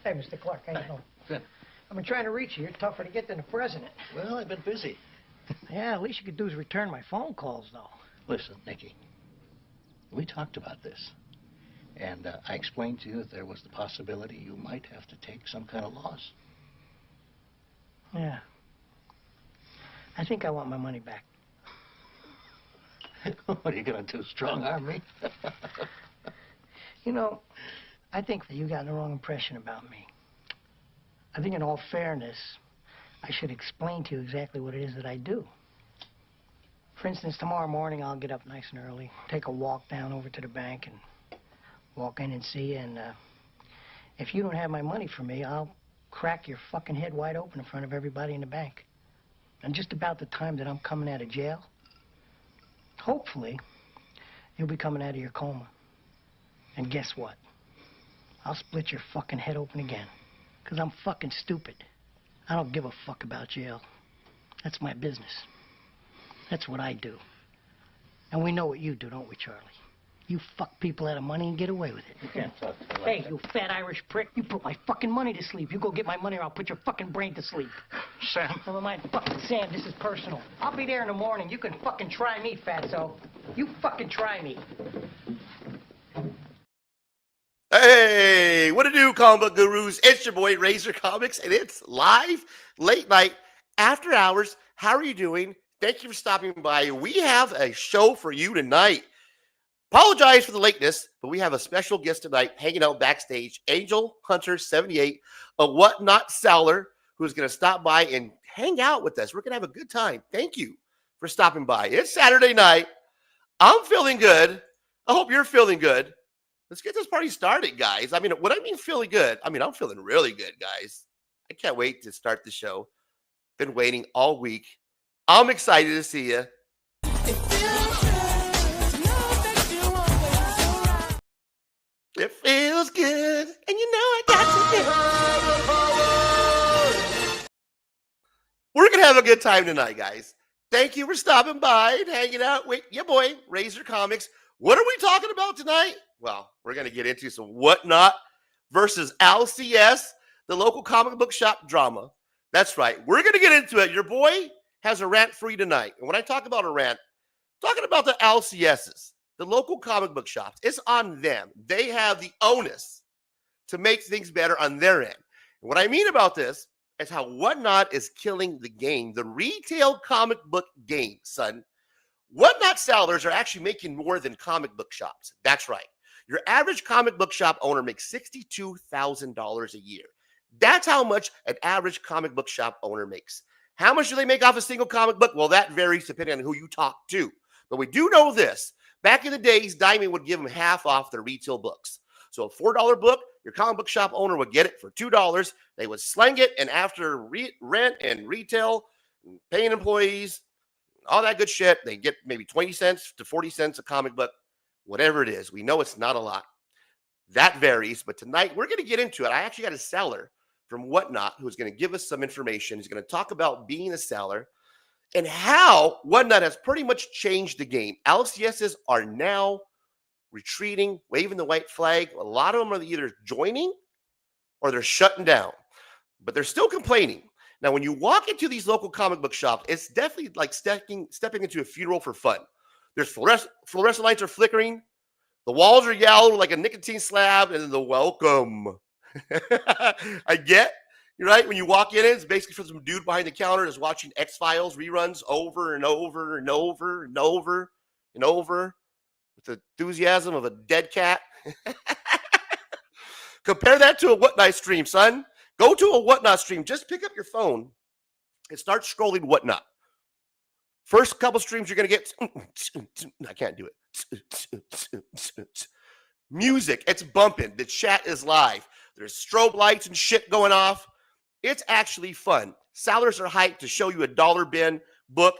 Hey, Mr. Clark, how you doing? Good. I've been trying to reach you. You're tougher to get than the president. Well, I've been busy. Yeah, at least you could do is return my phone calls, though. Listen, Nicky, we talked about this. And I explained to you that there was the possibility you might have to take some kind of loss. Yeah. I think I want my money back. What are you going to do, strong-arm me? You know, I think that you got the wrong impression about me. I think in all fairness, I should explain to you exactly what it is that I do. For instance, tomorrow morning I'll get up nice and early, take a walk down over to the bank and walk in and see you, and if you don't have my money for me, I'll crack your fucking head wide open in front of everybody in the bank. And just about the time that I'm coming out of jail, hopefully, you'll be coming out of your coma. And guess what? I'll split your fucking head open again. Because I'm fucking stupid. I don't give a fuck about jail. That's my business. That's what I do. And we know what you do, don't we, Charlie? You fuck people out of money and get away with it. You can't talk to me like Hey, that. you fat Irish prick. You put my fucking money to sleep. You go get my money or I'll put your fucking brain to sleep. Sam. Never mind, fucking Sam, this is personal. I'll be there in the morning. You can fucking try me, fatso. You fucking try me. Hey, what to do, comic book gurus? It's your boy Razor Comics, and it's live, late night, after hours. How are you doing? Thank you for stopping by. We have a show for you tonight. Apologize for the lateness, but we have a special guest tonight hanging out backstage, AngelHunter78, a whatnot seller who's going to stop by and hang out with us. We're going to have a good time. Thank you for stopping by. It's Saturday night. I'm feeling good. I hope you're feeling good. Let's get this party started, guys. I mean, what I mean feeling good, I mean, I'm feeling really good, guys. I can't wait to start the show. Been waiting all week. I'm excited to see you. It feels good, and you know I got to. We're going to have a good time tonight, guys. Thank you for stopping by and hanging out with your boy, Razor Comics. What are we talking about tonight? Well, we're going to get into some Whatnot versus LCS, the local comic book shop drama. That's right. We're going to get into it. Your boy has a rant for you tonight. And when I talk about a rant, I'm talking about the LCSs, the local comic book shops. It's on them. They have the onus to make things better on their end. And what I mean about this is how Whatnot is killing the game, the retail comic book game, son. Whatnot sellers are actually making more than comic book shops. That's right. Your average comic book shop owner makes $62,000 a year. That's how much an average comic book shop owner makes. How much do they make off a single comic book? Well, that varies depending on who you talk to. But we do know this. Back in the days, Diamond would give them half off their retail books. So a $4 book, your comic book shop owner would get it for $2. They would slang it, and after rent and retail, paying employees, all that good shit, they get maybe 20 cents to 40 cents a comic book, whatever it is. We know it's not a lot. That varies, but tonight we're going to get into it. I actually got a seller from Whatnot who's going to give us some information. He's going to talk about being a seller and how Whatnot has pretty much changed the game. LCSs are now retreating, waving the white flag. A lot of them are either joining or they're shutting down, but they're still complaining. Now, when you walk into these local comic book shops, it's definitely like stepping into a funeral for fun. There's fluorescent lights are flickering. The walls are yellow like a nicotine slab, and then the welcome. I get, you're right. When you walk in, it's basically for some dude behind the counter that's watching X-Files reruns over and over and over and over and over with the enthusiasm of a dead cat. Compare that to a Whatnot stream, son. Go to a Whatnot stream. Just pick up your phone and start scrolling Whatnot. First couple streams you're going to get, I can't do it. Music, it's bumping. The chat is live. There's strobe lights and shit going off. It's actually fun. Sellers are hyped to show you a dollar bin book.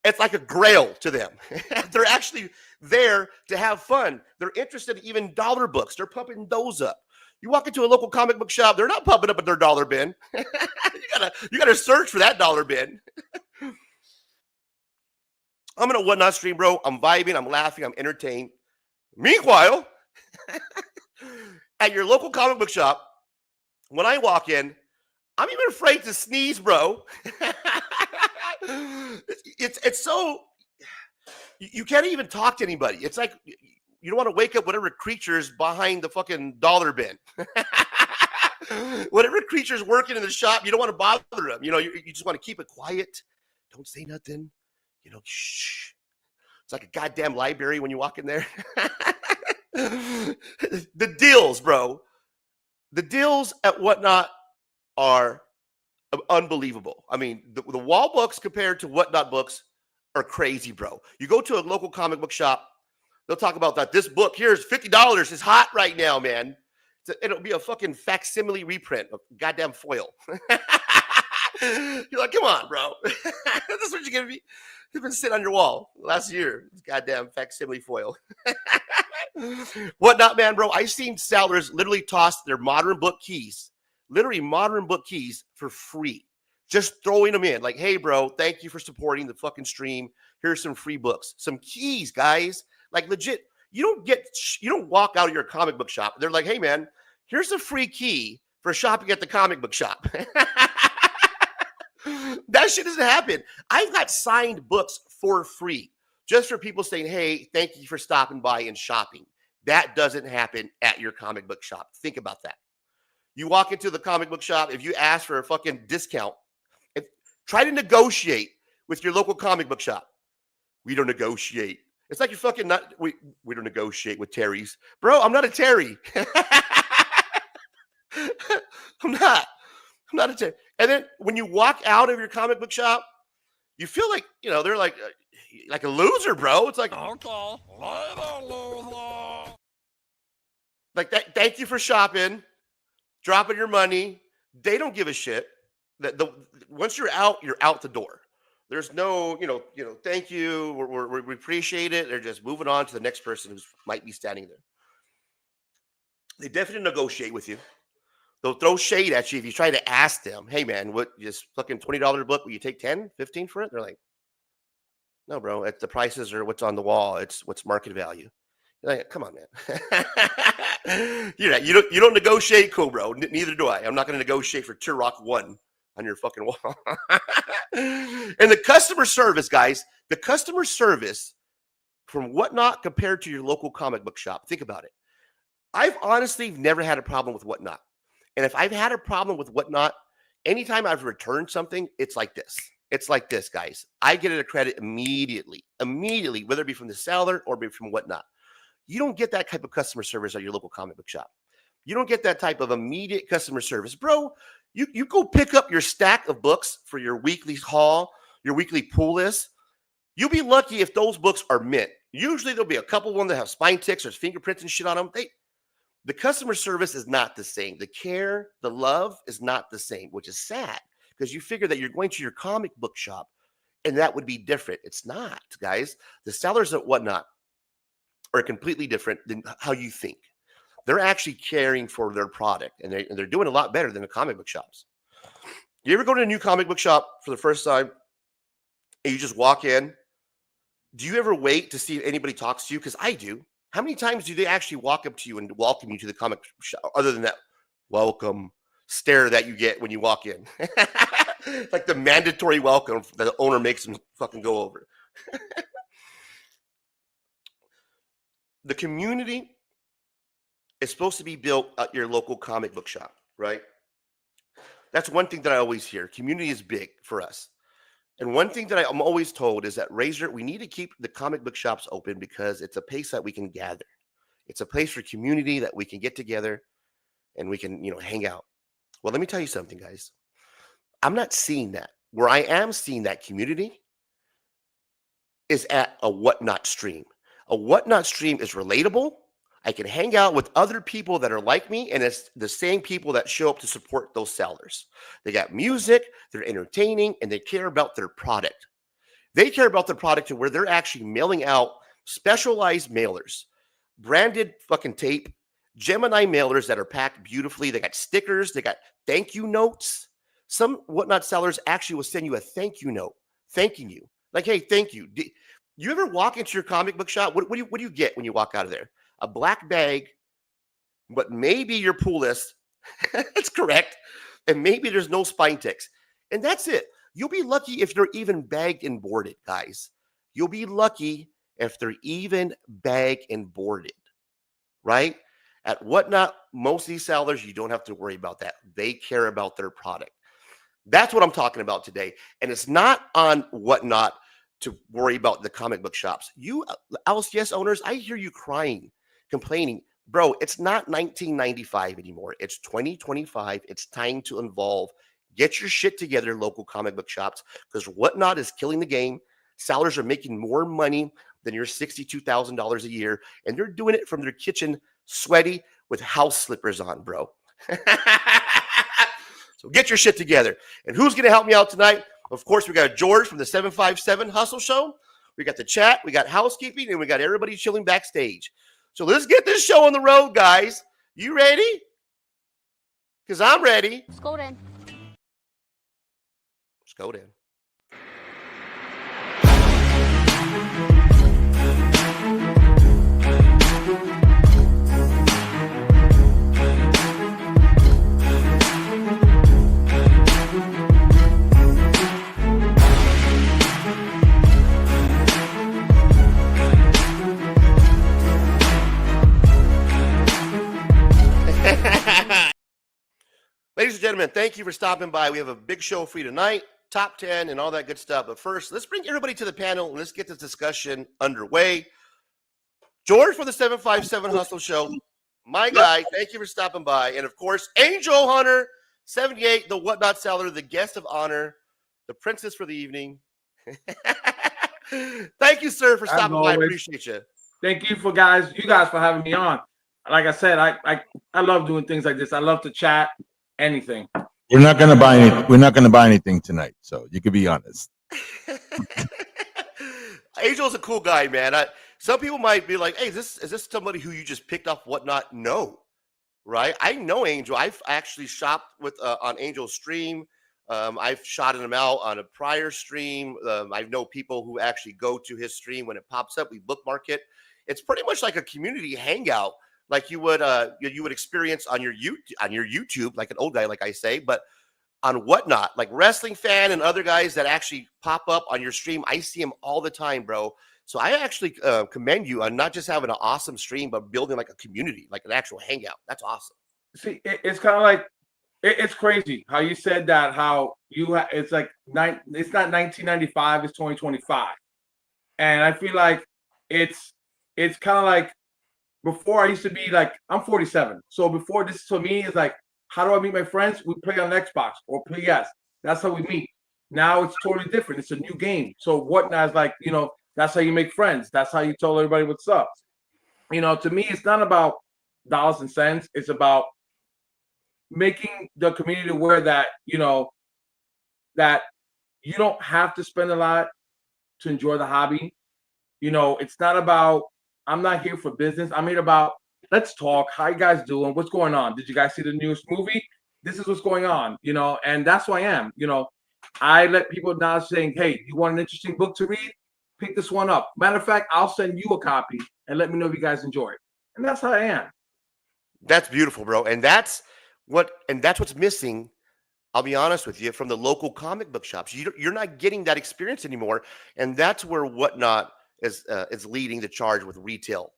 It's like a grail to them. They're actually there to have fun. They're interested in even dollar books. They're pumping those up. You walk into a local comic book shop, they're not pumping up their dollar bin. you gotta search for that dollar bin. I'm in a Whatnot stream, bro. I'm vibing, I'm laughing, I'm entertained. Meanwhile, at your local comic book shop, when I walk in, I'm even afraid to sneeze, bro. It's so you can't even talk to anybody. It's like you don't want to wake up whatever creature's behind the fucking dollar bin. Whatever creature's working in the shop, you don't want to bother them. You know, you just want to keep it quiet. Don't say nothing. You know, shh. It's like a goddamn library when you walk in there. The deals, bro. The deals at Whatnot are unbelievable. I mean, the wall books compared to Whatnot books are crazy, bro. You go to a local comic book shop, they'll talk about that. This book here is $50. It's hot right now, man. It'll be a fucking facsimile reprint of goddamn foil. You're like, come on, bro. That's what you're gonna be. You've been sitting on your wall last year. Goddamn facsimile foil. Whatnot, man, bro. I've seen sellers literally toss their modern book keys, for free. Just throwing them in. Like, hey, bro, thank you for supporting the fucking stream. Here's some free books. Some keys, guys. Like, legit. You don't walk out of your comic book shop. They're like, hey, man, here's a free key for shopping at the comic book shop. That shit doesn't happen. I've got signed books for free just for people saying, hey, thank you for stopping by and shopping. That doesn't happen at your comic book shop. Think about that. You walk into the comic book shop, if you ask for a fucking discount, try to negotiate with your local comic book shop. We don't negotiate. It's like you're fucking not, we don't negotiate with Terry's. Bro, I'm not a Terry. I'm not a Terry. And then when you walk out of your comic book shop, you feel like, you know, they're like a loser, bro. It's like, okay, like that. Thank you for shopping, dropping your money. They don't give a shit. Once you're out the door. There's no, thank you. We appreciate it. They're just moving on to the next person who might be standing there. They definitely negotiate with you. They'll throw shade at you if you try to ask them, hey, man, what, just fucking $20 book? Will you take 10, 15 for it? They're like, no, bro, the prices are what's on the wall. It's what's market value. You're like, come on, man. You don't negotiate, cool, bro. Neither do I. I'm not going to negotiate for Turok 1 on your fucking wall. And the customer service, guys, from Whatnot compared to your local comic book shop, think about it. I've honestly never had a problem with Whatnot. And if I've had a problem with Whatnot, anytime I've returned something, it's like this. It's like this, guys. I get it a credit immediately, whether it be from the seller or be from Whatnot. You don't get that type of customer service at your local comic book shop. You don't get that type of immediate customer service. Bro, you go pick up your stack of books for your weekly haul, your weekly pull list. You'll be lucky if those books are mint. Usually there'll be a couple ones that have spine ticks or fingerprints and shit on them. The customer service is not the same. The care, the love is not the same, which is sad because you figure that you're going to your comic book shop and that would be different. It's not, guys. The sellers at Whatnot are completely different than how you think. They're actually caring for their product and they're doing a lot better than the comic book shops. You ever go to a new comic book shop for the first time and you just walk in? Do you ever wait to see if anybody talks to you? Because I do. How many times do they actually walk up to you and welcome you to the comic shop other than that welcome stare that you get when you walk in? Like the mandatory welcome that the owner makes them fucking go over. The community is supposed to be built at your local comic book shop, right? That's one thing that I always hear. Community is big for us. And one thing that I'm always told is that Razor, we need to keep the comic book shops open because it's a place that we can gather. It's a place for community that we can get together and we can, hang out. Well, let me tell you something, guys. I'm not seeing that. Where I am seeing that community is at a Whatnot stream. A Whatnot stream is relatable. I can hang out with other people that are like me, and it's the same people that show up to support those sellers. They got music, they're entertaining, and they care about their product. They care about their product to where they're actually mailing out specialized mailers, branded fucking tape, Gemini mailers that are packed beautifully. They got stickers, they got thank you notes. Some Whatnot sellers actually will send you a thank you note, thanking you. Like, hey, thank you. You ever walk into your comic book shop? What do you get when you walk out of there? A black bag, but maybe your pull list That's correct. And maybe there's no spine ticks. And that's it. You'll be lucky if they're even bagged and boarded, guys. You'll be lucky if they're even bagged and boarded, right? At Whatnot, most of these sellers, you don't have to worry about that. They care about their product. That's what I'm talking about today. And it's not on Whatnot to worry about the comic book shops. You LCS owners, I hear you crying, complaining. Bro, it's not 1995 anymore. It's 2025. It's time to evolve. Get your shit together, local comic book shops, because Whatnot is killing the game. Sellers are making more money than your $62,000 a year, and they're doing it from their kitchen, sweaty, with house slippers on, bro. So get your shit together. And who's going to help me out tonight? Of course, we got George from the 757 Hustle Show. We got the chat, we got housekeeping, and we got everybody chilling backstage. So let's get this show on the road, guys. You ready? Because I'm ready. Skoden. Skoden. Ladies and gentlemen, thank you for stopping by. We have a big show for you tonight, top 10 and all that good stuff. But first, let's bring everybody to the panel and let's get this discussion underway. George from the 757 Hustle Show, my guy, thank you for stopping by. And of course, AngelHunter78, the Whatnot seller, the guest of honor, the princess for the evening. Thank you, sir, for stopping by. I appreciate you. Thank you you guys for having me on. Like I said, I love doing things like this. I love to chat. Anything. We're not going to buy any. We're not going to buy anything tonight, so you can be honest. Angel's a cool guy, man. Some people might be like, "Hey, is this somebody who you just picked up Whatnot?" No, right? I know Angel. I've actually shopped with on Angel's stream. I've shouted him out on a prior stream. I know people who actually go to his stream when it pops up. We bookmark it. It's pretty much like a community hangout, like you would experience on your YouTube, like an old guy, like I say, but on Whatnot, like Wrestling Fan and other guys that actually pop up on your stream. I see them all the time, bro. So I actually commend you on not just having an awesome stream, but building like a community, like an actual hangout. That's awesome. See, it's kind of like it's crazy how you said that. How it's like it's not 1995, it's 2025, and I feel like it's kind of like. Before I used to be like, I'm 47. So before this to me is like, how do I meet my friends? We play on Xbox or PS. That's how we meet. Now it's totally different. It's a new game. So Whatnot is like, that's how you make friends. That's how you tell everybody what's up. To me, it's not about dollars and cents. It's about making the community aware that, that you don't have to spend a lot to enjoy the hobby. It's not about, I'm not here for business. I'm here about, let's talk. How you guys doing? What's going on? Did you guys see the newest movie? This is what's going on, and that's who I am. I let people know saying, hey, you want an interesting book to read? Pick this one up. Matter of fact, I'll send you a copy and let me know if you guys enjoy it. And that's how I am. That's beautiful, bro. And that's what's missing. I'll be honest with you, from the local comic book shops. You're not getting that experience anymore. And that's where Whatnot is leading the charge with retail.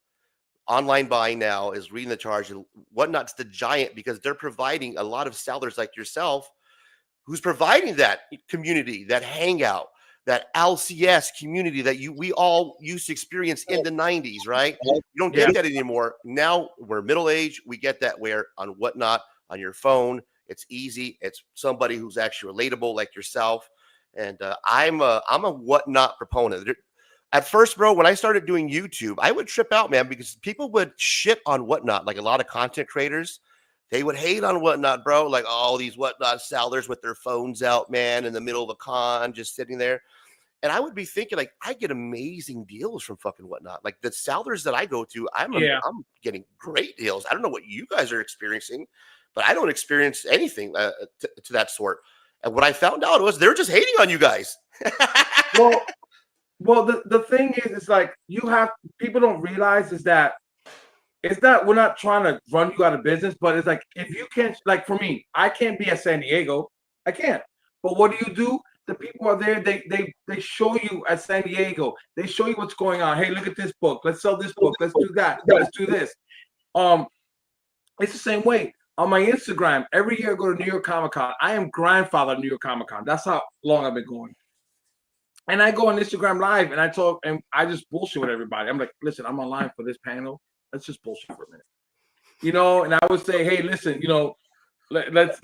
Online buying now is leading the charge. Whatnot's the giant because they're providing a lot of sellers like yourself who's providing that community, that hangout, that LCS community that we all used to experience in the 90s, right? You don't get that anymore. Now we're middle age. We get that where on Whatnot, on your phone, it's easy. It's somebody who's actually relatable like yourself. And I'm a Whatnot proponent. At first, bro, when I started doing YouTube, I would trip out, man, because people would shit on Whatnot. Like a lot of content creators, they would hate on Whatnot, bro. Like, oh, these Whatnot sellers with their phones out, man, in the middle of a con, just sitting there. And I would be thinking, like, I get amazing deals from fucking Whatnot. Like the sellers that I go to, I'm getting great deals. I don't know what you guys are experiencing, but I don't experience anything to that sort. And what I found out was they're just hating on you guys. Well, the thing is, it's like people don't realize is that it's not, we're not trying to run you out of business, but it's like, if you can't, like for me, I can't be at San Diego. I can't. But what do? The people are there. They show you at San Diego. They show you what's going on. Hey, look at this book. Let's sell this book. Let's do that. Let's do this. It's the same way on my Instagram. Every year I go to New York Comic Con. I am grandfather of New York Comic Con. That's how long I've been going. And I go on Instagram Live and I talk and I just bullshit with everybody. I'm like, listen, I'm online for this panel. Let's just bullshit for a minute, you know. And I would say, hey, listen, you know, let's.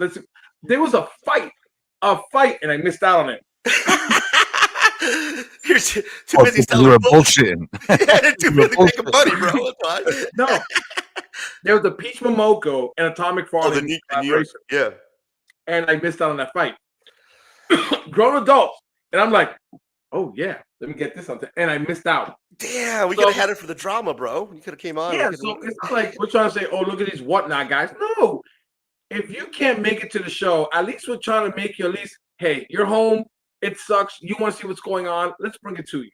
There was a fight, and I missed out on it. You're too busy selling you were bullshitting. Yeah, too busy making money, bro. No, there was a Peach Momoko and Atomic Farming collaboration. Yeah, and I missed out on that fight. Grown adults, and I'm like, oh yeah, let me get this on. And I missed out. Damn, we could have had it for the drama, bro. You could have came on. Yeah, so it's like we're trying to say, oh, look at these whatnot guys. No, if you can't make it to the show, at least we're trying to make you at least, hey, you're home. It sucks. You want to see what's going on? Let's bring it to you.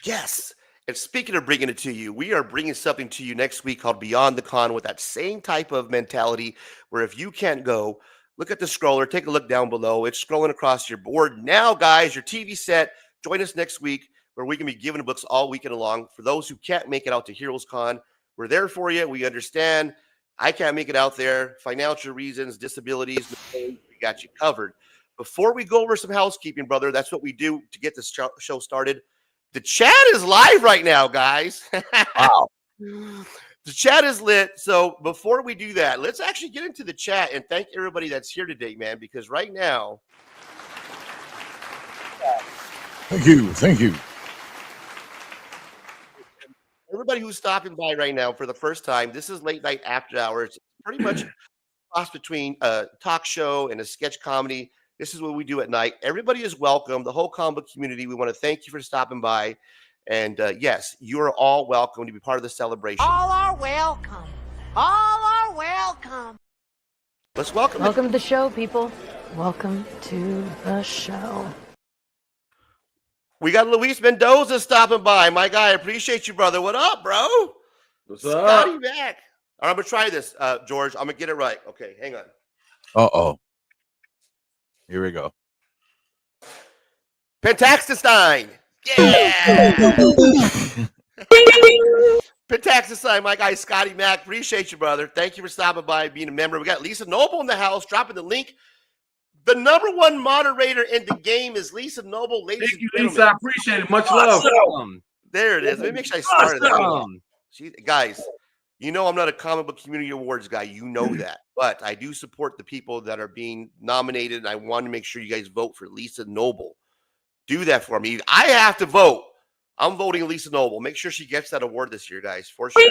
Yes. And speaking of bringing it to you, we are bringing something to you next week called Beyond the Con with that same type of mentality where if you can't go, look at the scroller, take a look down below. It's scrolling across your board. Now, guys, your TV set. Join us next week where we can be giving books all weekend long. For those who can't make it out to Heroes Con, we're there for you. We understand. I can't make it out there. Financial reasons, disabilities, we got you covered. Before we go over some housekeeping, brother, that's what we do to get this show started. The chat is live right now, guys. Wow. The chat is lit. So before we do that, let's actually get into the chat and thank everybody that's here today, man, because right now. Thank you. Thank you. Everybody who's stopping by right now for the first time, this is Late Night After Hours. Pretty much a cross between a talk show and a sketch comedy. This is what we do at night. Everybody is welcome. The whole comic book community, we want to thank you for stopping by. And yes, you are all welcome to be part of the celebration. All are welcome. All are welcome. Let's welcome Welcome to the show, people. Welcome to the show. We got Luis Mendoza stopping by. My guy, I appreciate you, brother. What up, bro? What's up? Scotty back. All right, I'm going to try this, George. I'm going to get it right. Okay, hang on. Uh-oh. Here we go. Pentaxistine. Yeah. Pentaxistine, my guy, Scotty Mac. Appreciate you, brother. Thank you for stopping by and being a member. We got Lisa Noble in the house, dropping the link. The #1 moderator in the game is Lisa Noble. Ladies Thank you, and Lisa. I appreciate it. Much love. There it is. Let me make sure I started that. Guys, you know I'm not a comic book community awards guy. You know that. But I do support the people that are being nominated, and I want to make sure you guys vote for Lisa Noble. Do that for me. I have to vote. I'm voting Lisa Noble. Make sure she gets that award this year, guys. For sure.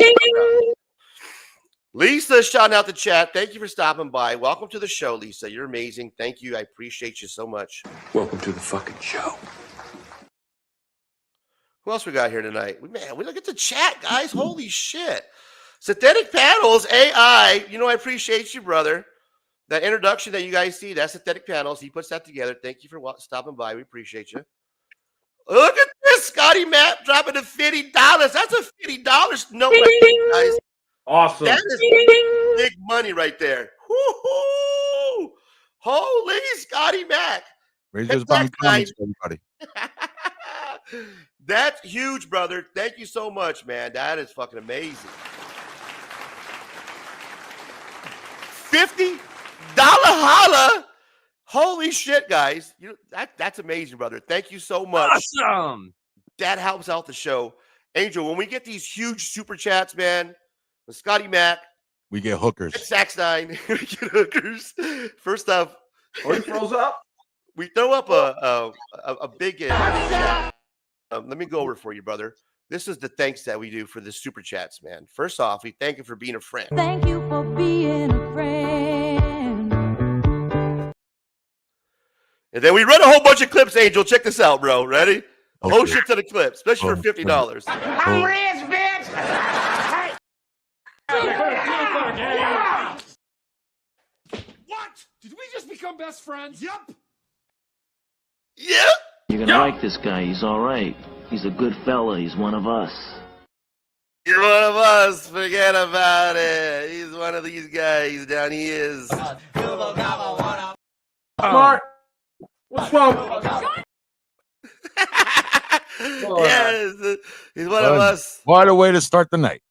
Lisa, shouting out the chat. Thank you for stopping by. Welcome to the show, Lisa. You're amazing. Thank you. I appreciate you so much. Welcome to the fucking show. Who else we got here tonight? Man, we look at the chat, guys. Holy shit. Synthetic Panels, AI. You know, I appreciate you, brother. That introduction that you guys see, that's Synthetic Panels. He puts that together. Thank you for stopping by. We appreciate you. Look at this. Scotty Matt dropping to $50. That's a $50 note right there, guys. Awesome. That is big money right there. Woo-hoo! Holy Scotty Mac. Raise those buying comments, everybody. That's huge, brother. Thank you so much, man. That is fucking amazing. $50 holla. Holy shit, guys. That's amazing, brother. Thank you so much. Awesome. That helps out the show. Angel, when we get these huge super chats, man, with Scotty Mac, We get hookers. Sax9, we get hookers. First off, Oh, he froze up? we throw up a big let me go over it for you, brother. This is the thanks that we do for the super chats, man. First off, we thank you for being a friend. Thank you for being a friend. And then we run a whole bunch of clips, Angel. Check this out, bro. Ready? A whole Okay. shit to the clip, especially for $50. I'm rich, bitch. What? Did we just become best friends? Yep. Yeah. You're gonna like this guy. He's all right. He's a good fella. He's one of us. He's one of us. Forget about it. He's one of these guys. Down he is. Smart. What's wrong? Yes, he's one of us. What a way to start the night.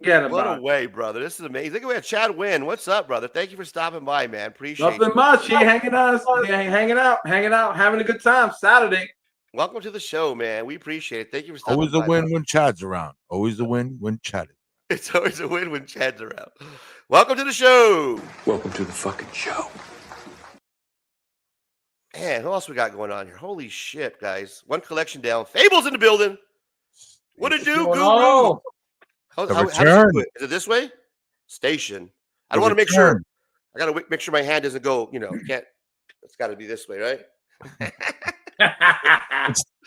Get What about a way, brother. This is amazing. Look at we have Chad Wynn. What's up, brother? Thank you for stopping by, man. Appreciate nothing you. much. He hanging out, having a good time. Saturday. Welcome to the show, man. We appreciate it. Thank you for stopping Always a by. win brother. when Chad's around. Always a win when Chad is. It's always a win when Chad's around. Welcome to the show. Welcome to the fucking show. Man, who else we got going on here? Holy shit, guys. One collection down. Fable's in the building. What it do, Guru? Oh, How The does it return. do it? Is it this way? Station. I The want to make sure. return. I got to make sure my hand doesn't go, can't. It's got to be this way, right?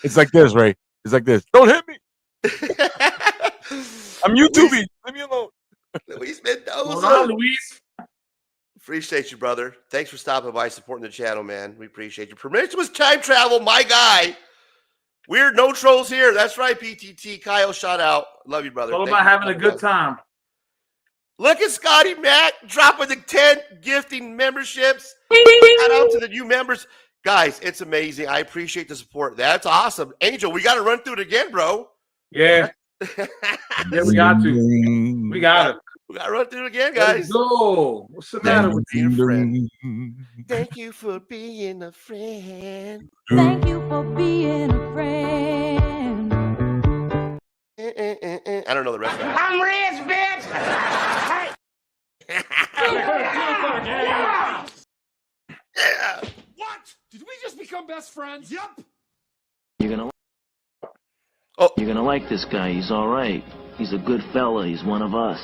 It's like this, Ray. It's like this. Don't hit me. I'm YouTubing. Leave me alone. Luis hold Mendoza. on, Luis. Appreciate you, brother. Thanks for stopping by, supporting the channel, man. We appreciate you. Permissionless time travel, my guy. Weird, no trolls here. That's right, PTT. Kyle, shout out. Love you, brother. It's all Thank about you. having a good time. Look at Scotty Mac dropping the 10 gifting memberships. Shout out to the new members. Guys, it's amazing. I appreciate the support. That's awesome. Angel, we got to run through it again, bro. Yeah, yeah, we got to. We got it. We got to run through it again, Let's guys. go. What's the matter with Being a friend. Thank you for being a friend. Thank you for being a friend. I don't know the rest of it. I'm rich, bitch. Yeah. What? Did we just become best friends? Yup. You're gonna like this guy. He's all right. He's a good fella. He's one of us.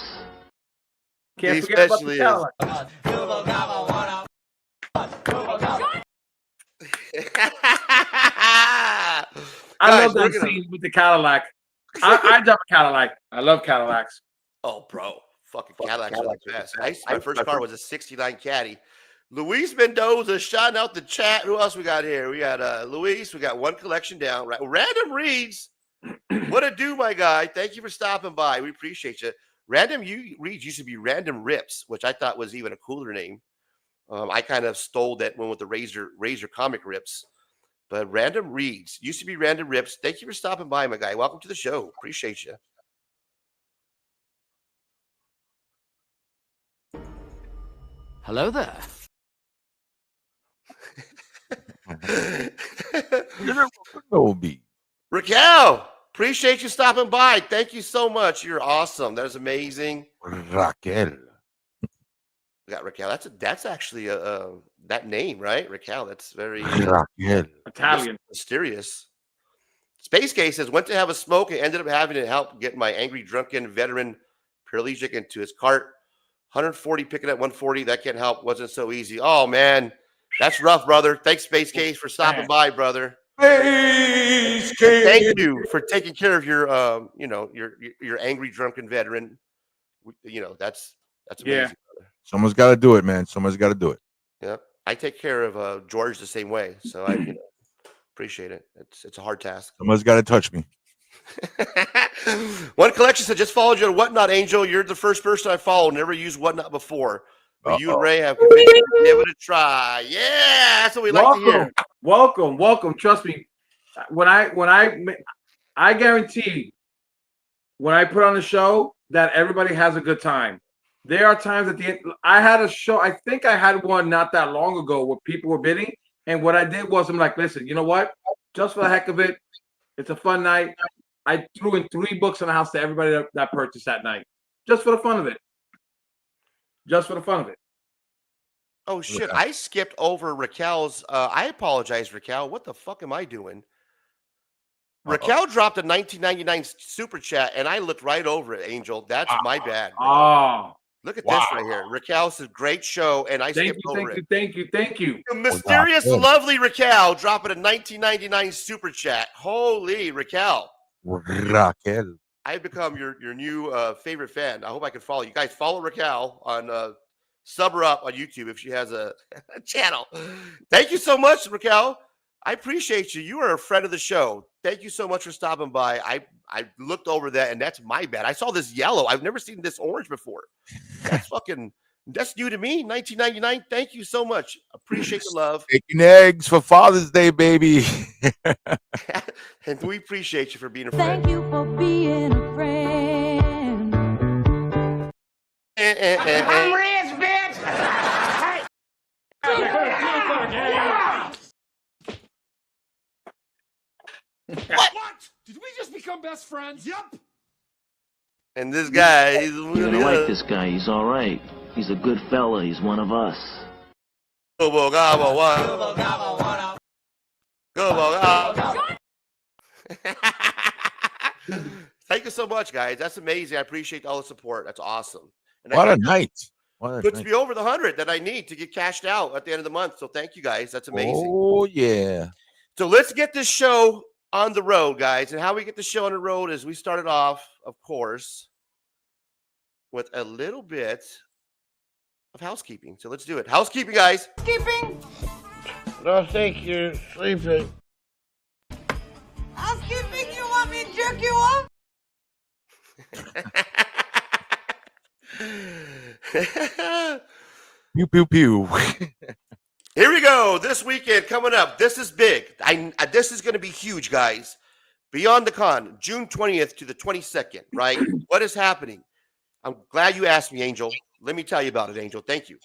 Can't He forget about especially the is. I Guys, love that we're gonna- scene with the Cadillac. I drive a Cadillac. I love Cadillacs. Oh, bro. Fucking Cadillacs are the best. My first car was a 69 Caddy. Luis Mendoza shouting out the chat. Who else we got here? We got Luis. We got one collection down. Right. Random Reads. What it do, my guy? Thank you for stopping by. We appreciate you. Random Reads used to be Random Rips, which I thought was even a cooler name. I kind of stole that one with the Razor comic rips. But Random Reads used to be Random Rips. Thank you for stopping by, my guy. Welcome to the show. Appreciate you. Hello there. Obi. Raquel, appreciate you stopping by. Thank you so much. You're awesome. That is amazing. Raquel. We got Raquel. That's actually that name, right? Raquel. That's very Raquel. Italian. mysterious. Space Case says went to have a smoke and ended up having to help get my angry drunken veteran paralytic into his cart. 140 picking at 140. That can't help. Wasn't so easy. Oh man, that's rough, brother. Thanks, Space Case, for stopping by, brother. Space Case. Thank you for taking care of your your angry drunken veteran. That's amazing, Yeah. brother. Someone's got to do it, man. Someone's got to do it. Yeah, I take care of George the same way, so I appreciate it. It's a hard task. Someone's got to touch me. One collection said just followed you on Whatnot, Angel. You're the first person I followed. Never used Whatnot before. But you and Ray have convinced me to give it a try. Yeah, that's what we like to hear. Welcome. Trust me. When I guarantee when I put on a show that everybody has a good time. There are times at the end. I had a show. I think I had one not that long ago where people were bidding, and what I did was I'm like, listen, you know what? Just for the heck of it, it's a fun night. I threw in 3 books in the house to everybody that purchased that night, just for the fun of it. Just for the fun of it. Oh shit! I skipped over Raquel's. I apologize, Raquel. What the fuck am I doing? Raquel dropped a 1999 super chat, and I looked right over it. Angel, that's my bad. Bro. Oh, Look at this right here. Raquel says great show, and I skipped over it. Thank you. The mysterious, lovely Raquel dropping a 1999 super chat. Holy Raquel! Raquel. I've become your new favorite fan. I hope I can follow you guys. Follow Raquel on sub her up on YouTube if she has a channel. Thank you so much, Raquel. I appreciate you. You are a friend of the show. Thank you so much for stopping by. I looked over that, and that's my bad. I saw this yellow. I've never seen this orange before. That's new to me. 1999. Thank you so much. Appreciate the love. Making eggs for Father's Day, baby. And we appreciate you for being a friend. Thank you for being a friend. I'm rich, bitch. What? Did we just become best friends? Yup. And this guy, he's You're gonna like this guy. He's all right. He's a good fella. He's one of us. Gobble, gobble, one. Gobble, gobble. Thank you so much, guys. That's amazing. I appreciate all the support. That's awesome. And What a night. What a puts night. me over the 100 that I need to get cashed out at the end of the month. So thank you, guys. That's amazing. Oh, yeah. So let's get this show on the road, guys. And how we get the show on the road is we started off, of course, with a little bit of housekeeping. So let's do it. Housekeeping, guys. Housekeeping. Don't think you're sleeping. Housekeeping. You want me to jerk you off? Pew, pew, pew. Here we go. This weekend coming up. This is big. This is going to be huge, guys. Beyond the Con, June 20th to the 22nd, right? What is happening? I'm glad you asked me, Angel. Let me tell you about it, Angel. Thank you.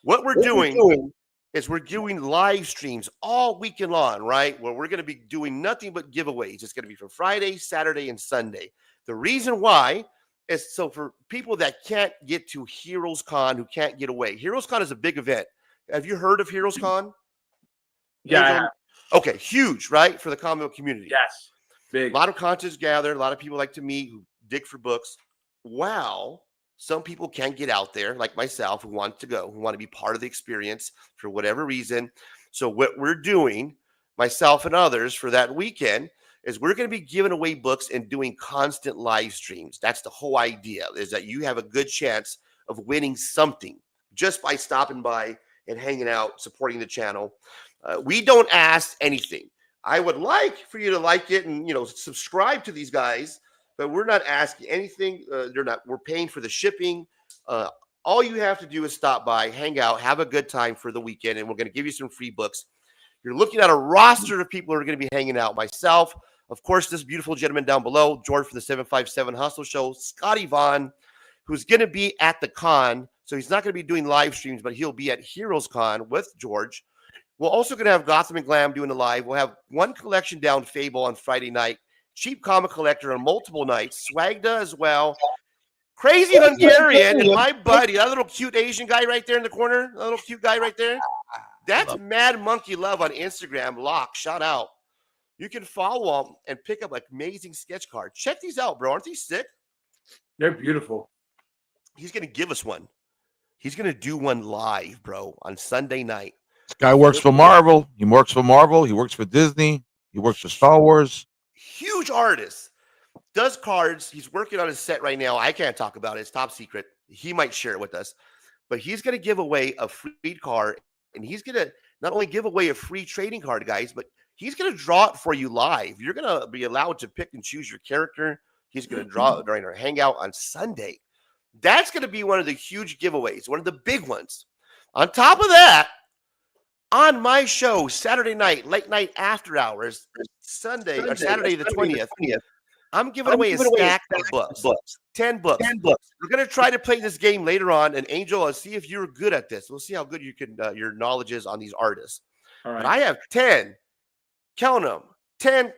What we're doing is we're doing live streams all weekend long, right? Where we're going to be doing nothing but giveaways. It's going to be for Friday, Saturday, and Sunday. The reason why is so for people that can't get to Heroes Con, who can't get away. Heroes Con is a big event. Have you heard of Heroes Con? Yeah. Okay, huge, right? For the comic book community. Yes. Big. A lot of content gathered. A lot of people like to meet, who dig for books. Wow. Some people can't get out there, like myself, who want to go, who want to be part of the experience for whatever reason. So what we're doing, myself and others, for that weekend is we're going to be giving away books and doing constant live streams. That's the whole idea, is that you have a good chance of winning something just by stopping by and hanging out, supporting the channel. We don't ask anything. I would like for you to like it and, subscribe to these guys, but we're not asking anything. We're paying for the shipping. All you have to do is stop by, hang out, have a good time for the weekend, and we're going to give you some free books. You're looking at a roster of people who are going to be hanging out. Myself, of course, this beautiful gentleman down below, George from the 757 Hustle Show, Scotty Vaughn, who's going to be at the con. So he's not going to be doing live streams, but he'll be at Heroes Con with George. We're also going to have Gotham and Glam doing the live. We'll have one collection down, Fable, on Friday night. Cheap Comic Collector on multiple nights. Swagda as well. Crazy Hungarian and my buddy, that little cute Asian guy right there in the corner, that little cute guy right there. That's Mad Monkey Love on Instagram. Lock, shout out. You can follow him and pick up amazing sketch cards. Check these out, bro. Aren't these sick? They're beautiful. He's going to give us one. He's going to do one live, bro, on Sunday night. This guy works for Marvel. He works for Marvel. He works for Disney. He works for Star Wars. Huge artist. Does cards. He's working on his set right now. I can't talk about it. It's top secret. He might share it with us. But he's going to give away a free card. And he's going to not only give away a free trading card, guys, but he's going to draw it for you live. You're going to be allowed to pick and choose your character. He's going to draw it during our hangout on Sunday. That's going to be one of the huge giveaways, one of the big ones. On top of that, on my show, Saturday night, late night after hours, Saturday the 20th, I'm giving away a stack of books. 10 books. We're going to try to play this game later on. And Angel, I'll see if you're good at this. We'll see how good you can your knowledge is on these artists. All right. But I have 10, count them, 10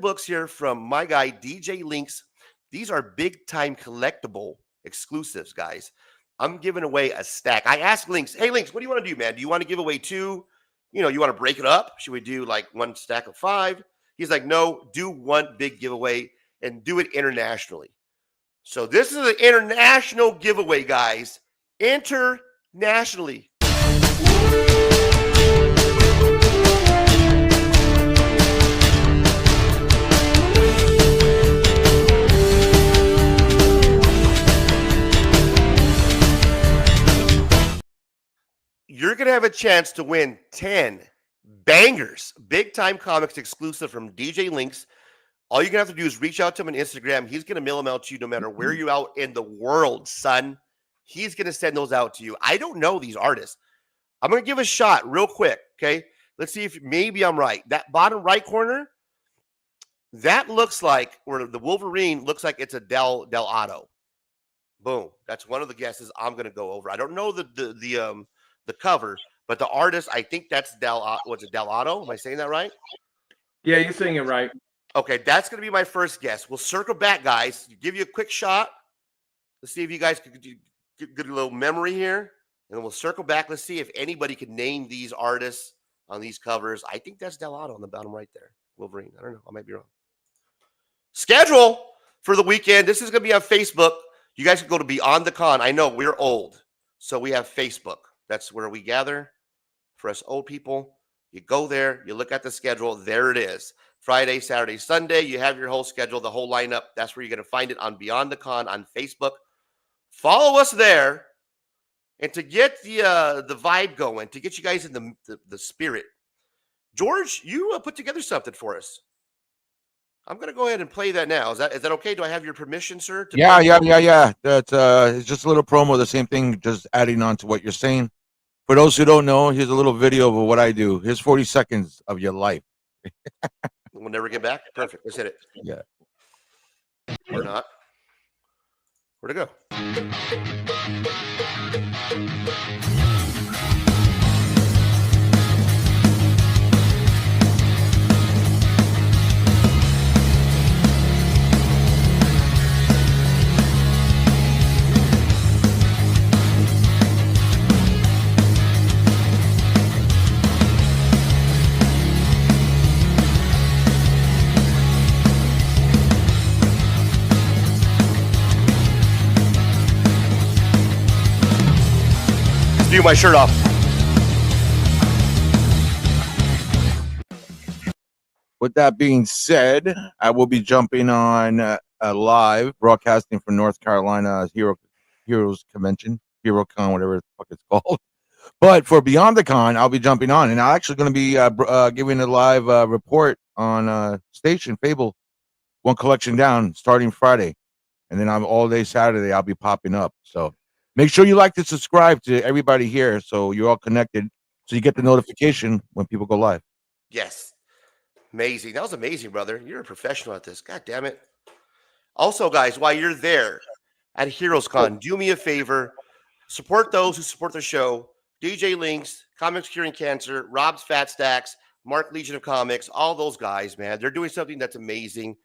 books here from my guy, DJ Links. These are big time collectible exclusives, guys. I'm giving away a stack. I asked Links, hey, Links, what do you want to do, man? Do you want to give away 2? You want to break it up? Should we do like one stack of 5? He's like, no, do one big giveaway and do it internationally. So this is an international giveaway, guys. Internationally. You're going to have a chance to win 10 Bangers. Big time comics exclusive from DJ Links. All you're going to have to do is reach out to him on Instagram. He's going to mail them out to you no matter where you're out in the world, son. He's going to send those out to you. I don't know these artists. I'm going to give a shot real quick, okay? Let's see if maybe I'm right. That bottom right corner, that looks like, where the Wolverine looks like it's a Del Otto. Boom. That's one of the guesses I'm going to go over. I don't know the cover, but the artist, I think that's Del Otto? Am I saying that right? Yeah, you're saying it right. Okay, that's going to be my first guess. We'll circle back, guys. Give you a quick shot. Let's see if you guys could get a little memory here. And then we'll circle back. Let's see if anybody can name these artists on these covers. I think that's Del Otto on the bottom right there. Wolverine. I don't know. I might be wrong. Schedule for the weekend. This is going to be on Facebook. You guys can go to Beyond the Con. I know we're old, so we have Facebook. That's where we gather for us old people. You go there. You look at the schedule. There it is. Friday, Saturday, Sunday. You have your whole schedule, the whole lineup. That's where you're going to find it on Beyond the Con on Facebook. Follow us there. And to get the vibe going, to get you guys in the spirit, George, you put together something for us. I'm going to go ahead and play that now. Is that okay? Do I have your permission, sir? Yeah. That's it's just a little promo, the same thing, just adding on to what you're saying. For those who don't know, here's a little video of what I do. Here's 40 seconds of your life. We'll never get back. Perfect. Let's hit it. Yeah. Or not. Where'd it go? Do my shirt off. With that being said, I will be jumping on live broadcasting from North Carolina Heroes Convention, HeroCon, whatever the fuck it's called. But for Beyond the Con, I'll be jumping on, and I'm actually going to be giving a live report on Station Fable, one collection down, starting Friday, and then I'm all day Saturday. I'll be popping up. So make sure you like to subscribe to everybody here, so you're all connected, so you get the notification when people go live. Yes. Amazing. That was amazing, brother. You're a professional at this. God damn it. Also, guys, while you're there at HeroesCon, do me a favor. Support those who support the show. DJ Links, Comics Curing Cancer, Rob's Fat Stacks, Mark Legion of Comics, all those guys, man. They're doing something that's amazing,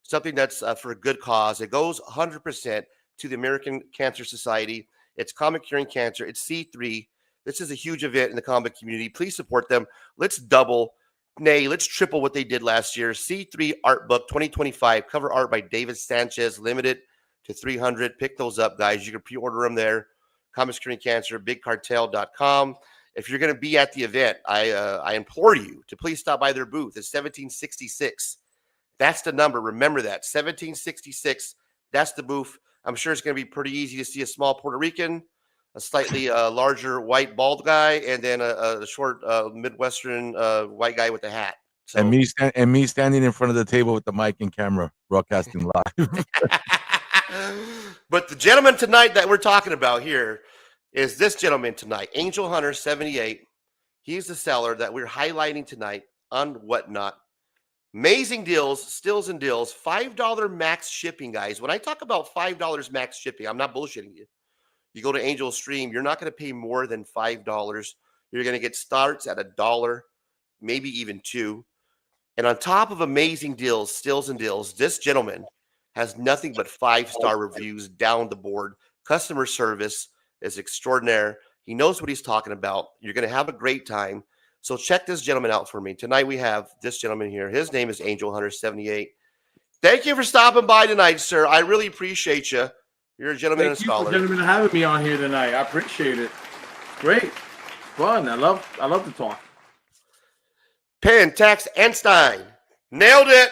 something that's for a good cause. It goes 100% to the American Cancer Society. It's Comic Curing Cancer. It's C3. This is a huge event in the comic community. Please support them. Let's double. Nay, let's triple what they did last year. C3 Art Book 2025, cover art by David Sanchez, limited to 300. Pick those up, guys. You can pre-order them there. Comics Curing Cancer, bigcartel.com. If you're going to be at the event, I implore you to please stop by their booth. It's 1766. That's the number. Remember that. 1766. That's the booth. I'm sure it's going to be pretty easy to see a small Puerto Rican, a slightly larger white bald guy, and then a short Midwestern white guy with a hat. So, and me standing in front of the table with the mic and camera, broadcasting live. But the gentleman tonight that we're talking about here is this gentleman tonight, AngelHunter78. He's the seller that we're highlighting tonight on Whatnot. Amazing deals, stills and deals, $5 max shipping, guys. When I talk about $5 max shipping, I'm not bullshitting you. You go to Angel Stream, you're not going to pay more than $5. You're going to get starts at $1, maybe even $2. And on top of amazing deals, stills and deals, this gentleman has nothing but 5-star reviews down the board. Customer service is extraordinary. He knows what he's talking about. You're going to have a great time. So check this gentleman out for me. Tonight we have this gentleman here. His name is AngelHunter78. Thank you for stopping by tonight, sir. I really appreciate you. You're a gentleman and a scholar. Thank you for gentlemen having me on here tonight. I appreciate it. Great. Fun. I love to talk. Penn, Tax, Einstein. Nailed it.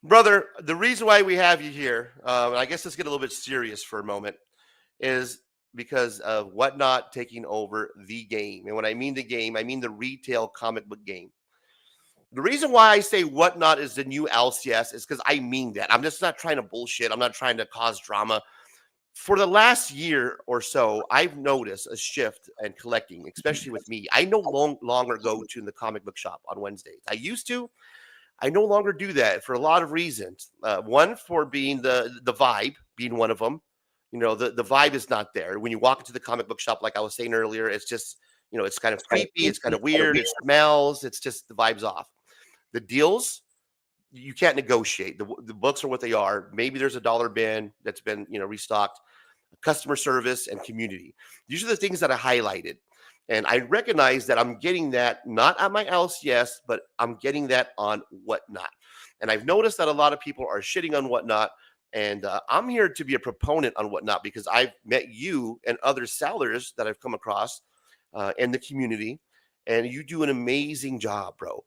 Brother, the reason why we have you here, I guess let's get a little bit serious for a moment, is because of Whatnot taking over the game. And when I mean the game, I mean the retail comic book game. The reason why I say Whatnot is the new LCS is because I mean that. I'm just not trying to bullshit. I'm not trying to cause drama. For the last year or so, I've noticed a shift in collecting, especially with me. I no longer go to the comic book shop on Wednesdays. I used to. I no longer do that for a lot of reasons. One, for being the vibe, being one of them. You know, the vibe is not there. When you walk into the comic book shop, like I was saying earlier, it's just, you know, it's kind of creepy. It's kind of weird. It smells. It's just the vibe's off. The deals, you can't negotiate. The books are what they are. Maybe there's a dollar bin that's been, you know, restocked. Customer service and community. These are the things that I highlighted. And I recognize that I'm getting that not at my LCS, but I'm getting that on Whatnot. And I've noticed that a lot of people are shitting on Whatnot. And I'm here to be a proponent on Whatnot because I've met you and other sellers that I've come across in the community. And you do an amazing job, bro.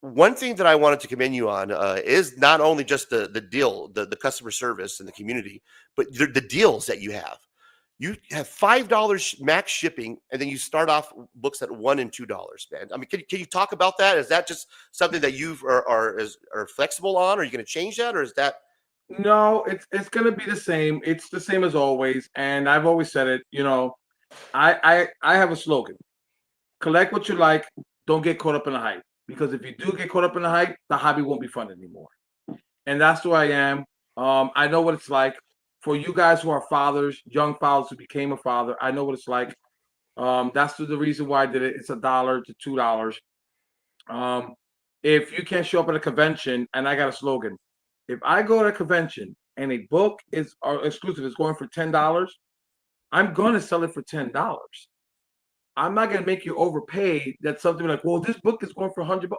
One thing that I wanted to commend you on is not only just the deal, the customer service and the community, but the deals that you have. You have $5 max shipping, and then you start off books at $1 and $2, man. I mean, can you talk about that? Is that just something that you are flexible on? Are you going to change that, or is that? No, it's going to be the same. It's the same as always, and I've always said it. You know, I have a slogan: collect what you like. Don't get caught up in the hype. Because if you do get caught up in the hype, the hobby won't be fun anymore. And that's who I am. I know what it's like. For you guys who are fathers, young fathers who became a father, I know what it's like. That's the reason why I did it. It's $1 to $2. If you can't show up at a convention, and I got a slogan, if I go to a convention and a book is exclusive is going for $10, I'm going to sell it for $10. I'm not going to make you overpay. That's something like, well, this book is going for $100.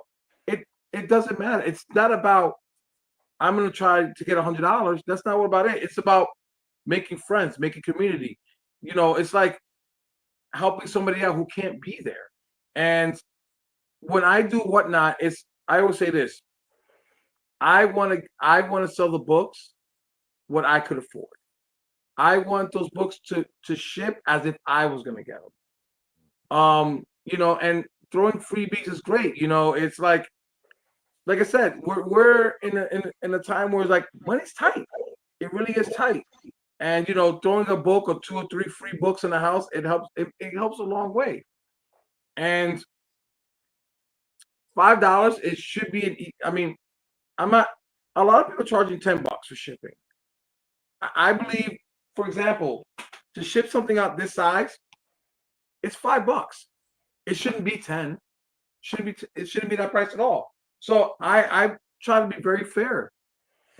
It doesn't matter. It's not about I'm going to try to get $100. That's not what about it. It's about making friends, making community. You know, it's like helping somebody out who can't be there. And when I do Whatnot, I always say this. I want to sell the books what I could afford. I want those books to ship as if I was going to get them. You know, and throwing freebies is great. You know, it's like I said, we're in a time where it's like money's tight. It really is tight. And you know, throwing a book or 2 or 3 free books in the house, it helps. It helps a long way. And $5, it should be. I mean, I'm not. A lot of people charging $10 for shipping. I believe, for example, to ship something out this size, it's $5. It shouldn't be 10. It shouldn't be that price at all. So I try to be very fair,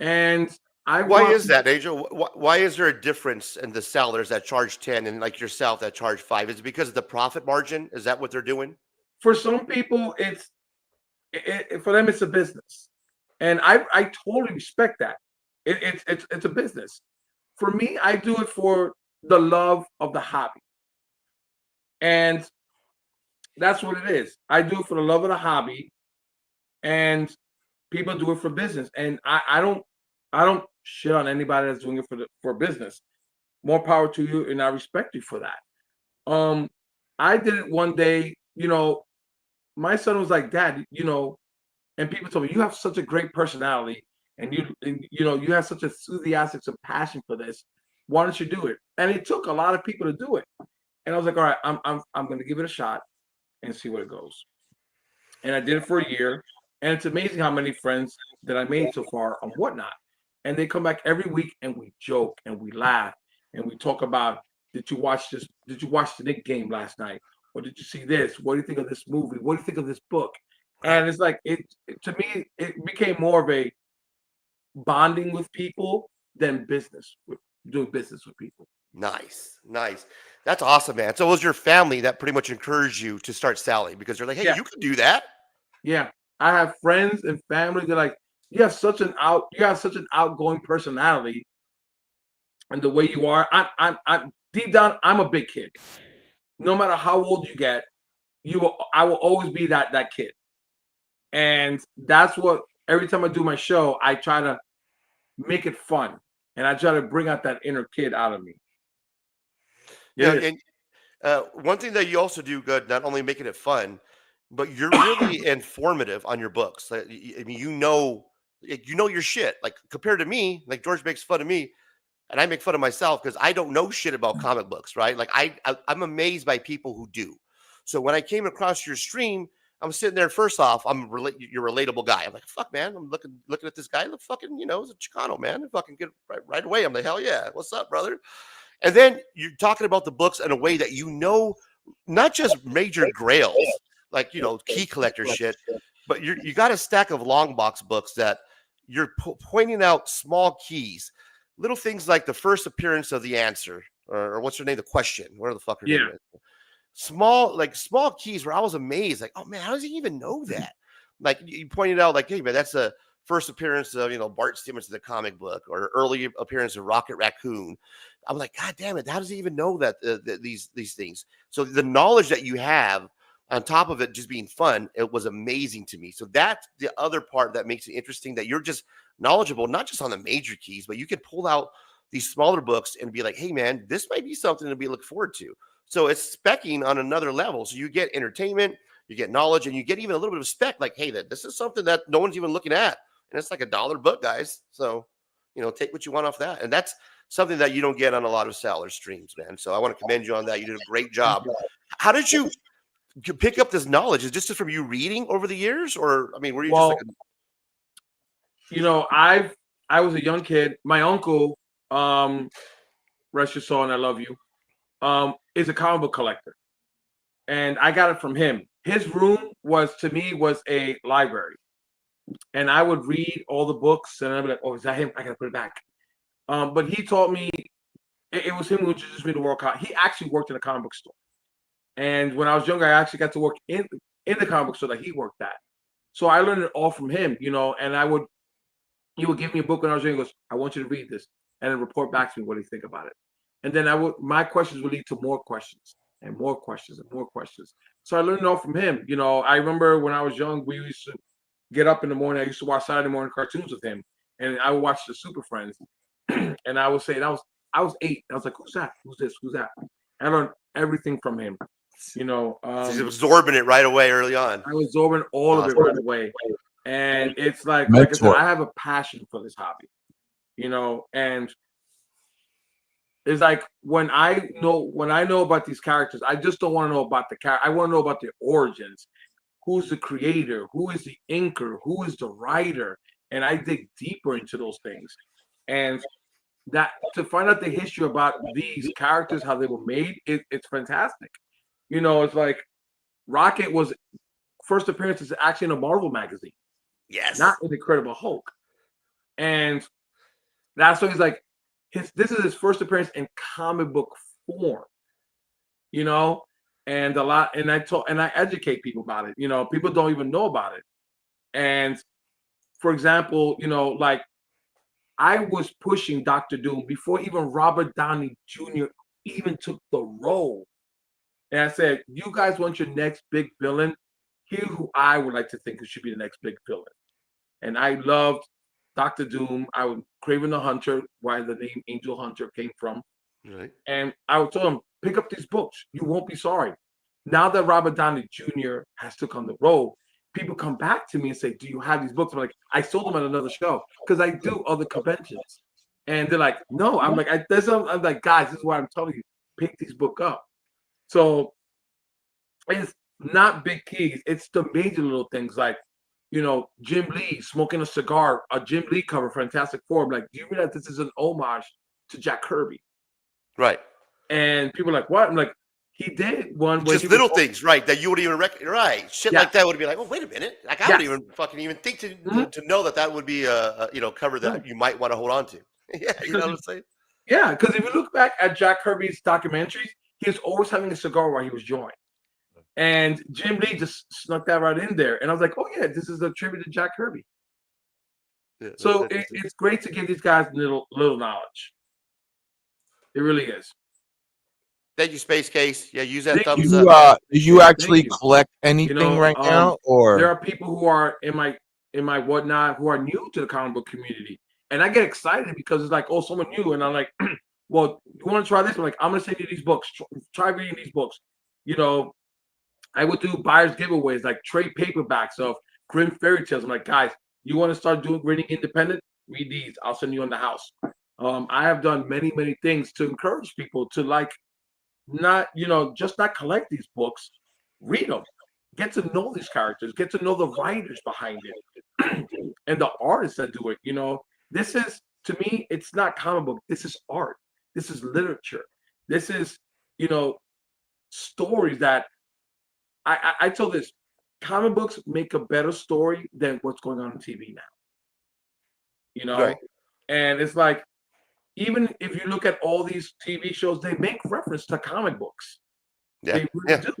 and Why is that, Angel? Why is there a difference in the sellers that charge 10 and like yourself that charge 5? Is it because of the profit margin? Is that what they're doing? For some people, for them it's a business, and I totally respect that. It's a business. For me, I do it for the love of the hobby, and that's what it is. I do it for the love of the hobby. And people do it for business, and I don't shit on anybody that's doing it for business. More power to you, and I respect you for that. I did it one day. You know, my son was like, "Dad, you know," and people told me, "You have such a great personality, and you know, you have such enthusiastic passion for this. Why don't you do it?" And it took a lot of people to do it, and I was like, "All right, I'm going to give it a shot and see where it goes." And I did it for a year. And it's amazing how many friends that I made so far on Whatnot. And they come back every week and we joke and we laugh and we talk about, did you watch this? Did you watch the Knicks game last night? Or did you see this? What do you think of this movie? What do you think of this book? And it's like, to me, it became more of a bonding with people than doing business with people. Nice. That's awesome, man. So it was your family that pretty much encouraged you to start selling because they're like, hey, you can do that. Yeah. I have friends and family. They're like, you have such an outgoing personality, and the way you are. I'm deep down. I'm a big kid. No matter how old you get, I will always be that kid. And that's what every time I do my show, I try to make it fun, and I try to bring out that inner kid out of me. You know, Yeah. and one thing that you also do good, not only making it fun, but you're really informative on your books. I mean, you know your shit. Like compared to me, like George makes fun of me, and I make fun of myself because I don't know shit about comic books, right? Like I'm amazed by people who do. So when I came across your stream, I'm sitting there. First off, you're a relatable guy. I'm like, fuck, man. I'm looking at this guy. Look, fucking, it's a Chicano, man. I fucking get right away. I'm like, hell yeah, what's up, brother? And then you're talking about the books in a way that not just major grails, like key collector shit, but you got a stack of long box books that you're pointing out small keys, little things like the first appearance of the answer, or what's her name, the question, whatever the fuck her name is. Small keys where I was amazed, like, oh man, how does he even know that? Like you pointed out, like, hey man, that's a first appearance of Bart Stimmons in the comic book, or early appearance of Rocket Raccoon. I'm like, God damn it, how does he even know that these things? So the knowledge that you have on top of it just being fun, it was amazing to me. So that's the other part that makes it interesting, that you're just knowledgeable, not just on the major keys, but you can pull out these smaller books and be like, hey man, this might be something to be looked forward to. So it's specking on another level. So you get entertainment, you get knowledge, and you get even a little bit of spec, like, hey, this is something that no one's even looking at. And it's like $1 book, guys. So, take what you want off that. And that's something that you don't get on a lot of Sattler streams, man. So I want to commend you on that. You did a great job. How did you pick up this knowledge? Is this just from you reading over the years? Or, I mean, were you just like I was a young kid. My uncle, rest your soul and I love you, is a comic book collector. And I got it from him. His room was a library. And I would read all the books and I'd be like, oh, is that him? I got to put it back. But he taught me, it was him who introduced me to World Comic. He actually worked in a comic book store. And when I was younger, I actually got to work in the comic book store that he worked at. So I learned it all from him, and he would give me a book when I was young. He goes, I want you to read this, and then report back to me what do you think about it. And then my questions would lead to more questions and more questions and more questions. So I learned it all from him. I remember when I was young, we used to get up in the morning. I used to watch Saturday morning cartoons with him, and I would watch the Super Friends. And I would say, I was 8. I was like, who's that? Who's this? Who's that? I learned everything from him. He's absorbing it right away early on. I was absorbing all of it right away. And it's like I said, I have a passion for this hobby, and it's like when I know about these characters, I just don't want to know about the character. I want to know about their origins. Who's the creator? Who is the inker? Who is the writer? And I dig deeper into those things. And that to find out the history about these characters, how they were made, it's fantastic. It's like Rocket was first appearance is actually in a Marvel magazine. Yes. Not in Incredible Hulk. And that's why he's like, this is his first appearance in comic book form. And I educate people about it. People don't even know about it. And for example, like I was pushing Dr. Doom before even Robert Downey Jr. even took the role. And I said, you guys want your next big villain? Here's who I would like to think who should be the next big villain. And I loved Dr. Doom. I would Craven the Hunter, where the name Angel Hunter came from. Right. And I would tell him, pick up these books. You won't be sorry. Now that Robert Downey Jr. has took on the role, people come back to me and say, do you have these books? I'm like, I sold them at another show because I do other conventions. And they're like, no. I'm like, I'm like, guys, this is why I'm telling you, pick these books up. So it's not big keys. It's the major little things like, Jim Lee smoking a cigar, a Jim Lee cover, Fantastic Four. I'm like, do you realize this is an homage to Jack Kirby? Right. And people are like, what? I'm like, he did one. Just little things, right, that you wouldn't even recognize. Right. Shit like that would be like, oh, wait a minute. Like, I wouldn't even fucking think to know that would be a cover that you might want to hold on to. Yeah, you know what I'm saying? Yeah, because if you look back at Jack Kirby's documentaries, he was always having a cigar while he was drawing. And Jim Lee just snuck that right in there. And I was like, oh, yeah, this is a tribute to Jack Kirby. Yeah, so it's great to give these guys little knowledge. It really is. Thank you, Space Case. Yeah, use that thumbs up. Do you actually collect anything right now? Or there are people who are in my whatnot who are new to the comic book community. And I get excited because it's like, oh, someone new. And I'm like, well, You want to try this? I'm like, I'm gonna send you these books. Try reading these books. You know, I would do buyers giveaways, like trade paperbacks of Grimm fairy tales. I'm like, guys, you want to start reading independent? Read these. I'll send you in the house. I have done many, many things to encourage people to like, not, you know, just not collect these books. Read them. Get to know these characters. Get to know the writers behind it and the artists that do it. You know, this is, to me, it's not comic book. This is art. This is literature. This is, you know, stories that I told this. Comic books make a better story than what's going on TV now. You know, Right. and it's like, even if you look at all these TV shows, they make reference to comic books. Yeah. They really do.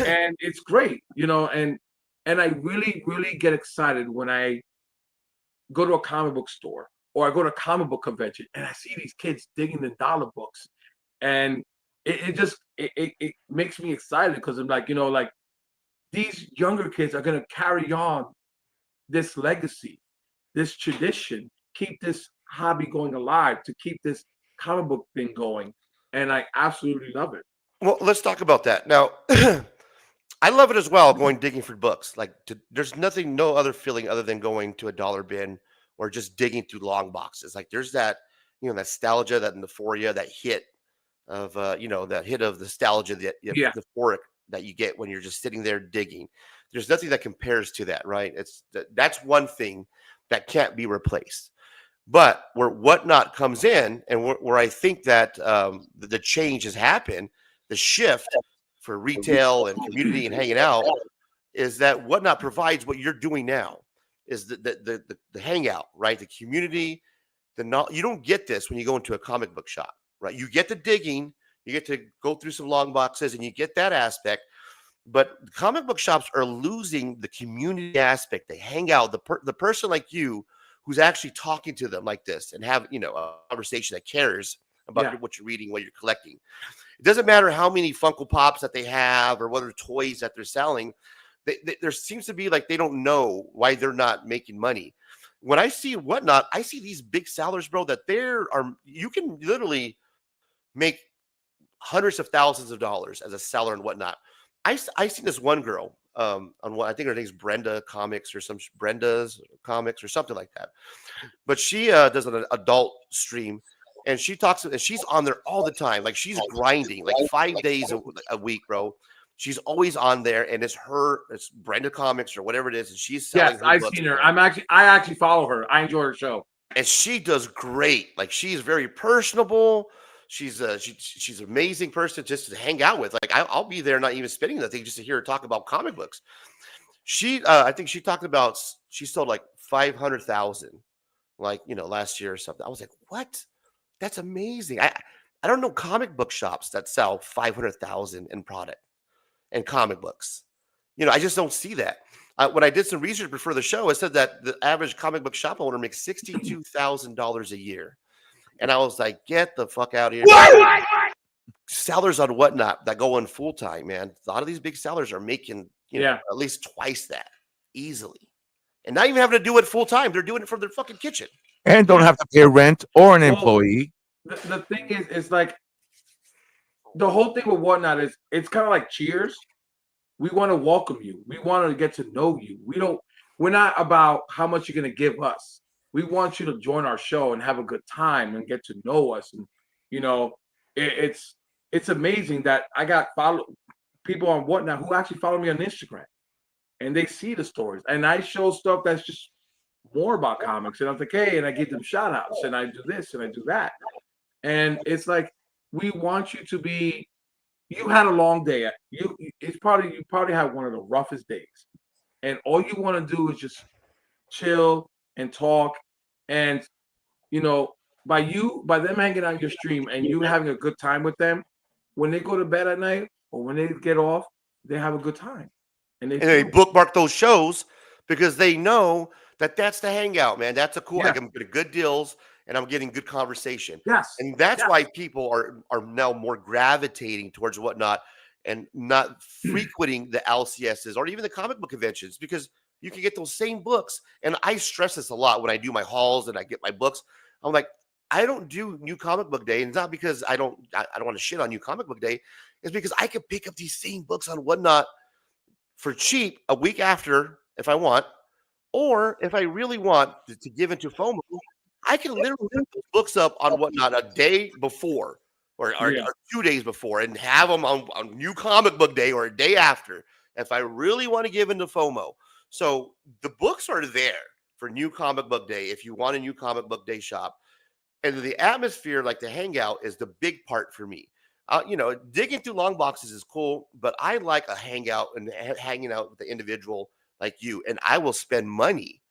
And it's great, you know, and I really, really get excited when I go to a comic book store or I go to a comic book convention and I see these kids digging in dollar books. And it makes me excited because I'm like, you know, like these younger kids are going to carry on this legacy, this tradition, keep this hobby going alive, to keep this comic book thing going. And I absolutely love it. Well, let's talk about that. Now, I love it as well, going digging for books. Like, there's nothing, no other feeling other than going to a dollar bin or just digging through long boxes. Like, there's that, you know, that nostalgia, that euphoria, that hit of, you know, that hit of nostalgia, that euphoric that you get when you're just sitting there digging. There's nothing that compares to that, right? That's one thing that can't be replaced. But where Whatnot comes in, and where I think that the change has happened, the shift for retail and community and hanging out, is that Whatnot provides what you're doing now, is the hangout, right? The community, you don't get this when you go into a comic book shop, right? You get the digging, you get to go through some long boxes, and you get that aspect. But comic book shops are losing the community aspect. They hang out, the person like you who's actually talking to them like this and have, you know, a conversation that cares about what you're reading, what you're collecting. It doesn't matter how many Funko Pops that they have or what are toys that they're selling. There seems to be like they don't know why they're not making money. When I see Whatnot, I see these big sellers, bro, that you can literally make hundreds of thousands of dollars as a seller and Whatnot. I seen this one girl on what I think her name's Brenda Comics or some Brenda's Comics or something like that. But she does an adult stream, and she talks, and she's on there all the time. Like, she's grinding like 5 days a week, bro. She's always on there, and it's Brenda Comics or whatever it is, and she's selling. Yes, I've seen her. I actually follow her. I enjoy her show, and she does great. Like, she's very personable. She's an amazing person just to hang out with. Like, I'll be there not even spending nothing just to hear her talk about comic books. I think she talked about, she sold like 500,000, like, you know, last year or something. I was like, what? That's amazing. I don't know comic book shops that sell 500,000 in product and comic books. You know, I just don't see that. When I did some research before the show, it said that the average comic book shop owner makes $62,000 a year. And I was like, get the fuck out of here. What? Sellers on Whatnot that go in full time, man. A lot of these big sellers are making, you know, at least twice that easily. And not even having to do it full time. They're doing it from their fucking kitchen. And don't have to pay rent or an employee. The thing is, it's like the whole thing with Whatnot is, it's kind of like Cheers. We want to welcome you. We want to get to know you. We're not about how much you're going to give us. We want you to join our show and have a good time and get to know us. And, you know, it's amazing that I got people on Whatnot who actually follow me on Instagram, and they see the stories, and I show stuff that's just more about comics. And I was like, hey, and I give them shout outs, and I do this and I do that. And it's like, we want you to be, you had a long day. You probably had one of the roughest days, and all you want to do is just chill and talk. And, you know, by them hanging on your stream and you having a good time with them, when they go to bed at night or when they get off, they have a good time. And they bookmark those shows because they know that that's the hangout, man. That's like, I'm getting good deals and I'm getting good conversation. Yes. And that's why people are now more gravitating towards Whatnot and not frequenting the LCSs or even the comic book conventions, because you can get those same books. And I stress this a lot when I do my hauls and I get my books. I'm like, I don't do New Comic Book Day, and it's not because I don't want to shit on New Comic Book Day. It's because I could pick up these same books on Whatnot for cheap a week after if I want, or if I really want to give into FOMO, I can literally pick those books up on Whatnot a day before or 2 days before and have them on New Comic Book Day or a day after if I really want to give into FOMO. So the books are there for New Comic Book Day if you want a New Comic Book Day shop. And the atmosphere, like the hangout, is the big part for me. Digging through long boxes is cool, but I like a hangout and hanging out with the individual like you. And I will spend money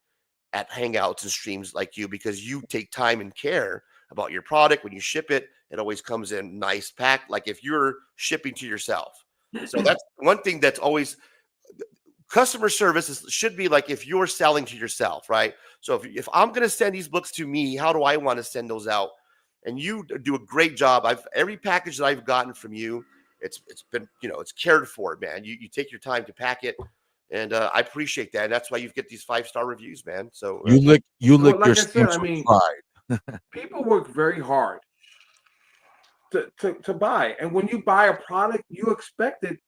at hangouts and streams like you because you take time and care about your product. When you ship it, it always comes in nice packed, like if you're shipping to yourself. So that's one thing that's always customer service should be like if you're selling to yourself, right? So if I'm going to send these books to me, how do I want to send those out? And you do a great job. Every package that I've gotten from you, it's been, it's cared for, man. You take your time to pack it, and I appreciate that. And that's why you get these 5-star reviews, man. So you lick like your I said, I mean, pride. people work very hard to buy, and when you buy a product, you expect it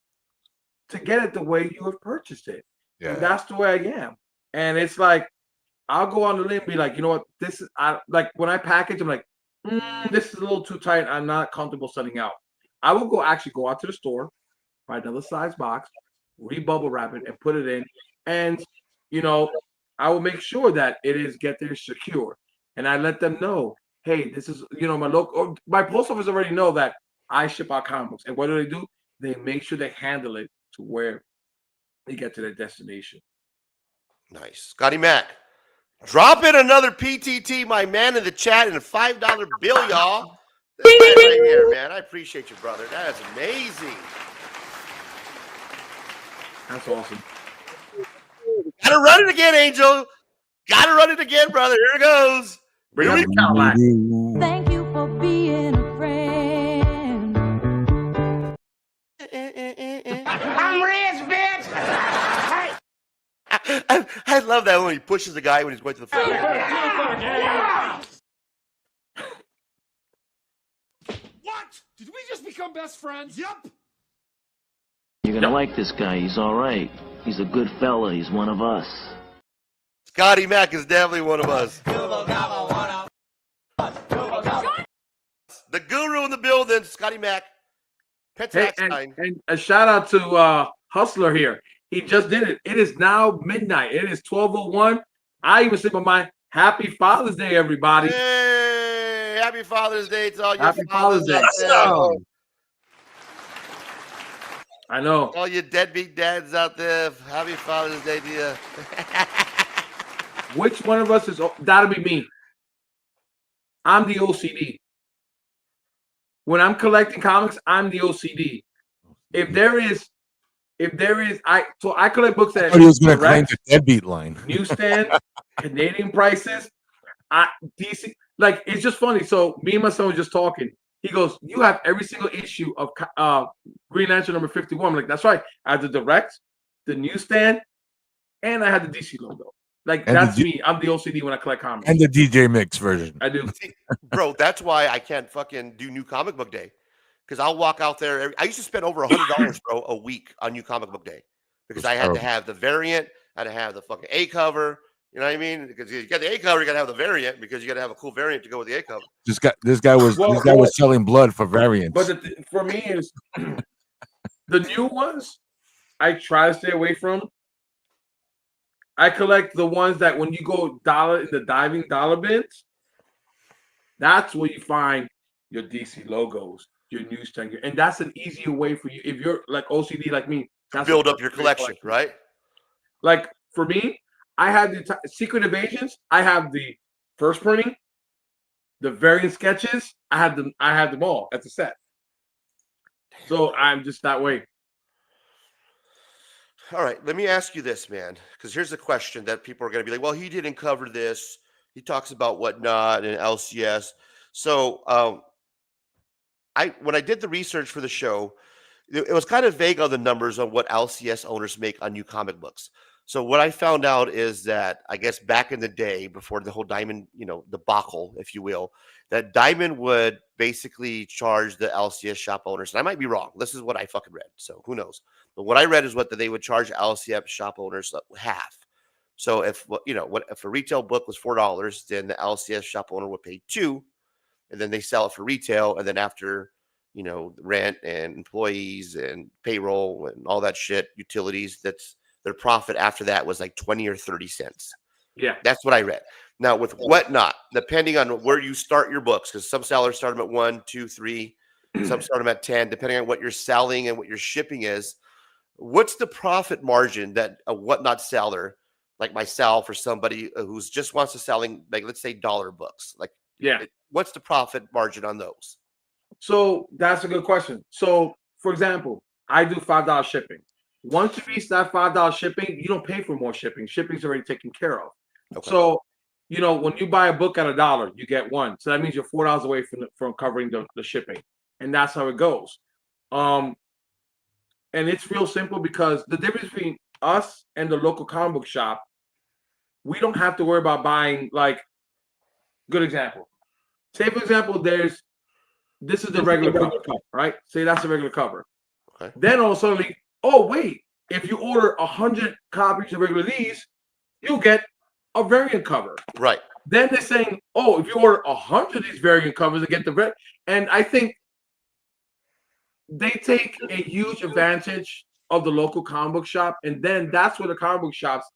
to get it the way you have purchased it. Yeah. And that's the way I am. And it's like, I'll go on the limb and be like, you know what, this is, like when I package, I'm like, this is a little too tight. I'm not comfortable sending out. I will go out to the store, buy another size box, re-bubble wrap it and put it in. And, I will make sure that it is get there secure. And I let them know, hey, this is, my post office already know that I ship out comic books. And what do? They make sure they handle it to where they get to their destination. Nice. Scotty Mac, drop in another PTT, my man, in the chat, and a $5 bill, y'all. This guy right here, man. I appreciate you, brother. That is amazing. That's awesome. Gotta run it again, Angel. Gotta run it again, brother. Here it goes. Bring up the Cadillac. Thank you for being a friend. I'm rich, bitch! I love that when he pushes the guy when he's going to the front. What? Did we just become best friends? Yep. You're gonna like this guy. He's all right. He's a good fella. He's one of us. Scotty Mac is definitely one of us. The guru in the building, Scotty Mac. Hey, and a shout out to Hustler here. He just did it. It is now midnight. It is 12:01. I even said my happy Father's Day, everybody. Hey, happy Father's Day to all your happy Father's Day. I know. All you deadbeat dads out there, happy Father's Day to you. Which one of us is? That'll be me. I'm the OCD. When I'm collecting comics, I'm the OCD. If there is, I collect books at he was going to claim the deadbeat line. Newsstand, Canadian prices. DC, like it's just funny. So me and my son were just talking. He goes, "You have every single issue of Green Lantern number 51." I'm like, "That's right. I have the direct, the newsstand, and I have the DC logo." Like and that's me. I'm the OCD when I collect comics. And the DJ Mix version. I do. Bro, that's why I can't fucking do New Comic Book Day. Because I'll walk out there. I used to spend over $100, bro, a week on New Comic Book Day. Because I had to have the variant. I had to have the fucking A cover. You know what I mean? Because you got the A cover, you got to have the variant. Because you got to have a cool variant to go with the A cover. This guy was selling blood for variants. But for me is the new ones. I try to stay away from. I collect the ones that when you go dollar in the diving dollar bins, that's where you find your DC logos, your newsstand, and that's an easier way for you if you're like OCD like me. That's build up your collection, right? Like for me, I have the Secret Invasions. I have the first printing, the variant sketches. I have them all at the set. So I'm just that way. All right, let me ask you this, man, because here's the question that people are going to be like, well, he didn't cover this. He talks about Whatnot and LCS. So when I did the research for the show, it was kind of vague on the numbers on what LCS owners make on new comic books. So what I found out is that I guess back in the day, before the whole Diamond, debacle, if you will, that Diamond would basically charge the LCS shop owners. And I might be wrong. This is what I fucking read. So who knows? But what I read is what they would charge LCS shop owners half. So if if a retail book was $4, then the LCS shop owner would pay $2, and then they sell it for retail, and then after rent and employees and payroll and all that shit, utilities, that's their profit after that was like 20 or 30 cents. Yeah. That's what I read. Now with Whatnot, depending on where you start your books, because some sellers start them at 1, 2, 3, some start them at 10, depending on what you're selling and what your shipping is. What's the profit margin that a Whatnot seller like myself or somebody who's just wants to selling, like, let's say dollar books, like, what's the profit margin on those? So that's a good question. So for example, I do $5 shipping. Once you reach that $5 shipping, you don't pay for more shipping. Shipping's already taken care of. Okay. So, when you buy a book at $1, you get one. So that means you're $4 away from covering the shipping. And that's how it goes. And it's real simple, because the difference between us and the local comic book shop, we don't have to worry about buying, like, good example. Say, for example, this is the regular cover, right? Say that's the regular cover. Okay. Then all of a sudden, oh, wait, if you order 100 copies of regular these, you'll get a variant cover. Right. Then they're saying, oh, if you order 100 of these variant covers to get the variant. And I think they take a huge advantage of the local comic book shop. And then that's where the comic book shops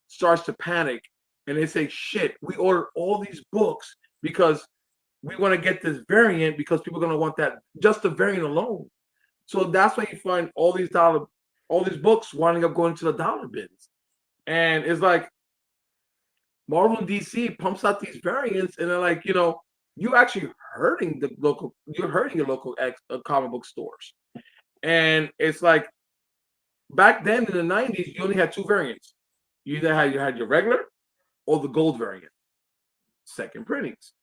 starts to panic. And they say, shit, we ordered all these books because we want to get this variant, because people are going to want that, just the variant alone. So that's why you find all these books winding up going to the dollar bins. And it's like Marvel and DC pumps out these variants, and they're like, you actually hurting your local comic book stores. And it's like, back then in the 90s, you only had 2 variants. You either had your regular or the gold variant, second printings.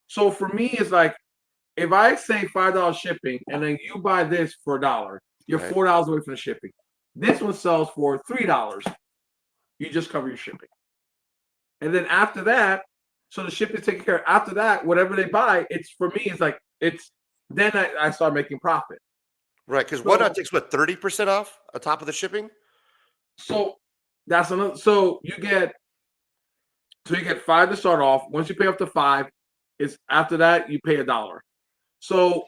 So for me, it's like, if I say $5 shipping and then you buy this for $1, you're $4 away from the shipping. This one sells for $3. You just cover your shipping. And then after that, so the shipping is taken care of. After that, whatever they buy, then I start making profit. Right, because Whatnot takes 30% off on top of the shipping? So that's another. So you get 5 to start off. Once you pay up to 5, after that you pay $1. So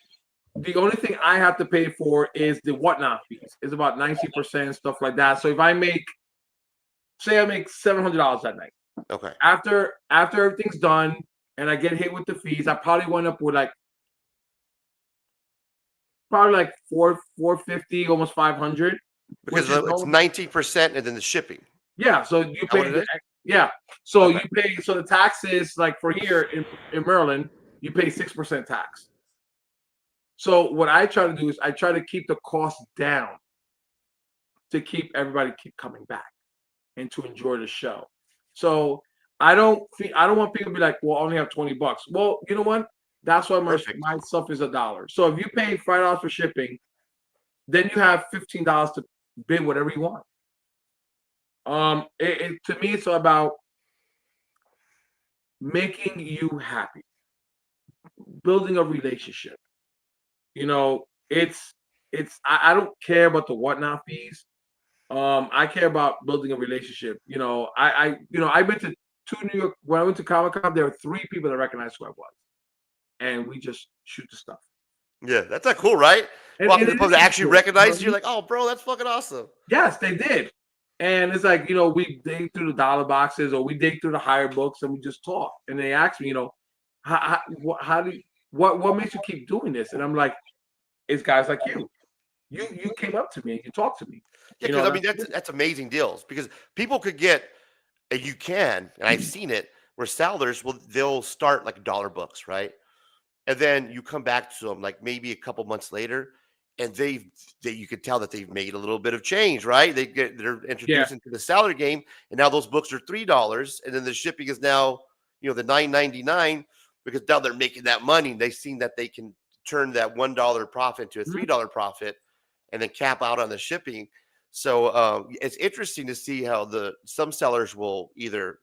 the only thing I have to pay for is the Whatnot fees. It's about 90%, stuff like that. So if I make $700 that night. Okay. After everything's done and I get hit with the fees, I probably went up with probably $450, almost $500. Because it's 90% and then the shipping. Yeah. So you pay. Yeah. So you pay. So the tax is, like, for here in Maryland, you pay 6% tax. So what I try to do is I try to keep the cost down to keep everybody coming back and to enjoy the show. So I don't want people to be like, well, I only have $20. Well, you know what? That's why my stuff is $1. So if you pay $5 for shipping, then you have $15 to bid whatever you want. To me, it's all about making you happy, building a relationship. I don't care about the Whatnot fees. I care about building a relationship. I went to New York. When I went to Comic-Con, there were 3 people that recognized who I was, and we just shoot the stuff. Yeah, that's not cool, right? Walking to the pub to actually recognize you, you're like, oh, bro, that's fucking awesome. Yes, they did. And it's like, we dig through the dollar boxes, or we dig through the higher books, and we just talk. And they ask me, what makes you keep doing this? And I'm like, it's guys like you. You came up to me and you talked to me. Yeah, because I mean that's amazing deals, because people could get, and you can, and I've seen it, where sellers they'll start like $1 books, right? And then you come back to them like maybe a couple months later, and you could tell that they've made a little bit of change, right? They're introduced into the seller game, and now those books are $3, and then the shipping is now the $9.99, because now they're making that money. They've seen that they can turn that $1 profit to a $3 profit, and then cap out on the shipping. So it's interesting to see how some sellers will either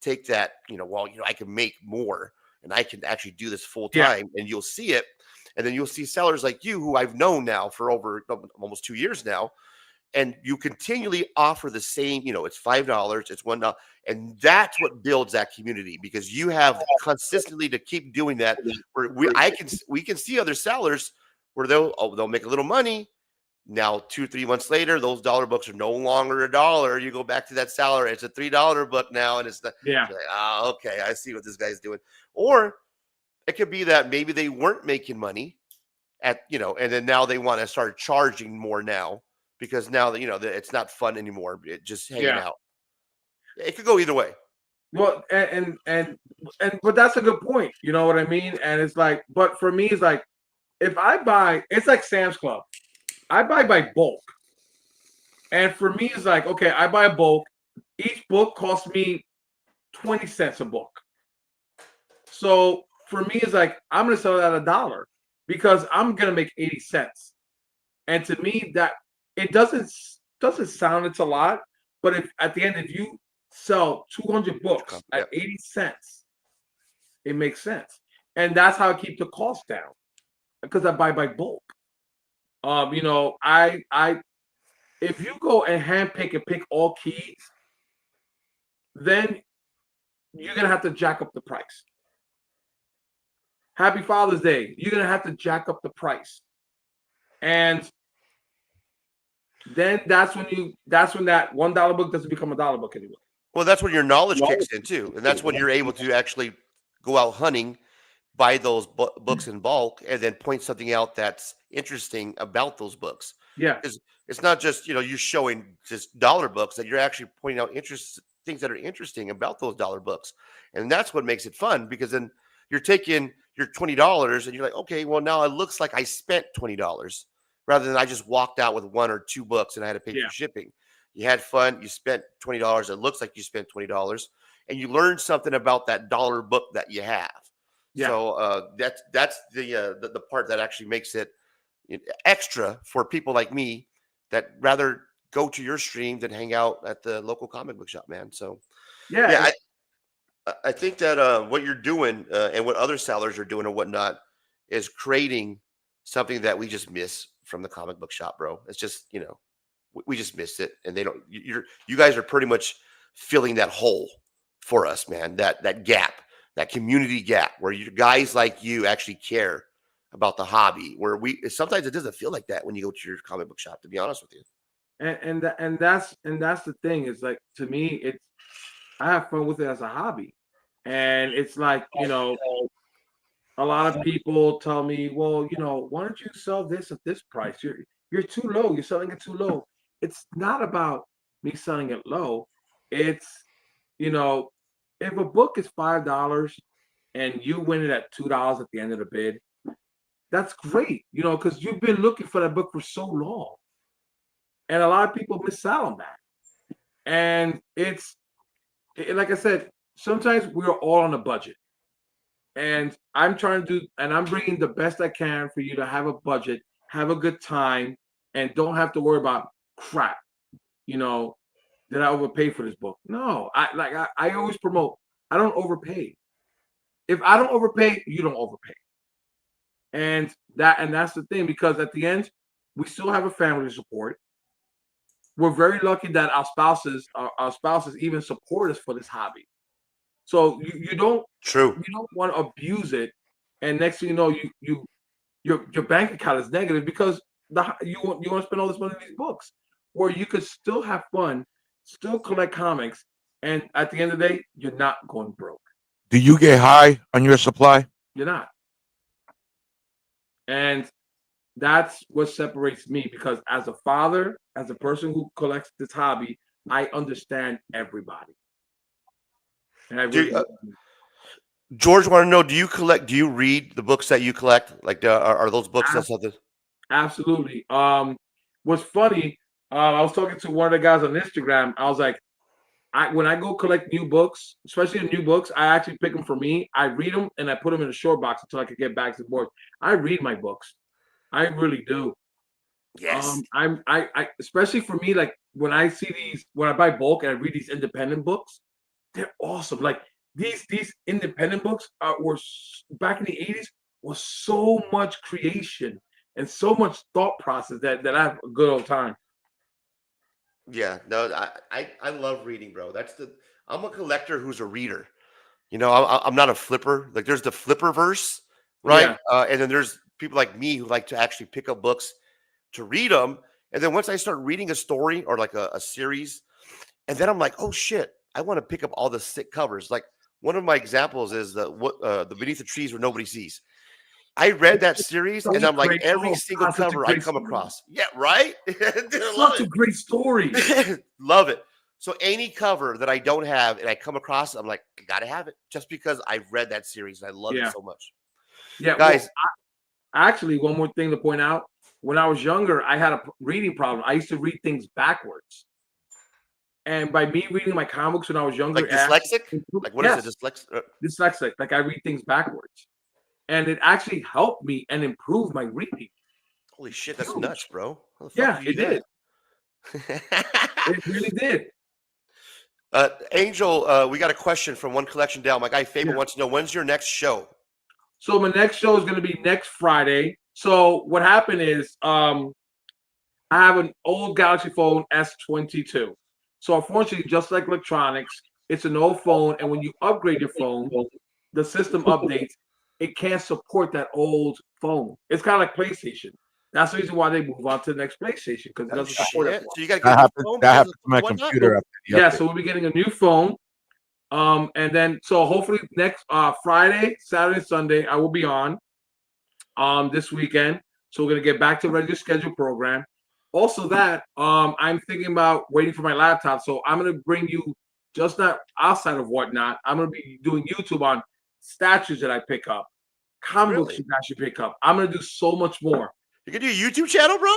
take that, well, I can make more and I can actually do this full time, and you'll see it. And then you'll see sellers like you, who I've known now for over almost 2 years now, and you continually offer the same, it's $5, it's $1, and that's what builds that community, because you have consistently to keep doing that. Where we can see other sellers where they'll make a little money. Now 2-3 months later, those dollar books are no longer $1. You go back to that seller, it's a $3 book now, and it's the like, okay, I see what this guy's doing. Or it could be that maybe they weren't making money and then now they want to start charging more now, because now that it's not fun anymore, just hanging out. It could go either way. Well, but that's a good point. You know what I mean? And it's like, but for me, it's like, if I buy, it's like Sam's Club. I buy by bulk. And for me, it's like, okay, I buy a bulk. Each book costs me 20 cents a book. So for me, it's like, I'm going to sell it at $1 because I'm going to make 80 cents. And to me, that it doesn't sound it's a lot, but if at the end, if you sell 200 books at 80 cents, it makes sense. And that's how I keep the cost down, because I buy by bulk. If you go and handpick and pick all keys, then you're gonna have to jack up the price. Happy Father's Day. You're gonna have to jack up the price, and then that's when that $1 book doesn't become a $1 book anymore. Well, that's when your knowledge kicks in too, and that's when you're able to actually go out hunting, buy those books in bulk, and then point something out that's interesting about those books. Yeah, it's not just you're showing just dollar books, that you're actually pointing out things that are interesting about those dollar books, and that's what makes it fun, because then you're taking your $20 and you're like, okay, well, now it looks like I spent $20 rather than I just walked out with 1 or 2 books and I had to pay for shipping. You had fun, you spent $20. It looks like you spent $20, and you learned something about that dollar book that you have. Yeah. So that's the part that actually makes it extra for people like me that rather go to your stream than hang out at the local comic book shop, man. So I think that what you're doing and what other sellers are doing and whatnot is creating something that we just miss from the comic book shop, bro. It's just we just missed it, and they don't. You guys are pretty much filling that hole for us, man. That gap. That community gap where you guys like you actually care about the hobby, where sometimes it doesn't feel like that when you go to your comic book shop, to be honest with you. And that's the thing. Is like, to me, I have fun with it as a hobby. And it's like, a lot of people tell me, well, why don't you sell this at this price? You're too low. You're selling it too low. It's not about me selling it low. It's, if a book is $5 and you win it at $2 at the end of the bid, that's great, because you've been looking for that book for so long. And a lot of people miss out on that. And like I said, sometimes we're all on a budget. And I'm bringing the best I can for you to have a budget, have a good time, and don't have to worry about crap. Did I overpay for this book? No, I always promote, I don't overpay. If I don't overpay, you don't overpay. And that's the thing, because at the end, we still have a family to support. We're very lucky that our spouses even support us for this hobby. So you don't want to abuse it, and next thing you know, your bank account is negative because you want to spend all this money on these books, where you could still have fun, still collect comics, and at the end of the day, you're not going broke. Do you get high on your supply? You're not. And that's what separates me, because as a father, as a person who collects this hobby, I understand everybody. And I really George, want to know, do you read the books that you collect? Like, are those books that's something? Absolutely. What's funny, I was talking to one of the guys on Instagram. I was like, when I go collect new books, especially the new books, I actually pick them for me. I read them and I put them in a short box until I can get back to the board. I read my books. I really do. Yes. I especially for me, like when I see these, when I buy bulk and I read these independent books, they're awesome. Like these independent books back in the 80s was so much creation and so much thought process that I have a good old time. Yeah, no, I love reading, bro. I'm a collector who's a reader. You know, I'm not a flipper. Like there's the flipper verse, right? Yeah. And then there's people like me who like to actually pick up books to read them. And then once I start reading a story or like a series, and then I'm like, oh shit, I want to pick up all the sick covers. Like one of my examples is the Beneath the Trees Where Nobody Sees. I read that series, and I'm like, every single cover I come across. Yeah, right? Dude, I love Such a great story. love it. So any cover that I don't have and I come across, I'm like, I gotta have it just because I've read that series and I love it so much. Yeah, guys. Well, actually, one more thing to point out. When I was younger, I had a reading problem. I used to read things backwards. And by me reading my comics when I was younger, like dyslexic? Like what is it? Dyslexic? Dyslexic. Like I read things backwards. And it actually helped me and improved my reading. Holy shit, that's nuts, bro. Yeah, it did. It really did. Angel, we got a question from One Collection Down. My guy Fabian wants to know, when's your next show? So my next show is going to be next Friday. So what happened is I have an old Galaxy phone S22. So unfortunately, just like electronics, it's an old phone. And when you upgrade your phone, the system updates. It can't support that old phone. It's kind of like PlayStation. That's the reason why they move on to the next PlayStation, because it doesn't support it. So you got to get a new phone. That happens to my computer. Yeah, so we'll be getting a new phone. And then so hopefully next Friday, Saturday, Sunday, I will be on this weekend. So we're gonna get back to regular schedule program. Also that I'm thinking about waiting for my laptop. So I'm gonna bring you just not outside of whatnot. I'm gonna be doing YouTube on statues that I pick up, comic books you guys should pick up. I'm gonna do so much more. You gonna do a YouTube channel, bro?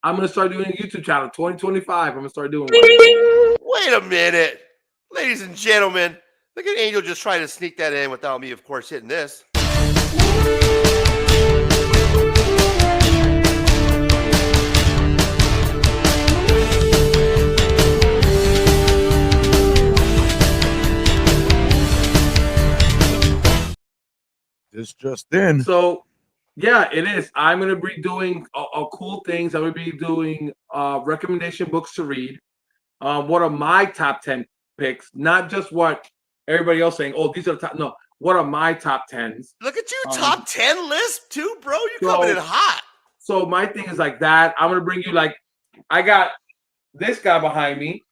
I'm gonna start doing a YouTube channel. 2025. I'm gonna start doing one. Wait a minute, ladies and gentlemen. Look at Angel just trying to sneak that in without me, of course, hitting this. This just in. So, yeah, it is. I'm going to be doing cool things. I'm going to be doing recommendation books to read. What are my top 10 picks? Not just what everybody else saying. Oh, these are the top. No, what are my top 10s? Look at you, top 10 list too, bro. You're coming in hot. So my thing is like that. I'm going to bring you like, I got this guy behind me.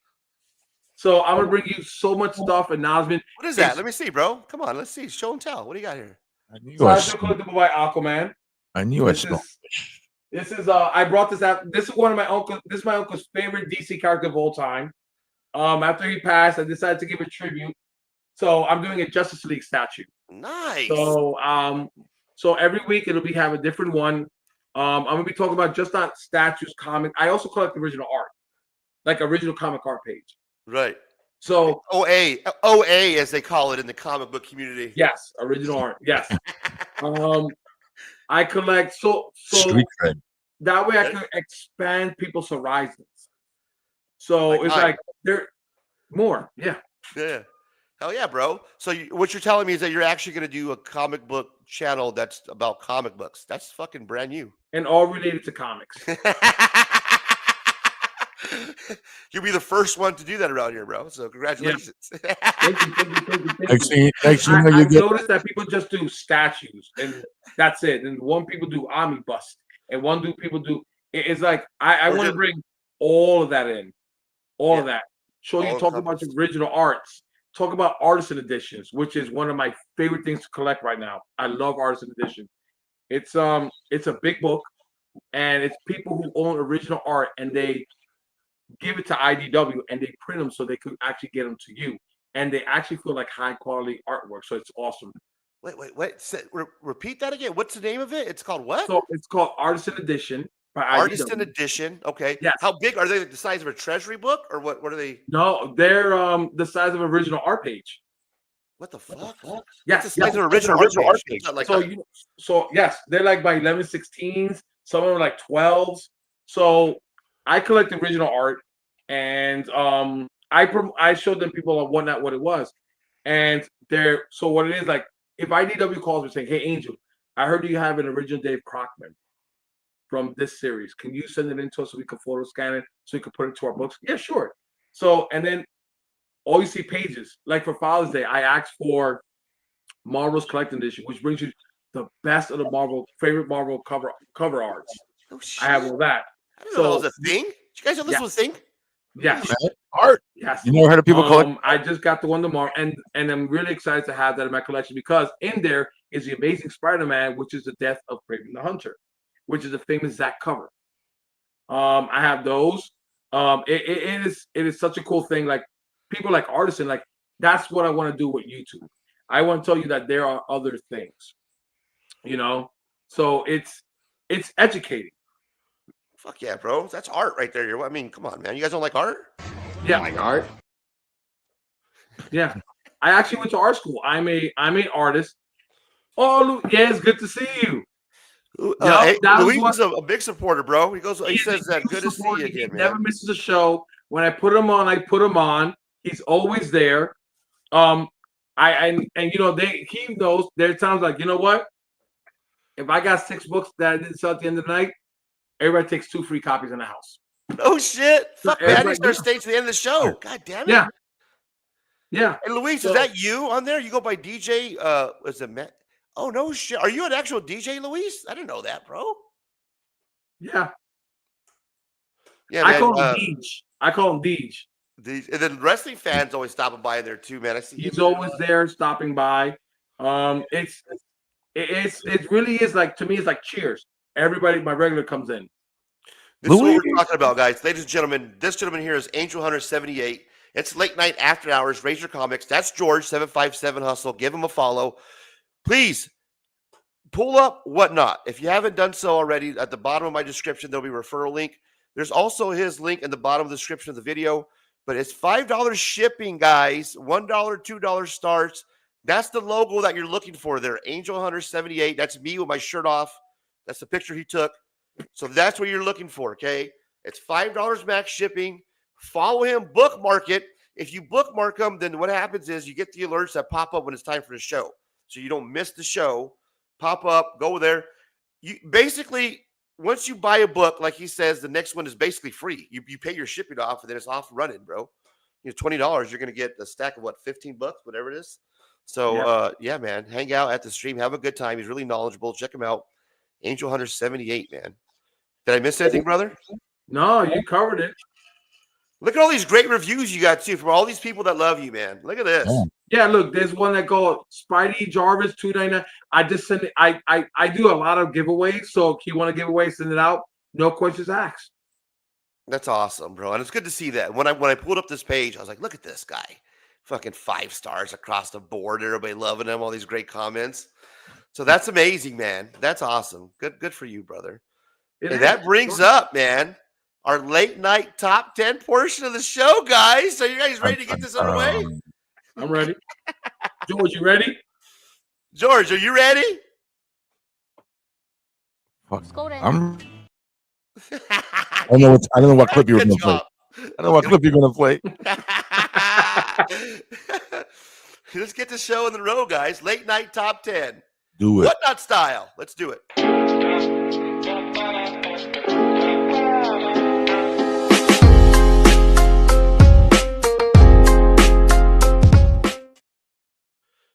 So I'm going to bring you so much stuff and acknowledgement. What is that? Let me see, bro. Come on, let's see. Show and tell. What do you got here? So I took collectible by Aquaman. I knew it. This is I brought this out. This is one of my uncle. This is my uncle's favorite DC character of all time. After he passed, I decided to give a tribute. So I'm doing a Justice League statue. Nice. So so every week it'll be have a different one. I'm gonna be talking about just not statues, comic. I also collect original art, like original comic art page. Right. So OA as they call it in the comic book community. Yes, original art. Yes. I collect so Street cred. That way I can expand people's horizons. So it's like they're more. Yeah. Yeah. Hell yeah, bro. So what you're telling me is that you're actually going to do a comic book channel that's about comic books. That's fucking brand new. And all related to comics. You'll be the first one to do that around here, bro. So congratulations. Yeah. Thank you. I've noticed that people just do statues and that's it. And one people do omnibus and people do. It's like I want to bring all of that in, all of that. Show you talk about the original arts. Talk about artisan editions, which is one of my favorite things to collect right now. I love artisan edition. It's a big book, and it's people who own original art and they give it to IDW and they print them so they could actually get them to you, and they actually feel like high quality artwork. So it's awesome. Wait. Repeat that again. What's the name of it? It's called what? So it's called Artisan Edition. Artisan Edition. Okay. Yes. How big are they? The size of a treasury book, or what? What are they? No, they're the size of original art page. What the fuck? Yes, the size of original art page. Like so yes, they're like by 11/16s. Some of them are like 12s. So I collect original art, and I showed them people on Whatnot what it was, and so what it is like. If IDW calls me saying, "Hey Angel, I heard you have an original Dave Crockman from this series. Can you send it in to us so we can photo scan it so we can put it to our books?" Yeah, sure. So and then all you see pages. Like for Father's Day, I asked for Marvel's Collecting Edition, which brings you the best of the Marvel favorite Marvel cover arts. Oh, shit. I have all that. I didn't know that was a thing. Did you guys know this was a thing? Yes. Art. Yes. You never heard of people collect? I just got the one tomorrow, and I'm really excited to have that in my collection because in there is the Amazing Spider-Man, which is the death of Kraven the Hunter, which is a famous Zack cover. I have those. It is such a cool thing. Like people like Artisan, like that's what I want to do with YouTube. I want to tell you that there are other things, you know. So it's educating. Fuck yeah, bro. That's art right there. I mean, come on, man. You guys don't like art? Yeah, Like art? Yeah. I actually went to art school. I'm an artist. Oh, yeah, it's good to see you. Hey, Luis is a big supporter, bro. He says that good to see you again, man. Never misses a show. When I put him on, I put him on. He's always there. And you know, he knows there are times like, you know what? If I got 6 books that I didn't sell at the end of the night, everybody takes 2 free copies in the house. Oh shit! Fuck man, I need to start Yeah. staying to the end of the show. God damn it! Yeah, yeah. And Luis, is that you on there? You go by DJ? Was it Matt? Oh no shit! Are you an actual DJ, Luis? I didn't know that, bro. Yeah. Yeah, I call him Deej. I call him Deej. And then wrestling fans always stopping by there too, man. I see he's always there, stopping by. It really is like, to me, it's like Cheers. Everybody, my regular comes in. This is what we're talking about, guys. Ladies and gentlemen, this gentleman here is AngelHunter78. It's late night after hours, Razor Comics. That's George, 757 Hustle. Give him a follow. Please pull up Whatnot. If you haven't done so already, at the bottom of my description, there'll be a referral link. There's also his link in the bottom of the description of the video. But it's $5 shipping, guys. $1, $2 starts. That's the logo that you're looking for there. AngelHunter78. That's me with my shirt off. That's the picture he took. So that's what you're looking for, okay? It's $5 max shipping. Follow him, bookmark it. If you bookmark him, then what happens is you get the alerts that pop up when it's time for the show. So you don't miss the show. Pop up, go there. You basically, once you buy a book, like he says, the next one is basically free. You pay your shipping off, and then it's off running, bro. You know, $20, you're going to get a stack of what, 15 bucks, whatever it is. So, yeah, man, hang out at the stream. Have a good time. He's really knowledgeable. Check him out. AngelHunter78, man. Did I miss anything, brother? No, you covered it. Look at all these great reviews you got, too, from all these people that love you, man. Look at this. Yeah, look, there's one that called Spidey Jarvis $2.99. I just send it. I do a lot of giveaways, so if you want to give away, send it out. No questions asked. That's awesome, bro. And it's good to see that. When I pulled up this page, I was like, look at this guy. Fucking 5 stars across the board. Everybody loving him. All these great comments. So that's amazing, man. That's awesome. Good for you, brother. And that brings up, man, our late night top 10 portion of the show, guys. So you guys ready to get this underway? I'm ready. George, you ready? George, are you ready? Skoden. I don't know what clip you were going to play. I don't know what clip you're going to play. Let's get the show in the row, guys. Late night top 10. Do it. Whatnot style. Let's do it.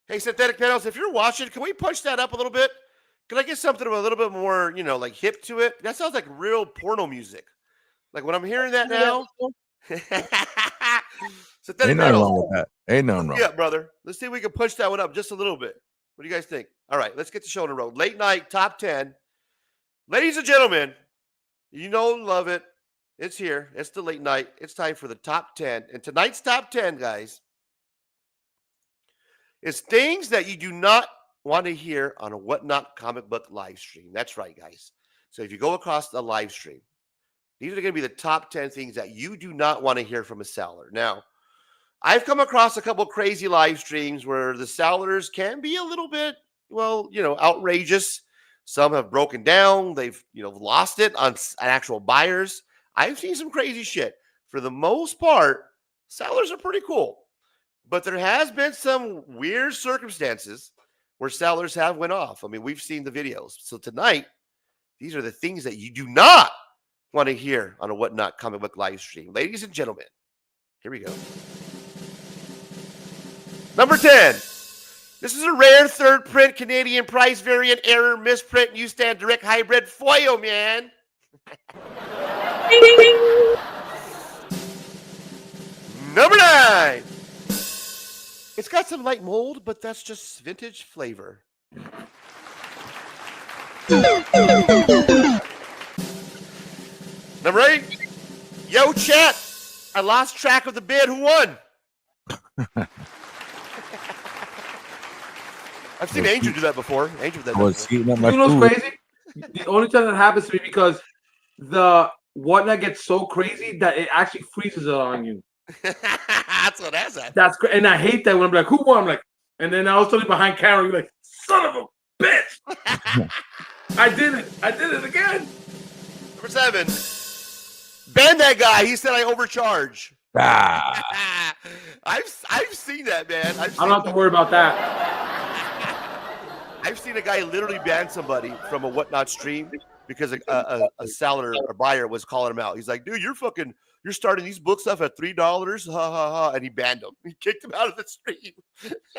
Hey, Synthetic Panels, if you're watching, can we punch that up a little bit? Can I get something a little bit more, you know, like hip to it? That sounds like real porno music. Like when I'm hearing that now. Synthetic Ain't nothing Panels. wrong with that. Ain't nothing wrong. Yeah, brother. Let's see if we can punch that one up just a little bit. What do you guys think? All right, let's get the show on the road. Late night, top 10. Ladies and gentlemen, you know and love it. It's here. It's the late night. It's time for the top 10. And tonight's top 10, guys, is things that you do not want to hear on a Whatnot comic book live stream. That's right, guys. So if you go across the live stream, these are going to be the top 10 things that you do not want to hear from a seller. Now, I've come across a couple crazy live streams where the sellers can be a little bit, well, you know, outrageous. Some have broken down. They've, lost it on actual buyers. I've seen some crazy shit. For the most part, sellers are pretty cool. But there has been some weird circumstances where sellers have went off. I mean, we've seen the videos. So tonight, these are the things that you do not want to hear on a Whatnot comic book live stream. Ladies and gentlemen, here we go. Number 10. This is a rare third print Canadian price variant error misprint newsstand direct hybrid foil, man. Number 9. It's got some light mold, but that's just vintage flavor. Number 8. Yo, chat. I lost track of the bid. Who won? I've seen Angel do that before. Angel did that before. You know what's crazy? The only time that happens to me because the Whatnot gets so crazy that it actually freezes it on you. That's what that's at. That's great. And I hate that when I'm like, who won? I'm like, and then I was suddenly behind camera, you're like, son of a bitch. I did it again. Number 7. Ban that guy. He said I overcharge. I've seen that, man. I don't have to worry about that. I've seen a guy literally ban somebody from a Whatnot stream because a seller or buyer was calling him out. He's like, dude, you're starting these books off at $3. Ha ha ha. And he banned him. He kicked him out of the stream.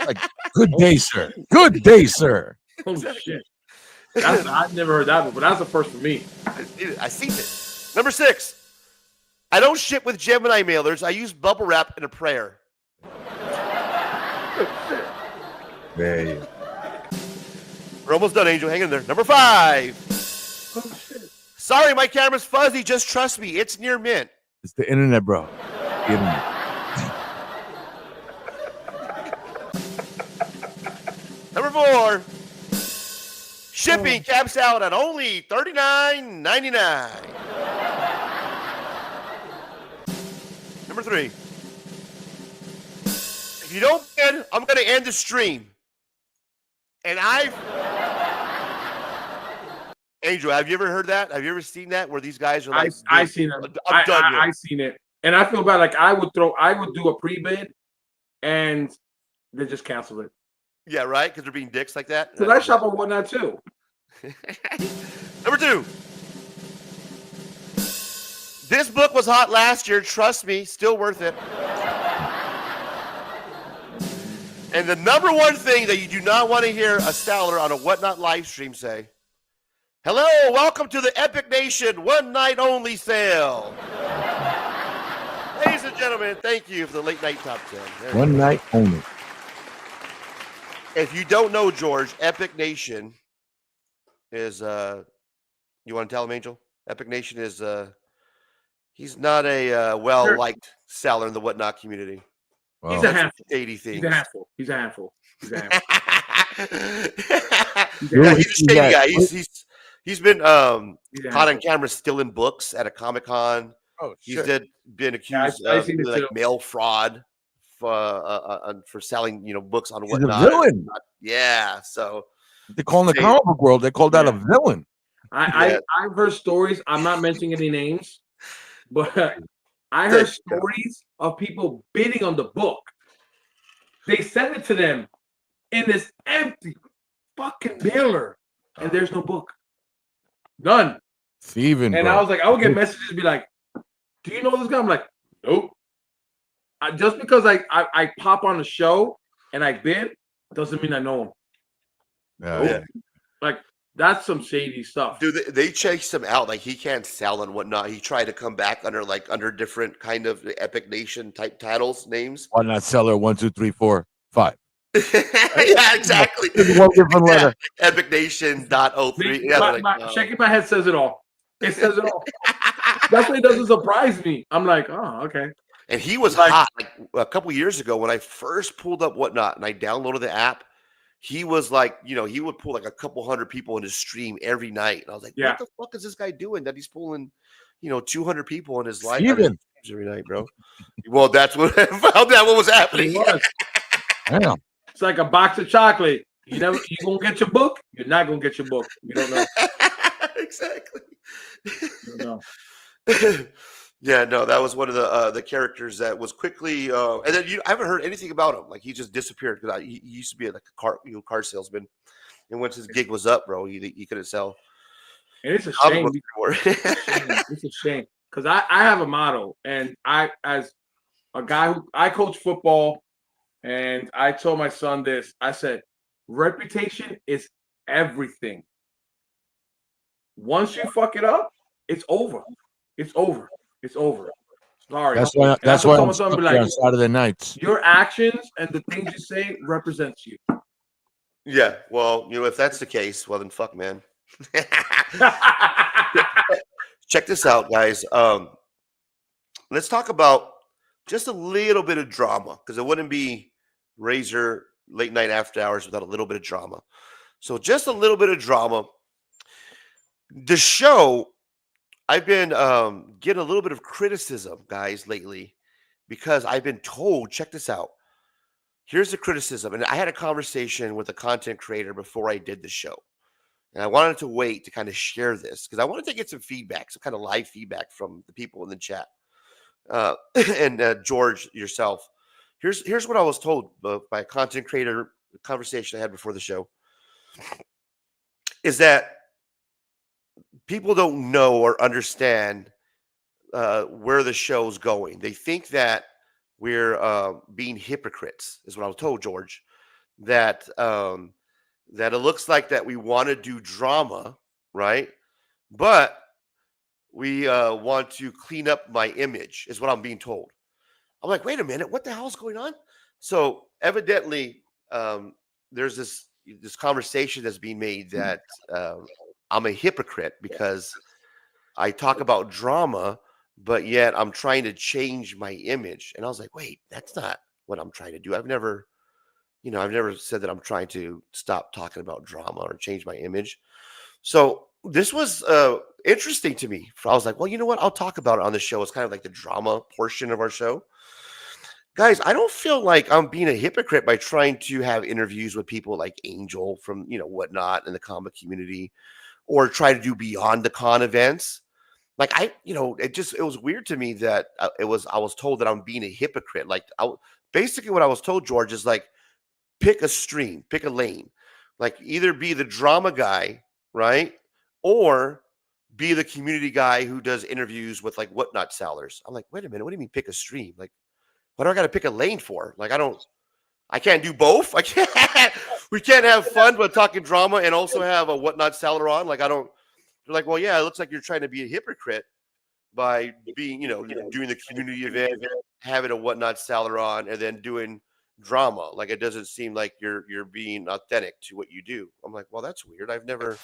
Like, good day, sir. Good day, sir. Holy shit. I've never heard that one, but that's the first for me. I seen it. Number 6. I don't ship with Gemini mailers. I use bubble wrap and a prayer. Hey. We're almost done, Angel. Hang in there. Number 5. Sorry, my camera's fuzzy. Just trust me. It's near mint. It's the internet, bro. The internet. Number 4. Shipping caps out at only $39.99. Number 3. If you don't bid, I'm going to end the stream. And Angel, have you ever heard that? Have you ever seen that where these guys are like, I've seen it. I've seen it. And I feel bad. Like I would do a pre-bid and they just cancel it. Yeah, right? Because they're being dicks like that. Because I shop on Whatnot too. Number 2. This book was hot last year. Trust me, still worth it. And the number 1 thing that you do not want to hear a seller on a Whatnot live stream say, hello, welcome to the Epic Nation one night only sale. Ladies and gentlemen, thank you for the late night top 10. One night only. If you don't know, George, Epic Nation is, you want to tell him, Angel? Epic Nation is, he's not a well-liked seller in the Whatnot community. Wow. He's a handful. He's a handful. He's a handful. He's a handful. He's a shady guy. He's been caught on camera stealing books at a Comic-Con. Oh, he's been accused of like mail fraud for selling books on Whatnot. He's a villain. Yeah, so they call in the comic book world. They call that a villain. I've heard stories. I'm not mentioning any names, but I heard stories of people bidding on the book. They sent it to them in this empty fucking mailer, and there's no book. None. Thieving. And bro. I was like, I would get messages be like, do you know this guy? I'm like, nope. Just because I pop on the show and I bid doesn't mean I know him. Yeah. Like, that's some shady stuff. Dude, they chased him out. Like, he can't sell and whatnot. He tried to come back under different kind of Epic Nation type titles, names. Whatnot seller 1, 2, 3, 4, 5. Yeah, exactly. One different letter. Epic Nation.03. Yeah, shaking my head says it all. It says it all. That's why it doesn't surprise me. I'm like, oh, okay. And he was hot like a couple years ago when I first pulled up Whatnot and I downloaded the app. He was like, he would pull like a couple hundred people in his stream every night. And I was like, what the fuck is this guy doing that he's pulling, 200 people in his live every night, bro? Well, that's what I found out what was happening. It was. Damn. It's like a box of chocolate. You gonna get your book. You're not gonna get your book. You don't know. Exactly. You don't know. Yeah, no, that was one of the characters that was quickly, and then I haven't heard anything about him. Like he just disappeared because he used to be like a car salesman, and once his gig was up, bro, he couldn't sell. And it's a shame. It's a shame because I have a motto, and as a guy who I coach football, and I told my son this. I said, reputation is everything. Once you fuck it up, it's over. It's over. It's over. Sorry. That's why. That's why I'm stuck here on Saturday nights. Your actions and the things you say represents you. Yeah. Well, if that's the case, well then, fuck, man. Check this out, guys. Let's talk about just a little bit of drama because it wouldn't be Razor late night after hours without a little bit of drama. So just a little bit of drama. The show, I've been getting a little bit of criticism, guys, lately because I've been told, check this out. Here's the criticism. And I had a conversation with a content creator before I did the show. And I wanted to wait to kind of share this because I wanted to get some feedback, some kind of live feedback from the people in the chat. And George, yourself. Here's what I was told by a content creator, the conversation I had before the show, is that people don't know or understand where the show's going. They think that we're being hypocrites, is what I was told, George. That it looks like that we want to do drama, right? But we want to clean up my image, is what I'm being told. I'm like, wait a minute, what the hell is going on? So evidently, there's this conversation that's being made that I'm a hypocrite because I talk about drama, but yet I'm trying to change my image. And I was like, wait, that's not what I'm trying to do. I've never said that I'm trying to stop talking about drama or change my image. So this was interesting to me. I was like, well, you know what? I'll talk about it on the show. It's kind of like the drama portion of our show. Guys, I don't feel like I'm being a hypocrite by trying to have interviews with people like Angel from, whatnot in the comic community, or try to do Beyond the Con events. Like it was weird to me that I was told that I'm being a hypocrite. Like basically what I was told, George, is like, pick a stream, pick a lane, like either be the drama guy, right? Or be the community guy who does interviews with like whatnot sellers. I'm like, wait a minute, what do you mean pick a stream? Like, what do I got to pick a lane for? Like, I can't do both. We can't have fun but talking drama and also have a whatnot seller on. Like, they're like, well, yeah, it looks like you're trying to be a hypocrite by being, doing the community event, having a whatnot seller on, and then doing drama. Like, it doesn't seem like you're being authentic to what you do. I'm like, well, that's weird. I've never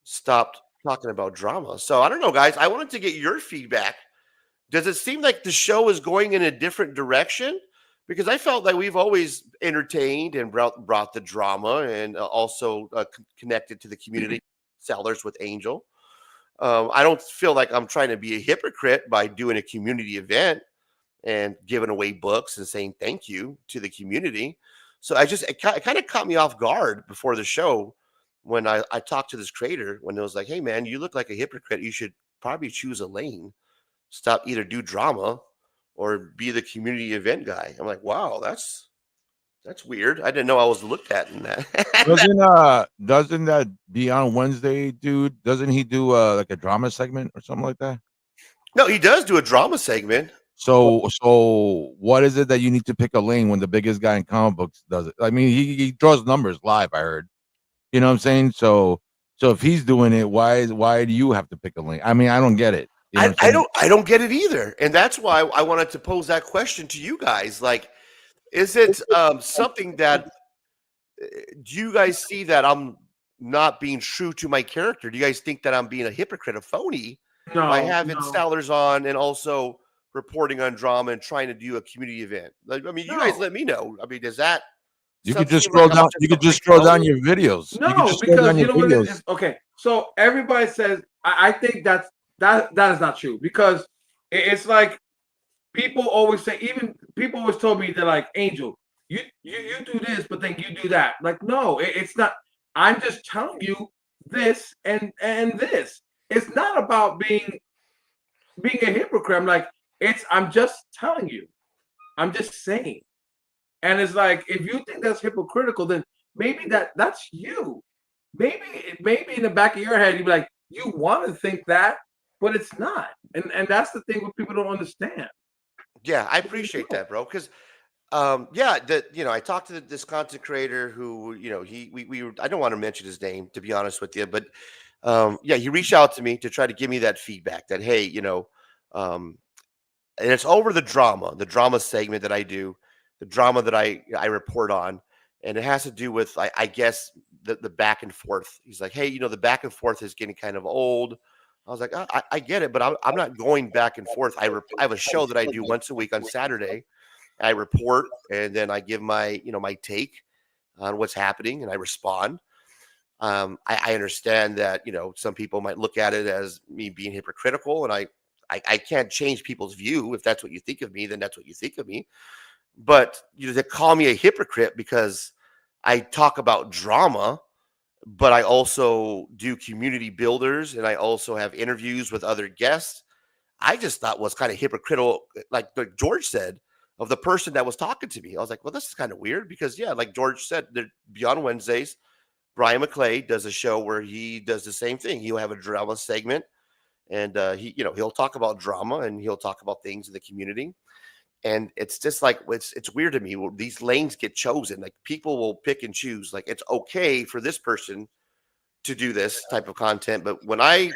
stopped talking about drama. So I don't know, guys. I wanted to get your feedback. Does it seem like the show is going in a different direction? Because I felt like we've always entertained and brought the drama and also connected to the community sellers with Angel. I don't feel like I'm trying to be a hypocrite by doing a community event and giving away books and saying thank you to the community. So it kind of caught me off guard before the show when I talked to this creator, when it was like, hey man, you look like a hypocrite. You should probably choose a lane. Stop, either do drama or be the community event guy. I'm like, wow, that's weird. I didn't know I was looked at in that. Doesn't that Beyond Wednesday dude? Doesn't he do like a drama segment or something like that? No, he does do a drama segment. So what is it that you need to pick a lane when the biggest guy in comic books does it? I mean, he draws numbers live, I heard. You know what I'm saying? So if he's doing it, why do you have to pick a lane? I mean, I don't get it. You know I don't get it either. And that's why I wanted to pose that question to you guys. Like, is it something that do you guys see that I'm not being true to my character? Do you guys think that I'm being a hypocrite, a phony by having sellers on and also reporting on drama and trying to do a community event? Like, I mean, you guys let me know. I mean, does that you could just scroll down? You could just scroll down your videos. No, because you know what it is. Okay, so everybody says I think that is not true, because it's like people always say. Even people always told me that, like, Angel, you do this, but then you do that. Like, no, it's not. I'm just telling you this and this. It's not about being a hypocrite. I'm like, I'm just telling you. I'm just saying. And it's like, if you think that's hypocritical, then maybe that's you. Maybe in the back of your head, you'd be like, you want to think that, but it's not. And that's the thing what people don't understand. Yeah, I appreciate that, bro. Because I talked to this content creator who, I don't want to mention his name, to be honest with you, but he reached out to me to try to give me that feedback that, hey, and it's over the drama segment that I do, the drama that I report on, and it has to do with, I guess, the back and forth. He's like, hey, the back and forth is getting kind of old. I was like, I get it, but I'm not going back and forth. I have a show that I do once a week on Saturday. I report, and then I give my my take on what's happening, and I respond. I understand that some people might look at it as me being hypocritical, and I can't change people's view. If that's what you think of me, then that's what you think of me. But they call me a hypocrite because I talk about drama, but I also do community builders, and I also have interviews with other guests. I just thought was kind of hypocritical, like George said, of the person that was talking to me. I was like, well, this is kind of weird because, like George said, beyond Wednesdays, Brian McClay does a show where he does the same thing. He'll have a drama segment, and he'll talk about drama, and he'll talk about things in the community. And it's just like, it's weird to me. These lanes get chosen. Like, people will pick and choose. Like, it's okay for this person to do this type of content, but when I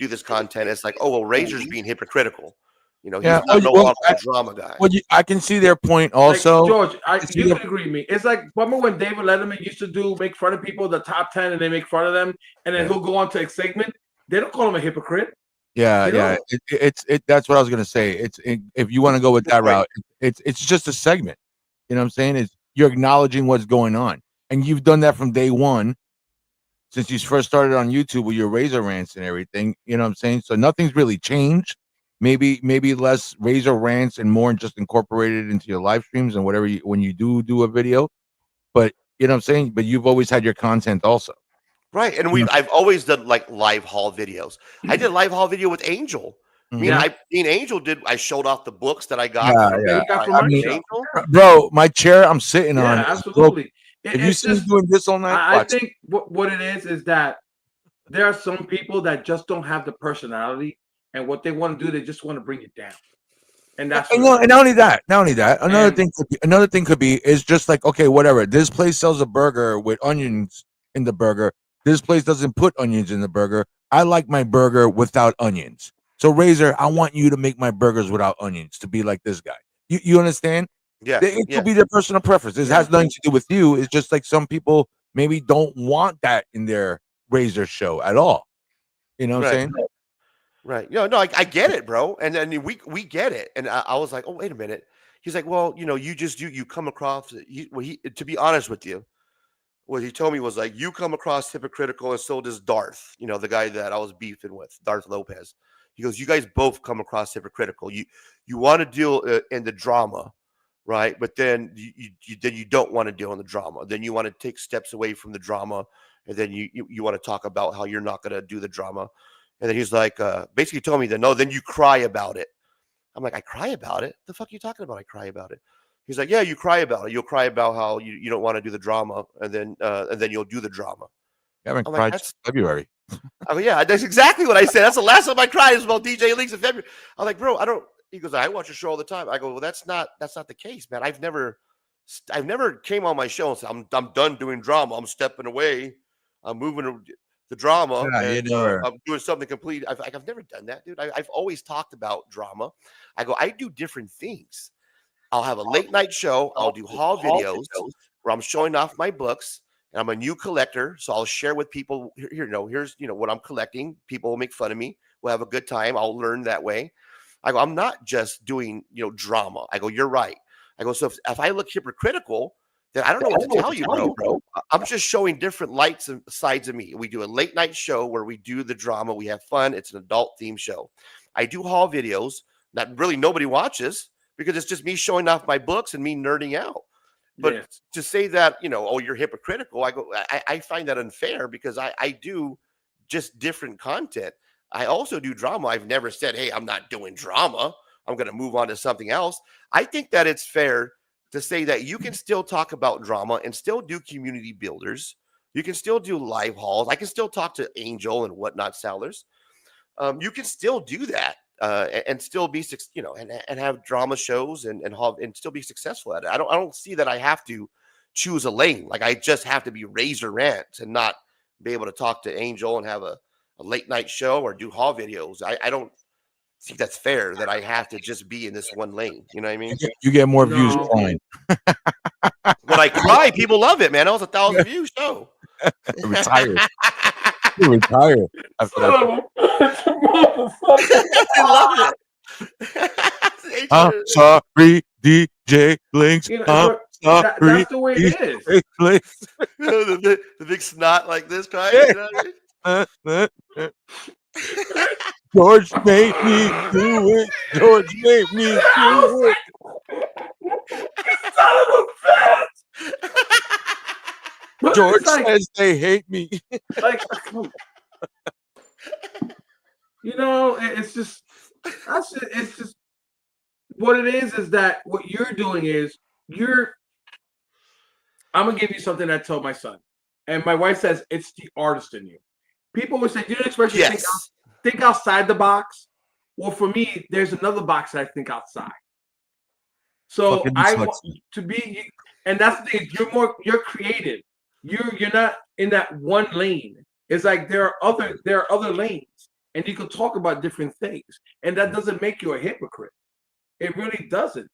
do this content, it's like, oh, well, Razor's being hypocritical. He's not no longer a drama guy. Well, I can see their point also. Like, George, you can agree with me. It's like, remember when David Letterman used to make fun of people, the top 10, and they make fun of them, and then he'll go on to a segment. They don't call him a hypocrite. Yeah. It's that's what I was gonna say. If you want to go with that route, it's just a segment. You know what I'm saying? You're acknowledging what's going on, and you've done that from day one, since you first started on YouTube with your Razor rants and everything. You know what I'm saying? So nothing's really changed. Maybe less Razor rants and more just incorporated into your live streams and whatever when you do a video. But you know what I'm saying? But you've always had your content also. Right. And I've always done like live haul videos. I did a live haul video with Angel. Me and Angel I showed off the books that I got from Angel. Bro, my chair I'm sitting on. Absolutely. If you see me doing this all night, I think what it is that there are some people that just don't have the personality, and what they want to do, they just want to bring it down. And that's and not only that. Another thing could be is just like, okay, whatever. This place sells a burger with onions in the burger. This place doesn't put onions in the burger. I like my burger without onions. So Razor, I want you to make my burgers without onions to be like this guy. You understand? Yeah. It could be their personal preference. It has nothing to do with you. It's just like some people maybe don't want that in their Razor show at all. You know what I'm saying? Right. No, I get it, bro. And then we get it. And I was like, oh, wait a minute. He's like, well, you come across, to be honest with you, what he told me was like, you come across hypocritical, and so does Darth, the guy that I was beefing with, Darth Lopez. He goes, you guys both come across hypocritical. You want to deal in the drama, right? But then you don't want to deal in the drama. Then you want to take steps away from the drama, and then you want to talk about how you're not going to do the drama. And then he's like, basically told me that, no, then you cry about it. I'm like, I cry about it? The fuck are you talking about? I cry about it. He's like, yeah, you cry about it. You'll cry about how you don't want to do the drama, and then you'll do the drama. I haven't cried since February. Oh yeah, that's exactly what I said. That's the last time I cried is about DJ Leaks in February. I'm like, bro, I don't. He goes, I watch your show all the time. I go, well, that's not the case, man. I've never came on my show and said, I'm done doing drama. I'm stepping away. I'm moving the drama. I'm doing something complete. I've never done that, dude. I've always talked about drama. I go, I do different things. I'll have a late night show. I'll do haul videos where I'm showing off my books, and I'm a new collector. So I'll share with people here's what I'm collecting. People will make fun of me. We'll have a good time. I'll learn that way. I go, I'm not just doing, drama. I go, you're right. I go, so if I look hypocritical, then I don't know what to tell you, bro. I'm just showing different lights and sides of me. We do a late night show where we do the drama. We have fun. It's an adult themed show. I do haul videos that really nobody watches, because it's just me showing off my books and me nerding out. But to say that, oh, you're hypocritical, I find that unfair because I do just different content. I also do drama. I've never said, hey, I'm not doing drama. I'm going to move on to something else. I think that it's fair to say that you can still talk about drama and still do community builders. You can still do live hauls. I can still talk to Angel and whatnot sellers. You can still do that and still be, and have drama shows and still be successful at it. I don't see that I have to choose a lane. Like I just have to be Razor Rants and not be able to talk to Angel and have a late night show or do haul videos. I don't think that's fair that I have to just be in this one lane. You know what I mean? You get more views crying. When I cry, people love it, man. That was a 1,000 view show. Retire. You retire after that. I love it. I'm sorry, DJ Blinks. I'm sorry. That's the way it is. Blinks. the big snot like this crying. You know what I mean? George made me do it. George made me do it. Son of a bitch! George says they hate me. Like, it's just what it is that what you're doing is I'm gonna give you something I told my son, and my wife says it's the artist in you. People would say, "Do you express your think outside the box?" Well, for me, there's another box that I think outside. So I want to be, and that's the thing. You're creative. You're not in that one lane. It's like there are other lanes, and you can talk about different things, and that doesn't make you a hypocrite. It really doesn't,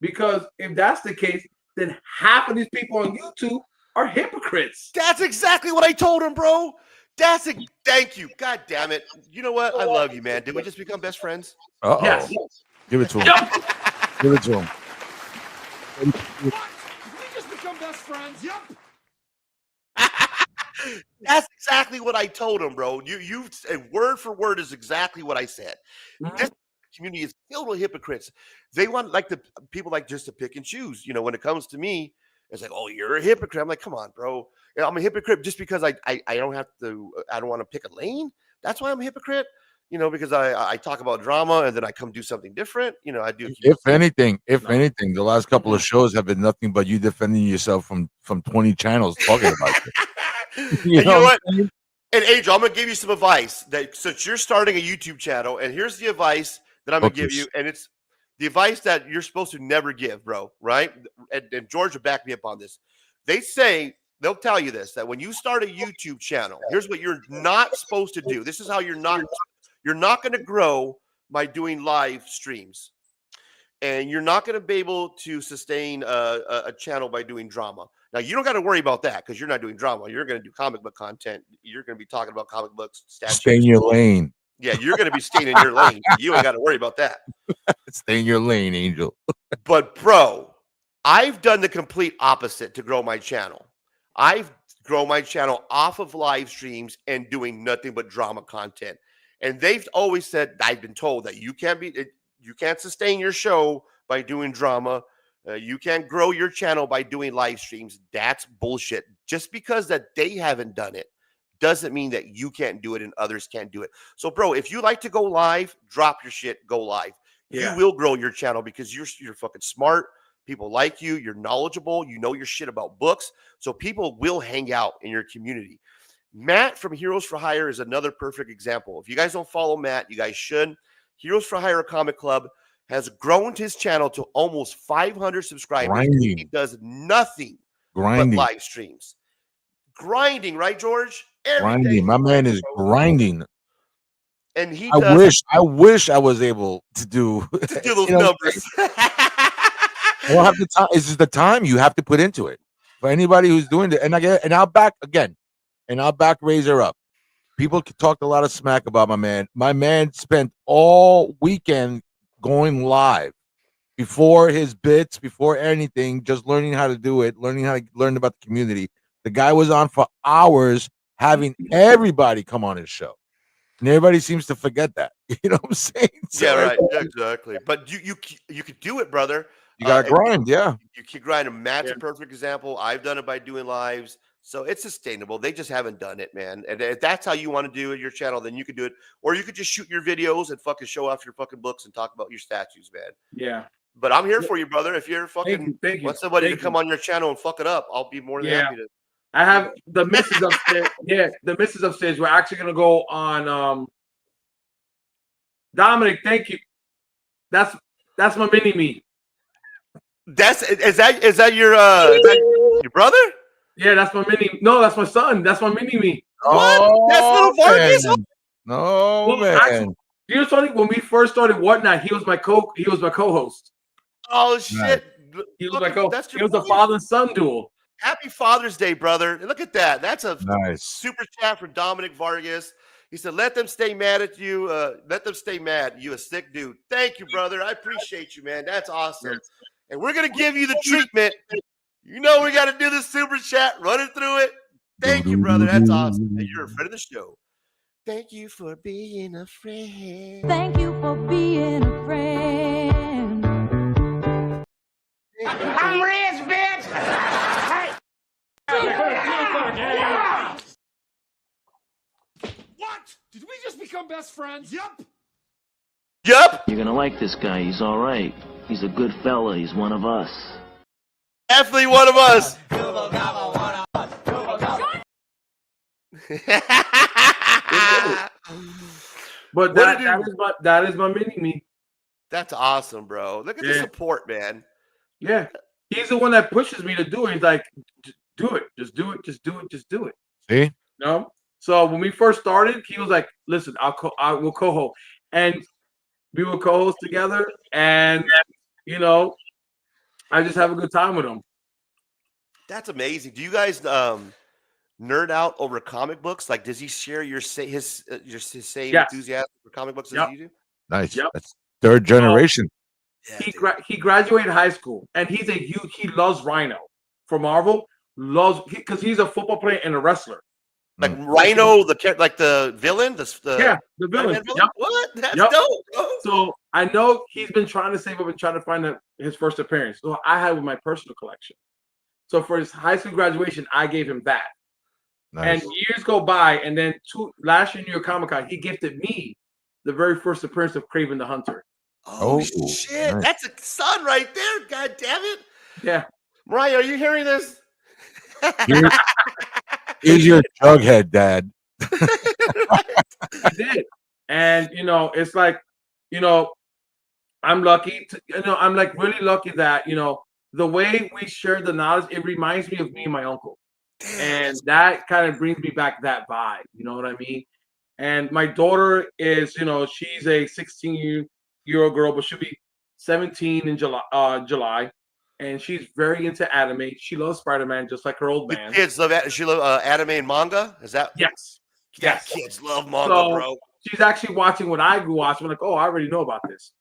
because if that's the case, then half of these people on YouTube are hypocrites. That's exactly what I told him, bro. Thank you. God damn it. You know what? I love you, man. Did we just become best friends? Yes. Give it to him. Give it to him. What? Did we just become best friends? Yep. That's exactly what I told him, bro. You word for word is exactly what I said. This community is filled with hypocrites. They want people like just to pick and choose. When it comes to me, it's like, oh, you're a hypocrite. I'm like, come on, bro. I'm a hypocrite just because I don't have to. I don't want to pick a lane. That's why I'm a hypocrite. Because I talk about drama and then I come do something different. I do. If anything, the last couple of shows have been nothing but you defending yourself from 20 channels talking about it. You know what? And Angel, I'm gonna give you some advice that since you're starting a YouTube channel, and here's the advice that I'm gonna give you, and it's the advice that you're supposed to never give, bro. Right? And George will back me up on this. They'll tell you this, that when you start a YouTube channel, here's what you're not supposed to do. This is how you're not going to grow by doing live streams. And you're not going to be able to sustain a channel by doing drama. Now, you don't got to worry about that because you're not doing drama. You're going to do comic book content. You're going to be talking about comic books, statues. Stay in your lane. Yeah, you're going to be staying in your lane. You ain't got to worry about that. Stay in your lane, Angel. But, bro, I've done the complete opposite to grow my channel. I've grown my channel off of live streams and doing nothing but drama content. And they've always said, I've been told that you can't sustain your show by doing drama. You can't grow your channel by doing live streams. That's bullshit. Just because that they haven't done it doesn't mean that you can't do it and others can't do it. So, bro, if you like to go live, drop your shit, go live. Yeah. You will grow your channel because you're fucking smart. People like you. You're knowledgeable. You know your shit about books. So people will hang out in your community. Matt from Heroes for Hire is another perfect example. If you guys don't follow Matt, you guys should. Heroes for Hire Comic Club has grown his channel to almost 500 subscribers. Grinding. He does nothing but live streams. Grinding, right, George? Grinding. My man is grinding. And he I wish I was able to do those numbers. I don't have the time. This is the time you have to put into it. For anybody who's doing it, I'll back Razor up. People talked a lot of smack about my man. My man spent all weekend going live before his bits, before anything, just learning how to do it, learn about the community. The guy was on for hours having everybody come on his show. And everybody seems to forget that. You know what I'm saying? So, yeah, right. Exactly. But you could do it, brother. You got to grind, yeah. You keep grinding. Matt's a perfect example. I've done it by doing lives. So it's sustainable. They just haven't done it, man. And if that's how you want to do it, your channel, then you could do it. Or you could just shoot your videos and fucking show off your fucking books and talk about your statues, man. Yeah. But I'm here for you, brother. If you're fucking want somebody to come on your channel and fuck it up, I'll be more than happy to. I have the missus upstairs. Yeah, the missus upstairs. We're actually gonna go on. Dominic, thank you. That's my mini me. Is that your brother? Yeah, that's my mini. No, that's my son. That's my mini me. What? Oh, That's little Vargas? No, Well, man. actually, you know something? When we first started Whatnot, he was my co-host. Oh shit! He was my co-host. It was a father and son duel. Happy Father's Day, brother! Look at that. That's a nice super chat from Dominic Vargas. He said, "Let them stay mad at you. Let them stay mad. You a sick dude." Thank you, brother. I appreciate you, man. That's awesome. And we're gonna give you the treatment. You know we got to do the super chat. Running through it. Thank you, brother. That's awesome. And you're a friend of the show. Thank you for being a friend. Thank you for being a friend. I'm rich, bitch! What? Did we just become best friends? Yup. Yup. You're gonna like this guy. He's all right. He's a good fella. He's one of us. Definitely one of us. But that is my mini me. That's awesome, bro. Look at the support, man. Yeah, he's the one that pushes me to do it. He's like, do it, just do it, just do it, just do it. See? No. So when we first started, he was like, "Listen, I will co-host," and we will co-host together, and you know, I just have a good time with him. That's amazing. Do you guys nerd out over comic books? Like, does he share his same enthusiasm for comic books as you do? Nice. That's third generation. He graduated high school, and he loves Rhino for Marvel. Because he's a football player and a wrestler. Like Rhino, the villain. The villain. Yep. What? That's dope, bro. So I know he's been trying to save up and trying to find his first appearance. So I have in my personal collection. So for his high school graduation, I gave him that. Nice. And years go by, and then last year New York Comic Con, he gifted me the very first appearance of Kraven the Hunter. Oh shit! Nice. That's a son right there. God damn it! Yeah, Mariah, are you hearing this? Here's your jughead, Dad. I did, and it's like, I'm lucky to, I'm like really lucky that the way we share the knowledge, it reminds me of me and my uncle. And that kind of brings me back that vibe, you know what I mean? And my daughter is, she's a 16-year-old girl, but she'll be 17 in July, and she's very into anime. She loves Spider-Man just like her old man. The kids love anime and manga. Is that? Yes. Yes. Kids love manga, bro. She's actually watching what I grew watching. I'm like, oh, I already know about this.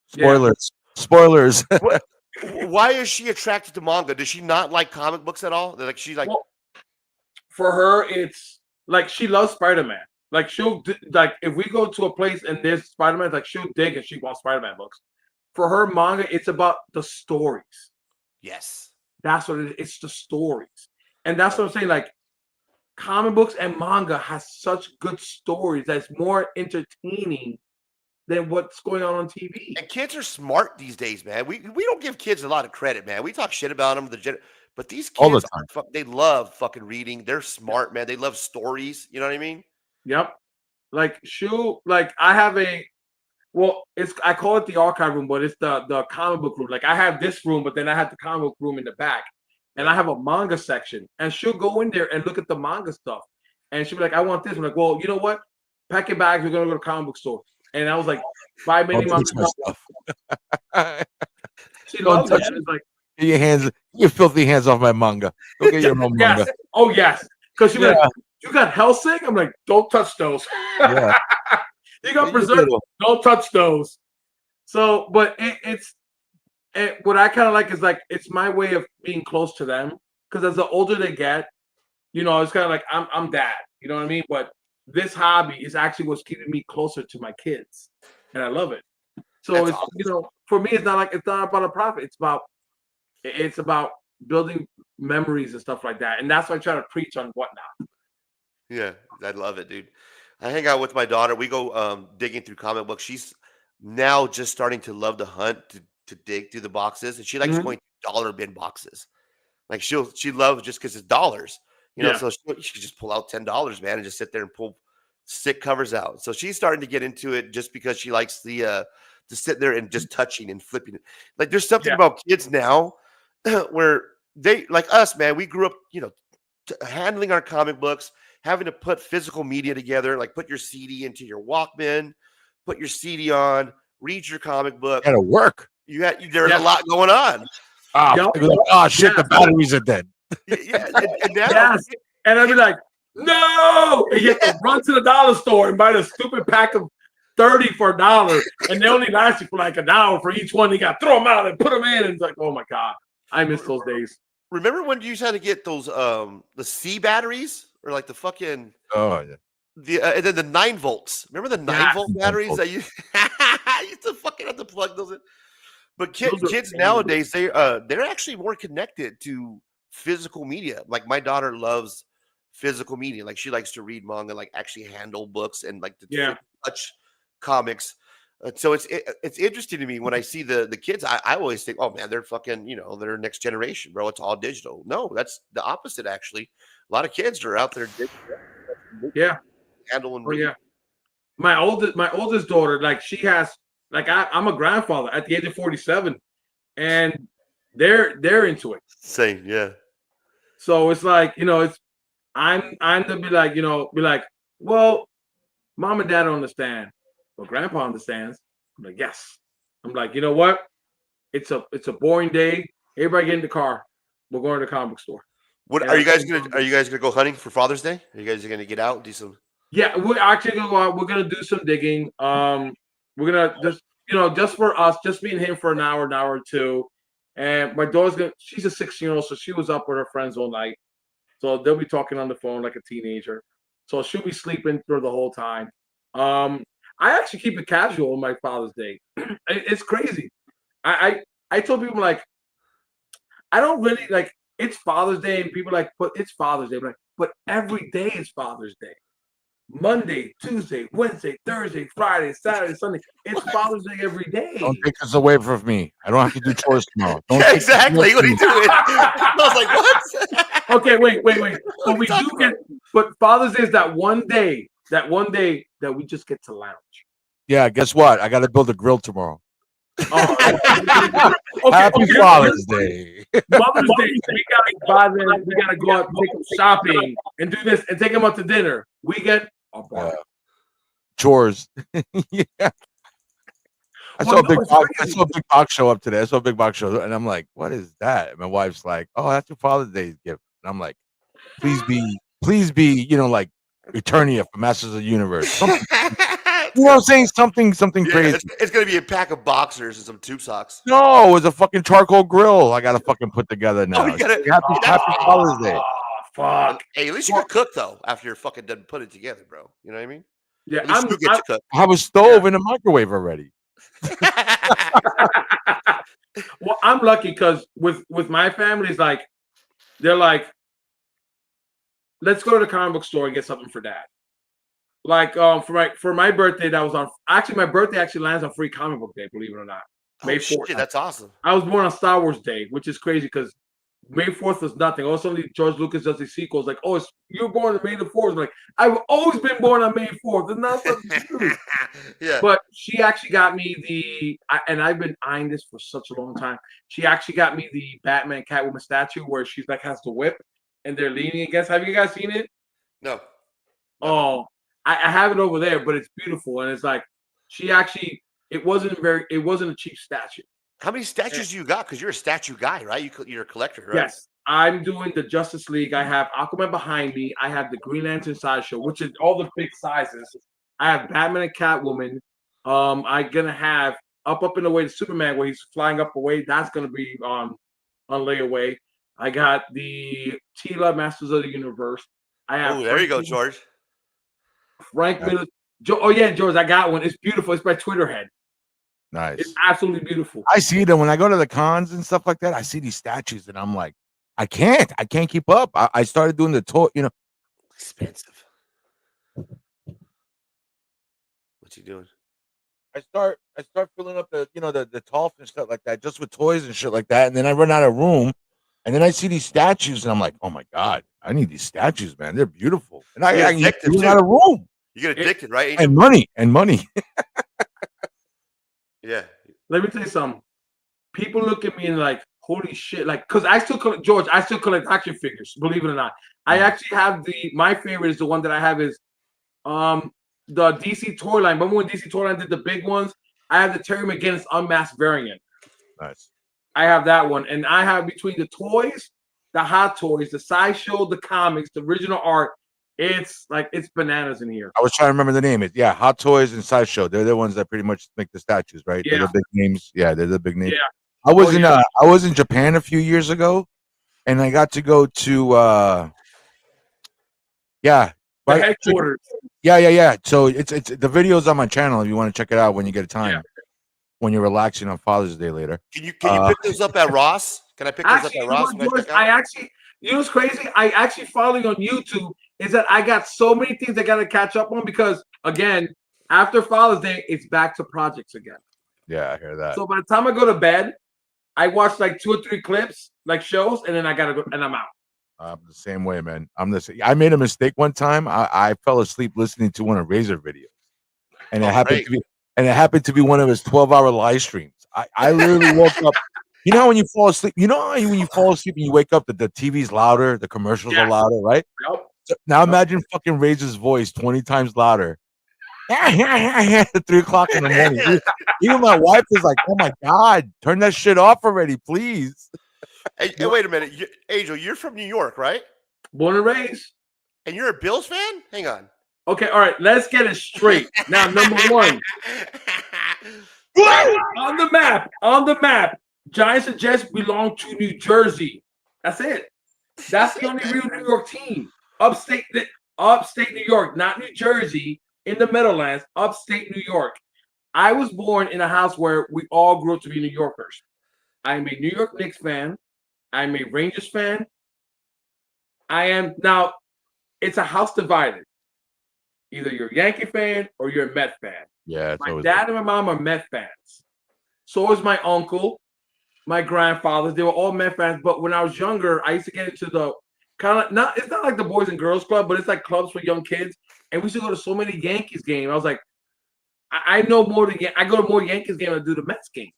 Spoilers. Spoilers. Why is she attracted to manga? Does she not like comic books at all? Like she's like, for her, it's like she loves Spider-Man. Like she'll if we go to a place and there's Spider-Man, like she'll dig and she wants Spider-Man books. For her, manga, it's about the stories. Yes, that's what it is. It's the stories, and that's what I'm saying. Like comic books and manga has such good stories that's more entertaining than what's going on TV. And kids are smart these days, man. We don't give kids a lot of credit, man. We talk shit about them, but these kids, all the time. They love fucking reading. They're smart, man. They love stories. You know what I mean? Yep. Like I have I call it the archive room, but it's the comic book room. Like I have this room, but then I have the comic book room in the back, and I have a manga section. And she'll go in there and look at the manga stuff, and she'll be like, "I want this." I'm like, "Well, you know what? Pack your bags. We're gonna go to the comic book store." And I was like, "Buy many manga stuff." She loves it. It's like, get your filthy hands off my manga. Go get your own manga. Oh yes, because she'll be like, "You got Hellsing?" I'm like, "Don't touch those." Yeah. You got Berserk? Don't touch those. So, but it's what I kind of like is like it's my way of being close to them, because as the older they get, it's kind of like I'm dad. You know what I mean? But this hobby is actually what's keeping me closer to my kids, and I love it. So That's it's awesome. for me, it's not about a profit. It's about building memories and stuff like that. And that's why I try to preach on whatnot. Yeah, I love it, dude. I hang out with my daughter. We go digging through comic books. She's now just starting to love to hunt, to dig through the boxes, and she likes Mhm. going to dollar bin boxes. Like she loves just because it's dollars, Yeah. So she could just pull out $10, man, and just sit there and pull sick covers out. So she's starting to get into it just because she likes to sit there and just touching and flipping it. Like there's something Yeah. about kids now where they like us, man. We grew up, handling our comic books, having to put physical media together, like put your CD into your Walkman, put your CD on, read your comic book. Gotta work. There's a lot going on. Oh, shit, the batteries are dead. Yeah, and now, Yes. And I'd be like, no! And you have to run to the dollar store and buy the stupid pack of 30 for $1. And they only last you for like an hour for each one. You got to throw them out and put them in. And it's like, oh my God. I miss those days. remember when you had to get those the C batteries or like the fucking Oh yeah. and then the 9 volts? Remember the 9-volt batteries that you I used to fucking have to plug those in. But kids nowadays they're actually more connected to physical media. Like my daughter loves physical media. Like she likes to read manga, like actually handle books and like to touch comics. So it's interesting to me when I see the kids. I always think, oh man, they're fucking they're next generation, bro. It's all digital. No, that's the opposite. Actually, a lot of kids are out there Yeah. handling. Oh yeah. My oldest daughter, like she has, like I'm a grandfather at the age of 47, and they're into it. Same, yeah. So it's like I'm to be like, well, mom and dad don't understand, but grandpa understands. I'm like, yes. I'm like, you know what? It's a boring day. Everybody get in the car. We're going to the comic book store. What are you guys gonna go hunting for Father's Day? Are you guys gonna get out and do some? Yeah, we're actually gonna go out. We're gonna do some digging. We're gonna just for us, just me and him for an hour or two. And my daughter's she's a 16-year-old, so she was up with her friends all night. So they'll be talking on the phone like a teenager. So she'll be sleeping through the whole time. I actually keep it casual on my Father's Day. It's crazy. I told people like I don't really like it's Father's Day and people like but it's Father's Day. But every day is Father's Day. Monday, Tuesday, Wednesday, Thursday, Friday, Saturday, Sunday. It's Father's Day every day. Don't take this away from me. I don't have to do chores tomorrow. Yeah, exactly. What are you doing? I was like, what? Okay, wait. But we do get. But Father's Day is that one day that we just get to lounge. Yeah, guess what? I got to build a grill tomorrow. Okay, Happy Father's Day. Mother's Day, we gotta go out and take them shopping and do this and take them out to dinner. We get a bar. Chores. Yeah. I saw a big box show up today. I saw a big box show, and I'm like, "What is that?" And my wife's like, "Oh, that's your Father's Day gift." And I'm like, "Please be, like Eternia from Masters of the Universe." Something, you know what I'm saying? Something crazy. It's gonna be a pack of boxers and some tube socks. No, it was a fucking charcoal grill. I gotta fucking put together now. Happy Father's Day. Fuck. Hey, at least you can cook though after you're fucking done putting it together, bro. You know what I mean? Yeah, at least you get to cook. I have a stove and a microwave already. Well, I'm lucky because with my family, it's like they're like, let's go to the comic book store and get something for dad. Like for my birthday, that was on my birthday actually lands on Free Comic Book Day, believe it or not. May 4th. Shit, that's awesome. I was born on Star Wars Day, which is crazy because May 4th was nothing. Also, George Lucas does these sequels like, oh, you're born on May the 4th. I'm like, I've always been born on May 4th. It's not something to do. Yeah. But she actually got me and I've been eyeing this for such a long time. She actually got me the Batman Catwoman statue where she's like has the whip and they're leaning against. Have you guys seen it? No. Oh, I have it over there, but it's beautiful. And it's like, it wasn't a cheap statue. How many statues do you got? Because you're a statue guy, right? You're a collector, right? Yes. I'm doing the Justice League. I have Aquaman behind me. I have the Green Lantern sideshow, which is all the big sizes. I have Batman and Catwoman. I'm gonna have up in the way to Superman where he's flying up away. That's gonna be on layaway. I got the Tila Masters of the Universe. I have. Oh, there you go, George. Frank Miller. Oh yeah, George, I got one. It's beautiful. It's by Twitterhead. Nice. It's absolutely beautiful. I see them when I go to the cons and stuff like that. I see these statues and I'm like, I can't keep up. I started doing the tour, you know. Expensive. What's he doing? I start filling up the Tolf and stuff like that, just with toys and shit like that. And then I run out of room. And then I see these statues and I'm like, oh my God, I need these statues, man. They're beautiful. And I run out of room. You get addicted, right? And money. Yeah. Let me tell you something. People look at me and like, holy shit. Like, because I still collect action figures, believe it or not. I actually have my favorite is the one that I have is the DC toy line. Remember when DC toy line did the big ones? I have the Terry McGinnis unmasked variant. Nice. I have that one. And I have between the toys, the Hot Toys, the sideshow, the comics, the original art. It's bananas in here. I was trying to remember the name. Yeah, Hot Toys and Sideshow. They're the ones that pretty much make the statues, right? Yeah. They're the big names. Yeah, they're the big names. Yeah. I was in Japan a few years ago, and I got to go to the headquarters. Yeah. So it's the video's on my channel if you want to check it out when you get a time. Yeah. When you're relaxing on Father's Day later. Can you pick those up at Ross? Can I pick those up at Ross? You know what's crazy? I actually following on YouTube is that I got so many things I got to catch up on because, again, after Father's Day, it's back to projects again. Yeah, I hear that. So by the time I go to bed, I watch like 2 or 3 clips, like shows, and then I got to go, and I'm out. I'm the same way, man. I made a mistake one time. I fell asleep listening to one of Razor videos. And it happened to be one of his 12-hour live streams. I literally woke up. You know how when you fall asleep, when you fall asleep and you wake up, the TV's louder, the commercials are louder, right? Yep. So now imagine fucking Razor's voice 20 times louder. At 3 o'clock in the morning. Even my wife is like, oh my God, turn that shit off already, please. Hey, wait a minute. Angel, you're from New York, right? Born and raised. And you're a Bills fan? Hang on. Okay, all right, let's get it straight. Now, number one. On the map, Giants and Jets belong to New Jersey. That's it. That's the only real New York team. Upstate New York, not New Jersey, in the Meadowlands, upstate New York. I was born in a house where we all grew up to be New Yorkers. I'm a New York Knicks fan. I'm a Rangers fan. Now, it's a house divided. Either you're a Yankee fan or you're a Met fan. Yeah. My dad and my mom are Met fans. So is my uncle, my grandfathers. They were all Met fans. But when I was younger, I used to get into the kind of it's not like the Boys and Girls Club, but it's like clubs for young kids. And we used to go to so many Yankees games. I was like, I know more I go to more Yankees games than I do the Mets game.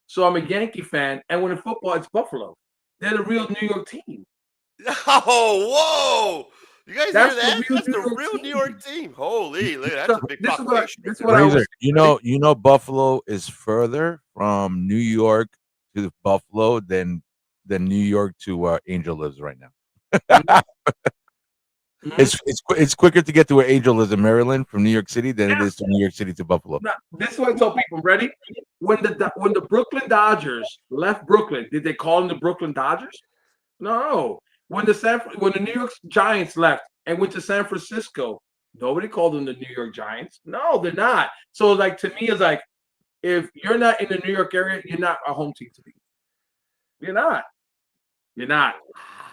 So I'm a Yankee fan, and when in football, it's Buffalo. They're the real New York team. Oh, whoa! You guys hear that? That's the real New York team. Holy, look, that's a big population. Razor, you know, Buffalo is further from New York to Buffalo than New York to where Angel lives right now. It's quicker to get to where Angel lives in Maryland from New York City than it is from New York City to Buffalo. Now, this is what I tell people. Ready? When the Brooklyn Dodgers left Brooklyn, did they call them the Brooklyn Dodgers? No. When the New York Giants left and went to San Francisco, nobody called them the New York Giants. No, they're not. So, like, to me, it's like, if you're not in the New York area, you're not a home team to me. You're not.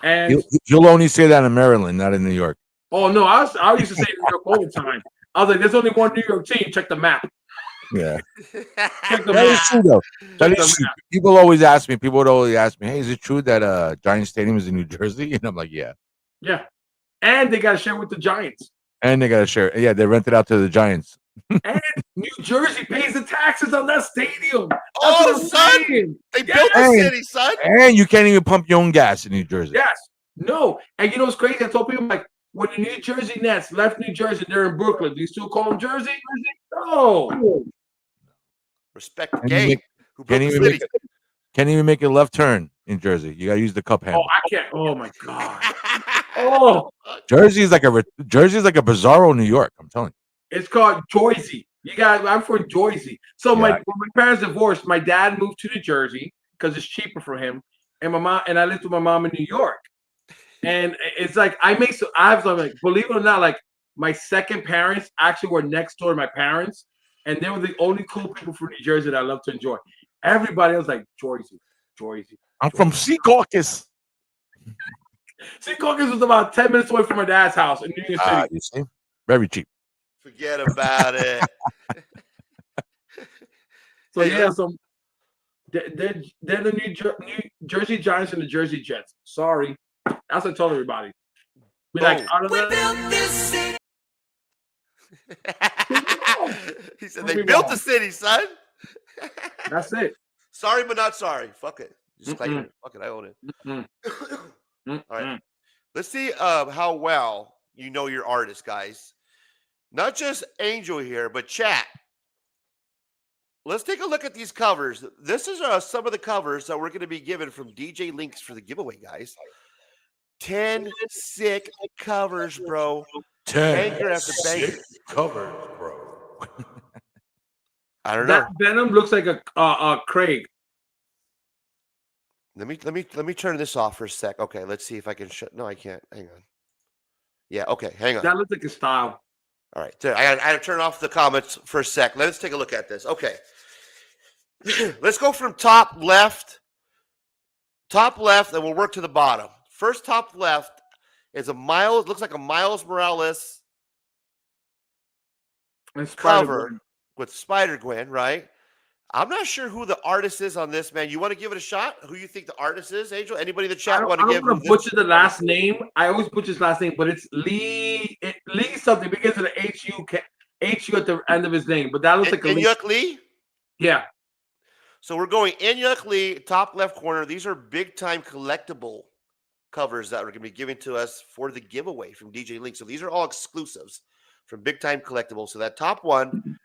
And you'll only say that in Maryland, not in New York. Oh no, I used to say New York all the time. I was like, there's only one New York team. Check the map. Yeah. That is true though. That is true. People would always ask me, hey, is it true that Giant Stadium is in New Jersey? And I'm like, yeah. Yeah. And they gotta share with the Giants. And they gotta share. Yeah, they rent it out to the Giants. And New Jersey pays the taxes on that stadium. Son, they built the city, son. And you can't even pump your own gas in New Jersey. Yes. No. And you know what's crazy? I told people, like, when the New Jersey Nets left New Jersey, they're in Brooklyn. Do you still call them Jersey? No. Respect the game. Can't even make a left turn in Jersey. You gotta use the cup handle. Oh, I can't. Oh my God. Oh. Jersey is like a bizarro New York. I'm telling you. It's called Jersey. I'm from Jersey. So when my parents divorced, my dad moved to New Jersey because it's cheaper for him, and I lived with my mom in New York. And it's like I have something, like, believe it or not, like my second parents actually were next door to my parents. and they were the only cool people from New Jersey that I love to enjoy. Everybody else like Jersey. I'm from Sea Caucus. Sea Caucus was about 10 minutes away from my dad's house in New York City. You see, very cheap. Forget about it. So yeah, so they're the New Jersey Giants and the Jersey Jets. Sorry, that's what I told everybody. Be like, he said they built the city, son. That's it. Sorry, but not sorry. Fuck it. Just claim it. Fuck it. I own it. All right. Let's see how well you know your artist, guys. Not just Angel here, but chat. Let's take a look at these covers. This is some of the covers that we're going to be given from DJ Links for the giveaway, guys. 10 sick covers, bro. 10 banger after banger. Covers, bro. I don't know. That Venom looks like a Craig. Let me turn this off for a sec. Okay, let's see if I can shut. No, I can't. Hang on. Yeah, okay, hang on. That looks like a style. All right, I got to turn off the comments for a sec. Let's take a look at this. Okay, let's go from top left, and we'll work to the bottom. First, top left is a Miles. Looks like a Miles Morales cover with Spider-Gwen, right? I'm not sure who the artist is on this, man. You want to give it a shot? Who you think the artist is, Angel? Anybody in the chat want to give? I don't want to butcher the last name. I always butcher his last name, but it's Lee. Lee something begins with an HU at the end of his name. But that looks like a Inyuk Lee. Yeah. So we're going Inyuk Lee, top left corner. These are big time collectible covers that are going to be given to us for the giveaway from DJ Link. So these are all exclusives from big time collectibles. So that top one.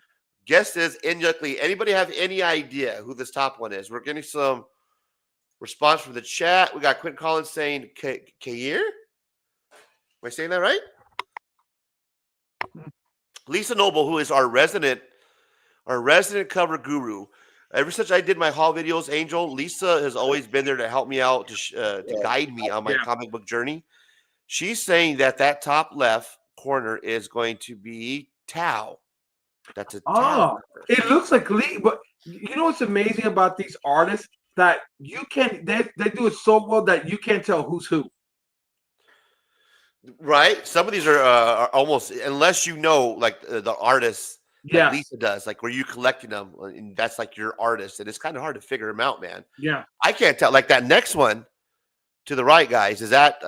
Guess is Inyuk Lee. Anybody have any idea who this top one is? We're getting some response from the chat. We got Quentin Collins saying Kair. Am I saying that right? Lisa Noble, who is our resident cover guru. Ever since I did my haul videos, Angel, Lisa has always been there to help me out, to guide me on my comic book journey. She's saying that top left corner is going to be Tao. That's a it looks like Lee, but you know what's amazing about these artists that you can't they do it so well that you can't tell who's who. Right? Some of these are almost, unless you know, like the artists, like Lisa does, like where you collecting them, and that's like your artist, and it's kind of hard to figure them out, man. Yeah, I can't tell. Like that next one to the right, guys, is that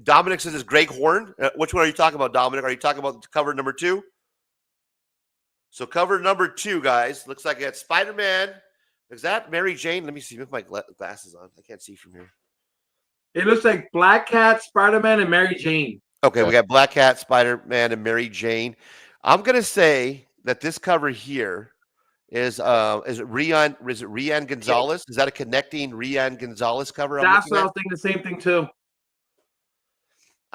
Dominic says is Greg Horn? Which one are you talking about, Dominic? Are you talking about cover number 2? So cover number 2, guys, looks like it's Spider-Man. Is that Mary Jane? Let me see with my glasses on. I can't see from here. It looks like Black Cat, Spider-Man, and Mary Jane. Okay, we got Black Cat, Spider-Man, and Mary Jane. I'm gonna say that this cover here is it Rian Gonzalez? Is that a connecting Rian Gonzalez cover? That's what I was thinking. The same thing too.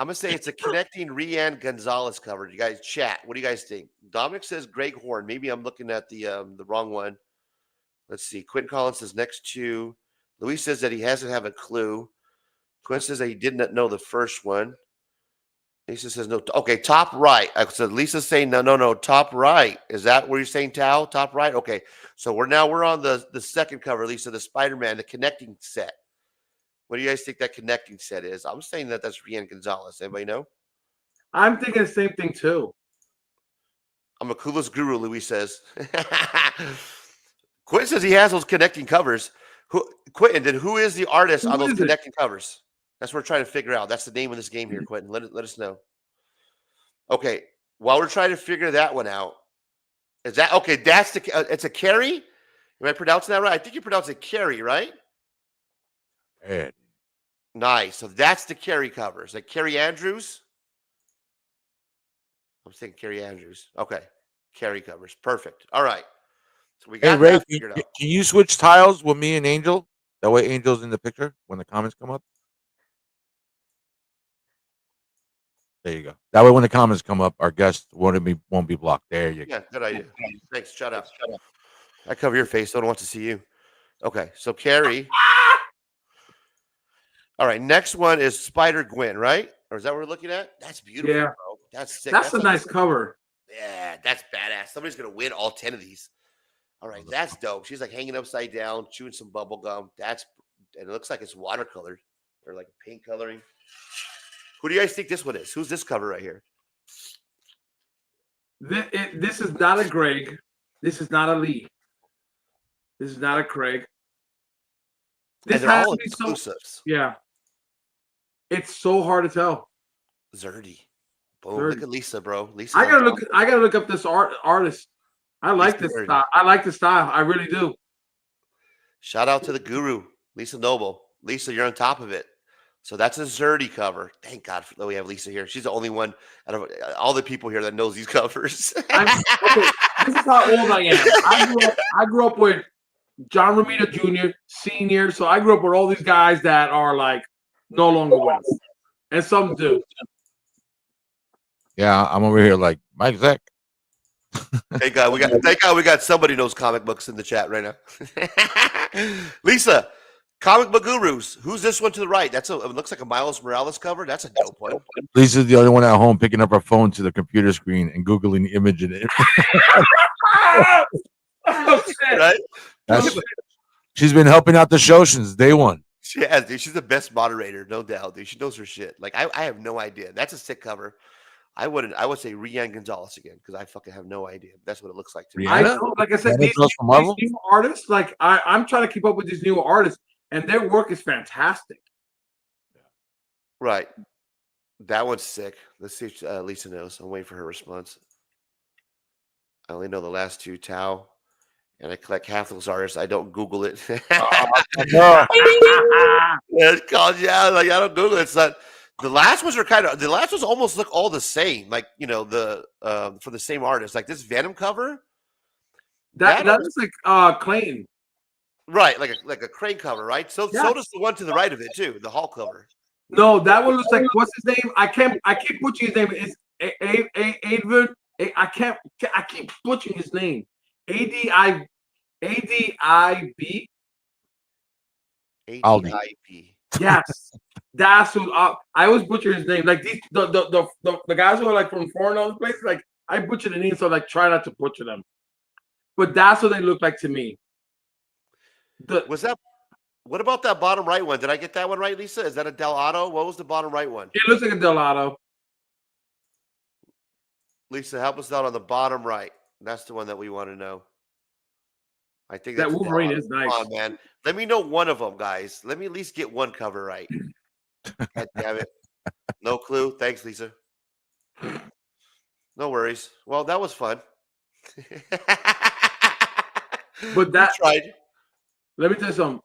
I'm going to say it's a connecting Rian Gonzalez cover. You guys chat. What do you guys think? Dominic says Greg Horn. Maybe I'm looking at the wrong one. Let's see. Quentin Collins says next 2. Luis says that he hasn't have a clue. Quinn says that he did not know the first one. Lisa says no. Okay, top right. So Lisa's saying no. Top right. Is that where you're saying Tao? Top right? Okay. So we're on the second cover, Lisa, the Spider-Man, the connecting set. What do you guys think that connecting set is? I'm saying that that's Rian Gonzalez. Anybody know? I'm thinking the same thing too. I'm a coolest guru, Louis says. Quentin says he has those connecting covers. Quentin, then who is the artist on those connecting covers? That's what we're trying to figure out. That's the name of this game here, Quentin. Let us know. Okay, while we're trying to figure that one out, is that okay? That's it's a Carrie. Am I pronouncing that right? I think you pronounce it Carrie, right? Ed. Nice. So that's the Carrie cover. Is that Carrie Andrews? I'm saying Carrie Andrews. Okay. Carrie covers. Perfect. All right. So we got Ray, that figured out. Can you switch tiles with me and Angel? That way Angel's in the picture when the comments come up. There you go. That way when the comments come up, our guest won't be blocked. There you go. Yeah, good idea. Thanks. Shut up. I cover your face, so I don't want to see you. Okay. So Carrie. All right, next one is Spider-Gwen, right? Or is that what we're looking at? That's beautiful, bro. That's sick. That's a nice cover. Yeah, that's badass. Somebody's gonna win all 10 of these. All right, that's dope. She's like hanging upside down, chewing some bubble gum. And it looks like it's watercolored or like paint coloring. Who do you guys think this one is? Who's this cover right here? This is not a Greg. This is not a Lee. This is not a Craig. This and they're has all to be exclusives. Yeah. It's so hard to tell. Zerdy. Boom. Look at Lisa, bro. Lisa. I gotta look up this artist. I like this style. I like the style. I really do. Shout out to the guru, Lisa Noble. Lisa, you're on top of it. So that's a Zerdy cover. Thank God that we have Lisa here. She's the only one out of all the people here that knows these covers. Okay, this is how old I am. I grew up with John Romita Jr., Sr. So I grew up with all these guys that are like no longer with us. And some do. Yeah, I'm over here like Mike Zeck. Thank God we got somebody knows comic books in the chat right now. Lisa, comic book gurus. Who's this one to the right? It looks like a Miles Morales cover. That's a dope one. Lisa's the only one at home picking up her phone to the computer screen and Googling the image in it. Oh, shit. Right? She's been helping out the show since day one. She has, dude. She's the best moderator, no doubt, dude. She knows her shit. Like I have no idea. That's a sick cover. I would say Rihanna Gonzalez again because I fucking have no idea. That's what it looks like to me. I know, like I said, these new artists, like I'm trying to keep up with these new artists, and their work is fantastic. Right. That one's sick. Let's see if Lisa knows. I'm waiting for her response. I only know the last two, Tao, and I collect half those artists. I don't Google it. No. It's called, yeah, like I don't Google it. It's not. The last ones almost look all the same, like for the same artist. Like this Venom cover. That looks like Clayton. Right, like a Crane cover, right? So does the one to the right of it too, the Hall cover. No, that one looks like what's his name? I keep butchering his name. It's Advin. I keep butchering his name. ADIB. ADIB. Yes, that's who. I always butcher his name. Like these, the guys who are like from foreign other places. Like I butcher the names, so like try not to butcher them. But that's what they look like to me. What about that bottom right one? Did I get that one right, Lisa? Is that a Del Otto? What was the bottom right one? It looks like a Del Otto. Lisa, help us out on the bottom right. That's the one that we want to know. I think that Wolverine is nice. Come on, man. Let me know one of them, guys. Let me at least get one cover right. God damn it. No clue. Thanks, Lisa. No worries. Well, that was fun. But that tried. Let me tell you something.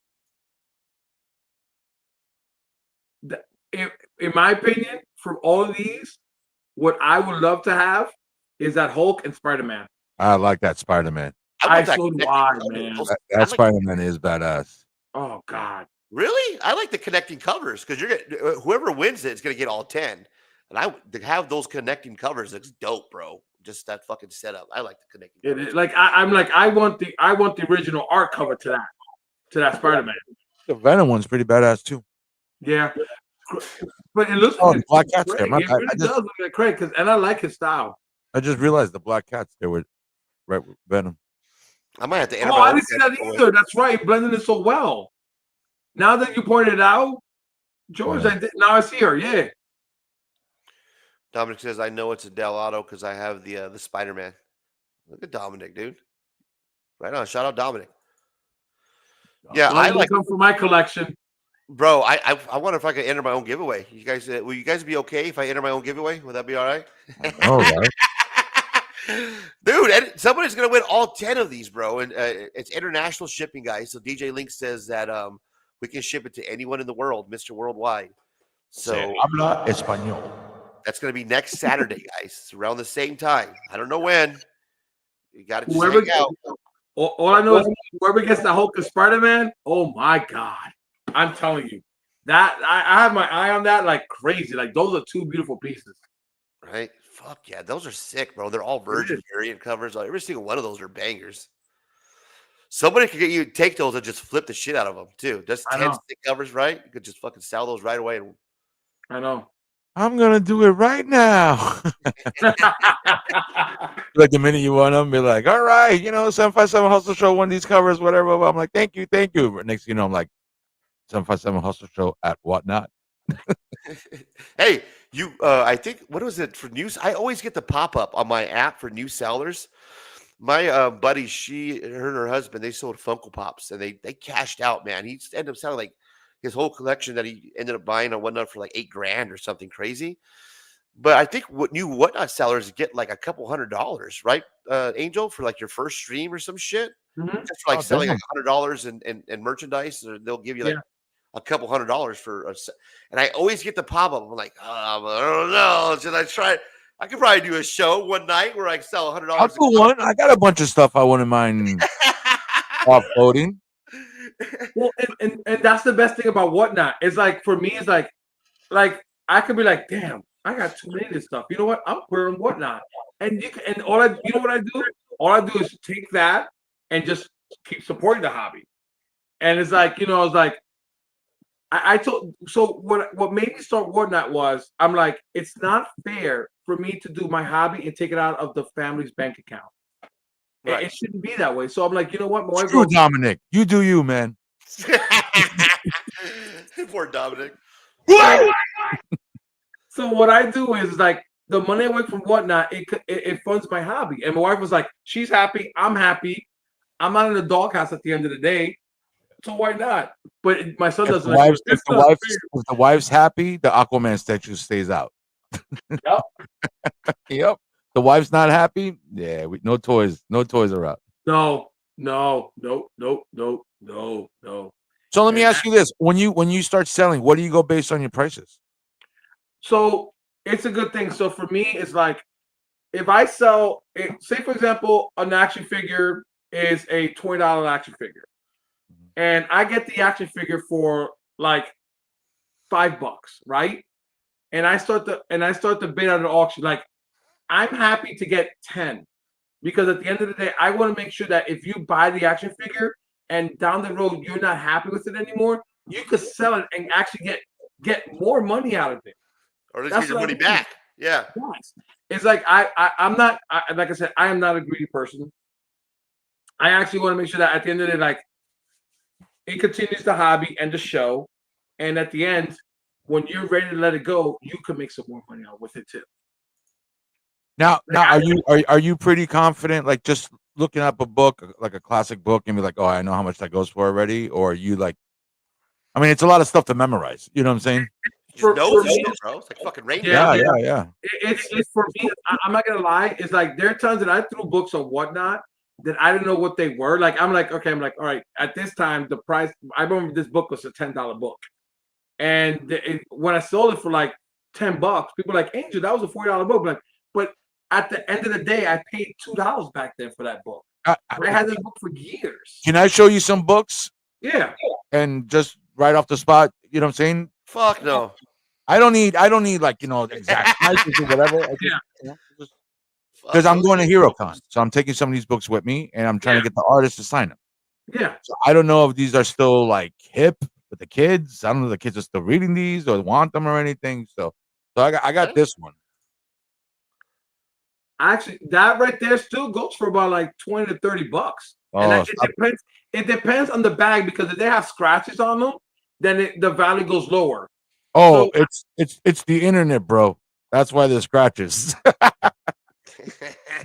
In my opinion, from all of these, what I would love to have is that Hulk and Spider-Man. I like that Spider-Man. So do I, man. That Spider-Man is badass. Oh God. Really? I like the connecting covers because whoever wins it's gonna get all 10. And to have those connecting covers looks dope, bro. Just that fucking setup. I like the connecting covers. I want the original art cover to that Spider-Man. The Venom one's pretty badass too. Yeah. But it looks like Black Cat's there. It really does look like Craig, and I like his style. I just realized the Black Cat's there with Venom. I might have to enter I didn't see that either. That's right. Blending it so well. Now that you pointed it out, George, now I see her. Yeah. Dominic says, I know it's a Del Otto because I have the Spider-Man. Look at Dominic, dude. Right on. Shout out Dominic. Yeah, I like come for my collection. Bro, I wonder if I could enter my own giveaway. You guys, will you guys be okay if I enter my own giveaway? Would that be all right? All right. Dude, somebody's gonna win all 10 of these, bro. And it's international shipping, guys. So DJ Link says that we can ship it to anyone in the world, Mr. Worldwide. So habla español. That's gonna be next Saturday, guys. It's around the same time. I don't know when. You got to check out. All I know is whoever gets the Hulk and Spider-Man. Oh my God! I'm telling you that I have my eye on that like crazy. Like those are two beautiful pieces. Right? Fuck yeah, those are sick, bro. They're all Virgin variant covers. Every single one of those are bangers. Somebody could get you take those and just flip the shit out of them too. Just 10 stick covers, right? You could just fucking sell those right away. I know. I'm gonna do it right now. Like the minute you want them, be like, all right, 757 Hustle Show won these covers, whatever. I'm like, thank you. But next thing you know, I'm like, 757 Hustle Show at whatnot. Hey, I think, what was it for news? I always get the pop up on my app for new sellers. My buddy, her and her husband, they sold Funko Pops and they cashed out, man. He ended up selling like his whole collection that he ended up buying on whatnot for like $8,000 or something crazy. But I think what new whatnot sellers get like a couple $100, right, Angel, for like your first stream or some shit, just for like selling like $100 in merchandise, or they'll give you like a couple $100 for and I always get the pop up. I'm like, I don't know, should I try? I could probably do a show one night where I sell $100. I'll do one. I got a bunch of stuff I wouldn't mind offloading. Well, and that's the best thing about whatnot. It's like, for me, it's like I could be like, damn, I got too many of this stuff. You know what? I'm wearing whatnot, and you know what I do? All I do is take that and just keep supporting the hobby. And it's like, it's like, I told, so what made me start whatnot was, I'm like, it's not fair for me to do my hobby and take it out of the family's bank account. Right. It shouldn't be that way. So I'm like, you know what? Screw Dominic. You do you, man. Poor Dominic. So what I do is like, the money I make from whatnot, it funds my hobby. And my wife was like, she's happy, I'm happy. I'm not in the doghouse at the end of the day. So why not? But my son doesn't. If the wife's happy, the Aquaman statue stays out. Yep. Yep. The wife's not happy. Yeah, no toys. No toys are out. No. So let me ask you this: when you start selling, what do you go based on your prices? So it's a good thing. So for me, it's like, if I sell, say for example, an action figure is a $20 action figure, and I get the action figure for like $5, right? And I start to bid at an auction. Like, I'm happy to get 10, because at the end of the day, I want to make sure that if you buy the action figure and down the road you're not happy with it anymore, you could sell it and actually get more money out of it, or just get your money back. Yeah. Yes. It's like I'm not, like I said, I am not a greedy person. I actually want to make sure that at the end of the day, like, it continues the hobby and the show, and at the end, when you're ready to let it go, you can make some more money out with it too. Now, are you pretty confident? Like, just looking up a book, like a classic book, and be like, oh, I know how much that goes for already, or are you like, I mean, it's a lot of stuff to memorize. You know what I'm saying? For me, bro. It's like fucking rain. Yeah. It's for me. I'm not gonna lie. It's like, there are times that I threw books on whatnot that I didn't know what they were. Like, I'm like, all right, at this time, the price, I remember this book was a $10 book. And when I sold it for like $10, people were like, Angel, that was a $40 book. But at the end of the day, I paid $2 back then for that book. I had this book for years. Can I show you some books? Yeah. And just right off the spot, you know what I'm saying? Fuck no. I don't need like, the exact prices or whatever. Because I'm going to HeroCon, so I'm taking some of these books with me, and I'm trying to get the artists to sign them. Yeah. So I don't know if these are still like hip with the kids. I don't know if the kids are still reading these or want them or anything. So I got this one. Actually, that right there still goes for about like $20 to $30. And it depends on the bag, because if they have scratches on them, then the value goes lower. Oh, so, it's the internet, bro. That's why there's scratches.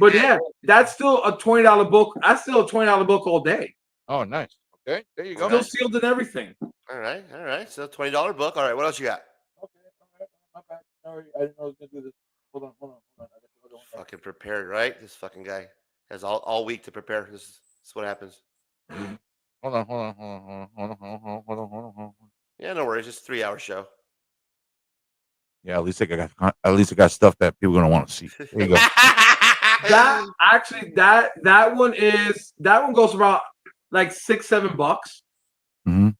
But yeah, that's still a $20 book. That's still a $20 book all day. Oh, nice. Okay, there you go. Still sealed and everything. All right. So $20 book. All right, what else you got? Okay, all right. My bad. Sorry, I didn't know I was gonna do this. Hold on. Fucking prepared, right? This fucking guy has all week to prepare. This is what happens. Hold on. Yeah, no worries. It's a 3-hour show. Yeah, at least I got stuff that people are gonna want to see. There you go. that one goes about like $6-7. Mm-hmm.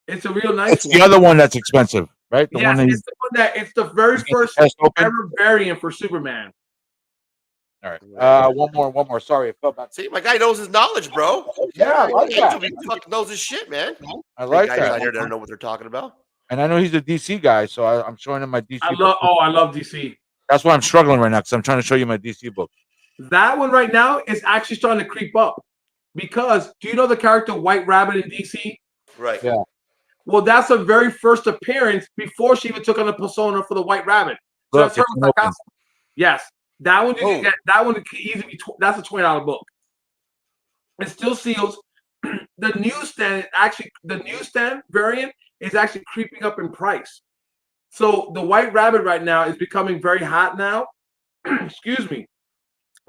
It's a real nice one. The other one that's expensive, right? It's the very first ever variant for Superman. All right. One more. Sorry, I felt bad. See, my guy knows his knowledge, bro. Yeah, I like that. He fucking knows his shit, man. I like guys that. out here that don't know what they're talking about. And I know he's a DC guy, so I'm showing him my DC book. I love DC. That's why I'm struggling right now because I'm trying to show you my DC book. That one right now is actually starting to creep up. Because do you know the character White Rabbit in DC? Right. Yeah. Well, that's her very first appearance before she even took on the persona for the White Rabbit. So Look, that's her it's an open. Yes. That one you Oh. can get. That one could easily be. That's a $20 book. It still seals. The newsstand variant is actually creeping up in price. So the White Rabbit right now is becoming very hot now. Excuse me.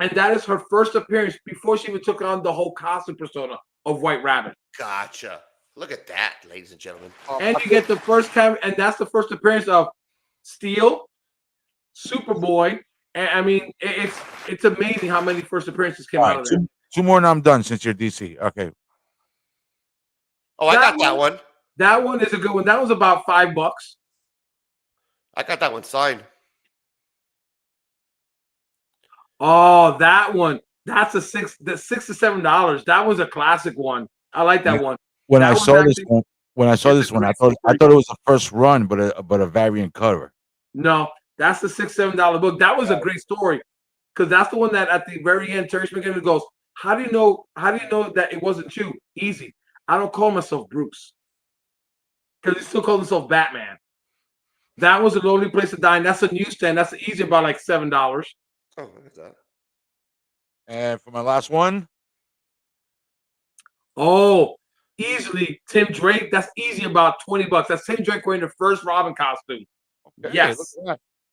And that is her first appearance before she even took on the whole costume persona of White Rabbit. Gotcha. Look at that, ladies and gentlemen. And you get the first time, and that's the first appearance of Steel, Superboy. And I mean, it's amazing how many first appearances came out of there. Two more and I'm done since you're DC. Okay. Oh, I got that one. That one is a good one. That was about $5. I got that one signed. Oh, that one. That's $6 to $7. That was a classic one. I like that one. When I saw this one, I thought it was a first run, but a variant cover. No, that's the $6 to $7 book. That was a great story because that's the one that at the very end, Terry McGinnis goes, "How do you know that it wasn't you?" Easy. I don't call myself Bruce because he still calls himself Batman. That was a lonely place to die. And that's a newsstand. That's easy, about like $7. Oh, look at that. And for my last one, easily Tim Drake. That's easy, about $20. That's Tim Drake wearing the first Robin costume. okay, Yes.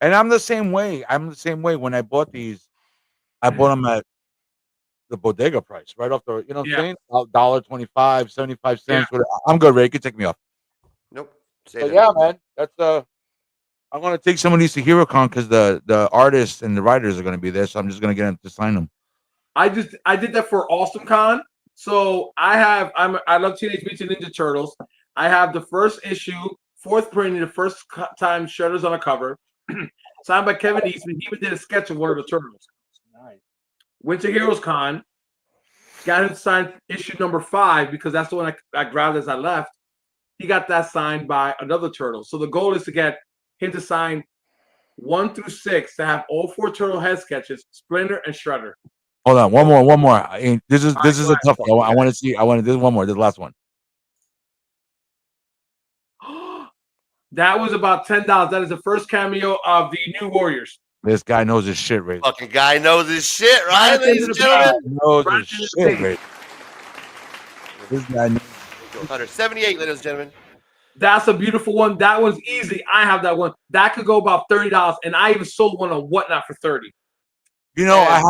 and I'm the same way. When I bought these, I bought them at the bodega price, right off the, you know what I'm saying? $1.25, 75 cents. Yeah. I'm good, Ray. You can take me off. Nope. But yeah, man, that's I'm gonna take some of these to HeroCon because the artists and the writers are gonna be there, so I'm just gonna get them to sign them. I did that for AwesomeCon. So I love Teenage Mutant Ninja Turtles. I have the first issue, 4th printing, the first time Shredder's on a cover, signed by Kevin Eastman. He even did a sketch of one of the turtles. Nice. Went to Heroes Con, got him signed issue number 5 because that's the one I grabbed as I left. He got that signed by another turtle. So the goal is to get him to sign 1 through 6 to have all 4 turtle head sketches, Splinter and Shredder. Hold on, one more. This is a tough one. I want to see. This one more. This last one. That was about $10. That is the first cameo of the New Warriors. This guy knows his shit, Ray. Fucking guy knows his shit, right, ladies and gentlemen? Knows his shit, Ray. This guy knows. AngelHunter78, ladies and gentlemen. That's a beautiful one. That one's easy. I have that one. That could go about $30, and I even sold one on Whatnot for $30. You know, I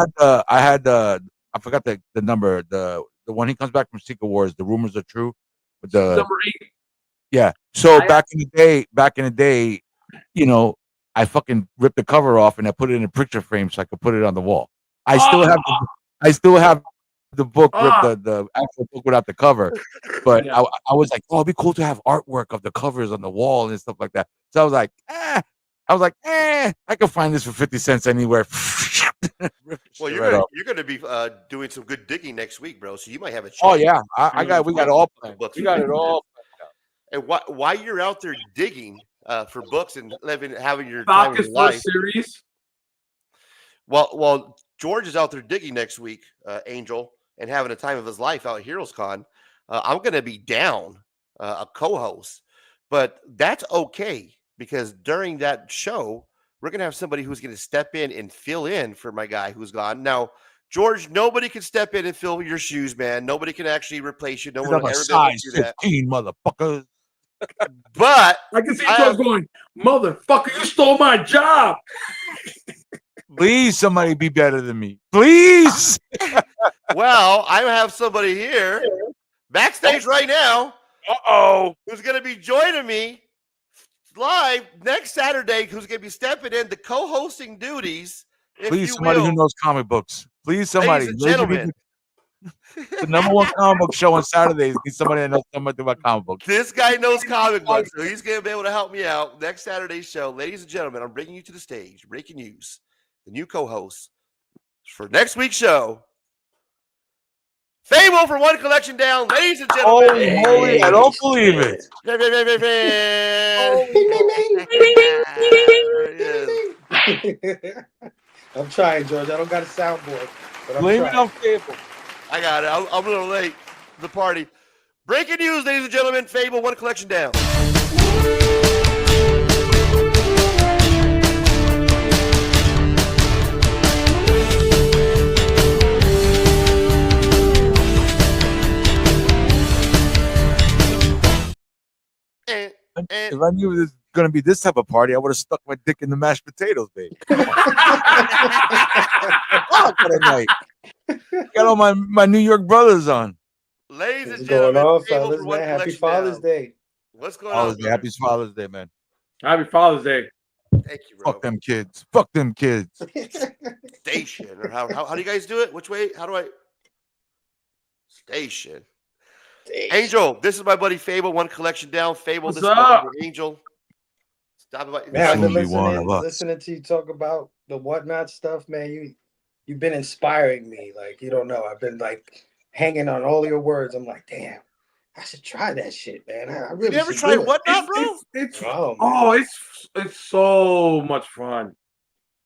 forgot the number. The one he comes back from Secret Wars. The rumors are true. But the number 8. Yeah. So back in the day, you know, I fucking ripped the cover off and I put it in a picture frame so I could put it on the wall. I still have the book with the actual book without the cover. But I was like, oh, it'd be cool to have artwork of the covers on the wall and stuff like that. So I was like, I could find this for 50 cents anywhere. Well, you're gonna be doing some good digging next week, bro. So you might have a chance. Oh yeah, we got it all planned. We got it all. And while you're out there digging for books and having your time of life series. Well, George is out there digging next week, Angel, and having a time of his life out at Heroes Con. I'm gonna be down a co-host, but that's okay because during that show, we're going to have somebody who's going to step in and fill in for my guy who's gone. Now, George, nobody can step in and fill your shoes, man. Nobody can actually replace you. No one will ever be able to do that. 15, motherfuckers. But I can see George going, motherfucker, you stole my job. Please, somebody be better than me. Please. Well, I have somebody here backstage right now. Who's going to be joining me live next Saturday, who's going to be stepping in the co-hosting duties. Please, somebody who knows comic books. Please, somebody. Ladies and gentlemen. The number one comic book show on Saturdays needs somebody that knows something about comic books. This guy knows comic books, so he's going to be able to help me out next Saturday's show. Ladies and gentlemen, I'm bringing you to the stage. Breaking news. The new co-host for next week's show. Fable for one collection down, ladies and gentlemen. Holy, I don't believe it. There it is. I'm trying, George. I don't got a soundboard, but I'm Blame it trying. on Fable. I got it. I'm a little late to the party. Breaking news, ladies and gentlemen. Fable one collection down. If I knew it was going to be this type of party, I would have stuck my dick in the mashed potatoes, baby. Fuck for the night. Got all my New York brothers on. Ladies and What's gentlemen, going on, Fable fellas, for one man? Happy collection Father's down. Day. What's going on? Happy Father's Day, man. Happy Father's Day. Thank you, bro. Fuck them kids. Fuck them kids. Station, or how do you guys do it? Which way? How do I? Station. Angel, this is my buddy Fable. One collection down. Fable, What's this up? is my buddy Angel. Stop by. Man, I've been Only one of us. listening to you talk about the whatnot stuff, man. You've been inspiring me. Like, you don't know. I've been like hanging on all your words. I'm like, damn, I should try that shit, man. I really You ever should tried do it. whatnot, bro? It's so much fun.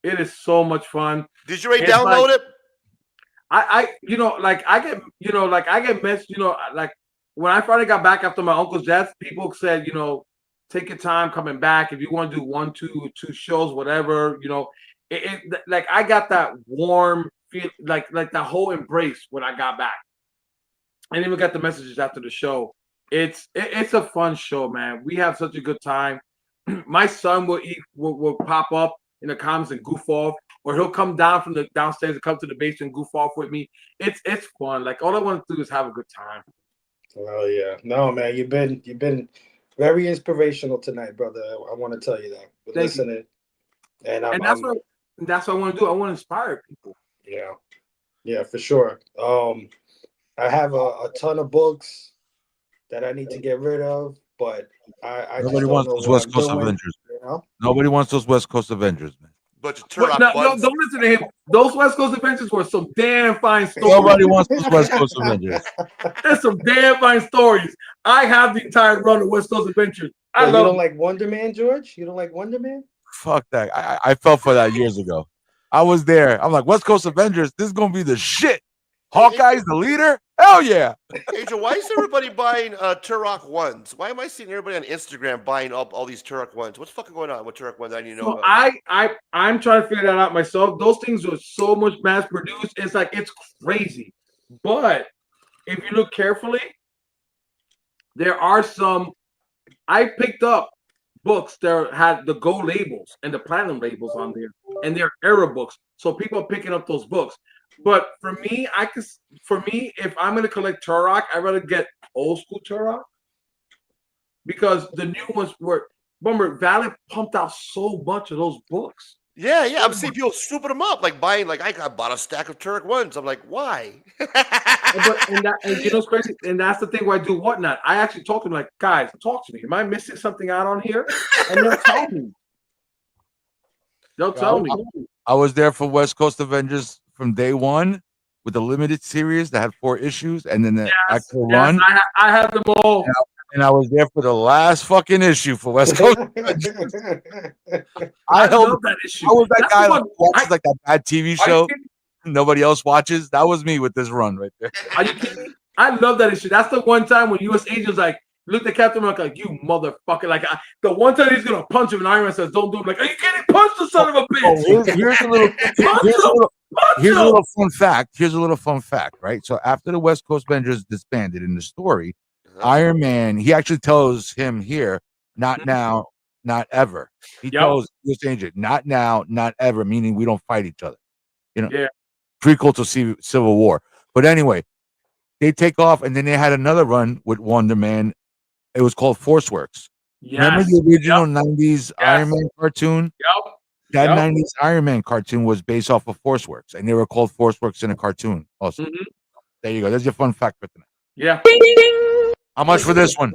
It is so much fun. Did you already It's download like- it? I get messed, like when I finally got back after my uncle's death, people said, take your time coming back. If you want to do 1, 2 shows, whatever, like I got that warm feel, like that whole embrace when I got back. And even got the messages after the show. It's a fun show, man. We have such a good time. My son will pop up in the comments and goof off, or he'll come down from the downstairs and come to the basement and goof off with me. It's fun. Like all I want to do is have a good time. Oh yeah, no, man. You've been very inspirational tonight, brother. I want to tell you that. But Thank listening, you. And that's what I want to do. I want to inspire people. Yeah, for sure. I have a ton of books that I need to get rid of, but I Nobody just wants don't know those what West I'm Coast doing, Avengers. you know? Nobody wants those West Coast Avengers, man. But But no, don't listen to him. Those West Coast Adventures were some damn fine stories. Nobody wants those West Coast Avengers. There's some damn fine stories. I have the entire run of West Coast Adventures. You don't like Wonder Man, George? You don't like Wonder Man? Fuck that. I fell for that years ago. I was there. I'm like, West Coast Avengers, this is going to be the shit. Hawkeye's the leader? Hell yeah. Angel, why is everybody buying Turok ones? Why am I seeing everybody on Instagram buying up all these Turok ones? What's fucking going on with Turok ones? I need to know about. I'm trying to figure that out myself. Those things are so much mass produced. It's like it's crazy. But if you look carefully, there are some. I picked up books that had the gold labels and the platinum labels on there, and they're era books. So people are picking up those books. But for me, if I'm gonna collect Turok, I'd rather get old school Turok because the new ones were. Remember, Valid pumped out so much of those books. Yeah, I'm seeing people swooping them up, like buying. Like I bought a stack of Turok ones. I'm like, why? and you know what's crazy? And that's the thing where I do whatnot. I actually talk to them like, guys, talk to me. Am I missing something out on here? And they'll tell me. They'll tell me. I was there for West Coast Avengers from day one with the limited series that had 4 issues, and then the actual run. I have them all. And I was there for the last fucking issue for West Coast Avengers. I love that issue. I was that That's guy the that one- watches like that bad TV show nobody else watches. That was me with this run right there. Are you kidding me? I love that issue. That's the one time when U.S. agents like looked at Captain America like, you motherfucker. Like the one time he's gonna punch him and Iron Man says, don't do it. Like, are you kidding? Punch the son of a bitch. Here's a little fun fact. Here's a little fun fact, right? So after the West Coast Avengers disbanded in the story, Iron Man, he actually tells him here, not now, not ever. He tells U.S. agent, not now, not ever, meaning we don't fight each other. Prequel to Civil War. But anyway, they take off, and then they had another run with Wonder Man. It was called Force Works. Remember the original 90s Iron Man cartoon? That 90s Iron Man cartoon was based off of Force Works, and they were called Force Works in a cartoon also. There you go. There's your fun fact for tonight. Yeah. How much for this one,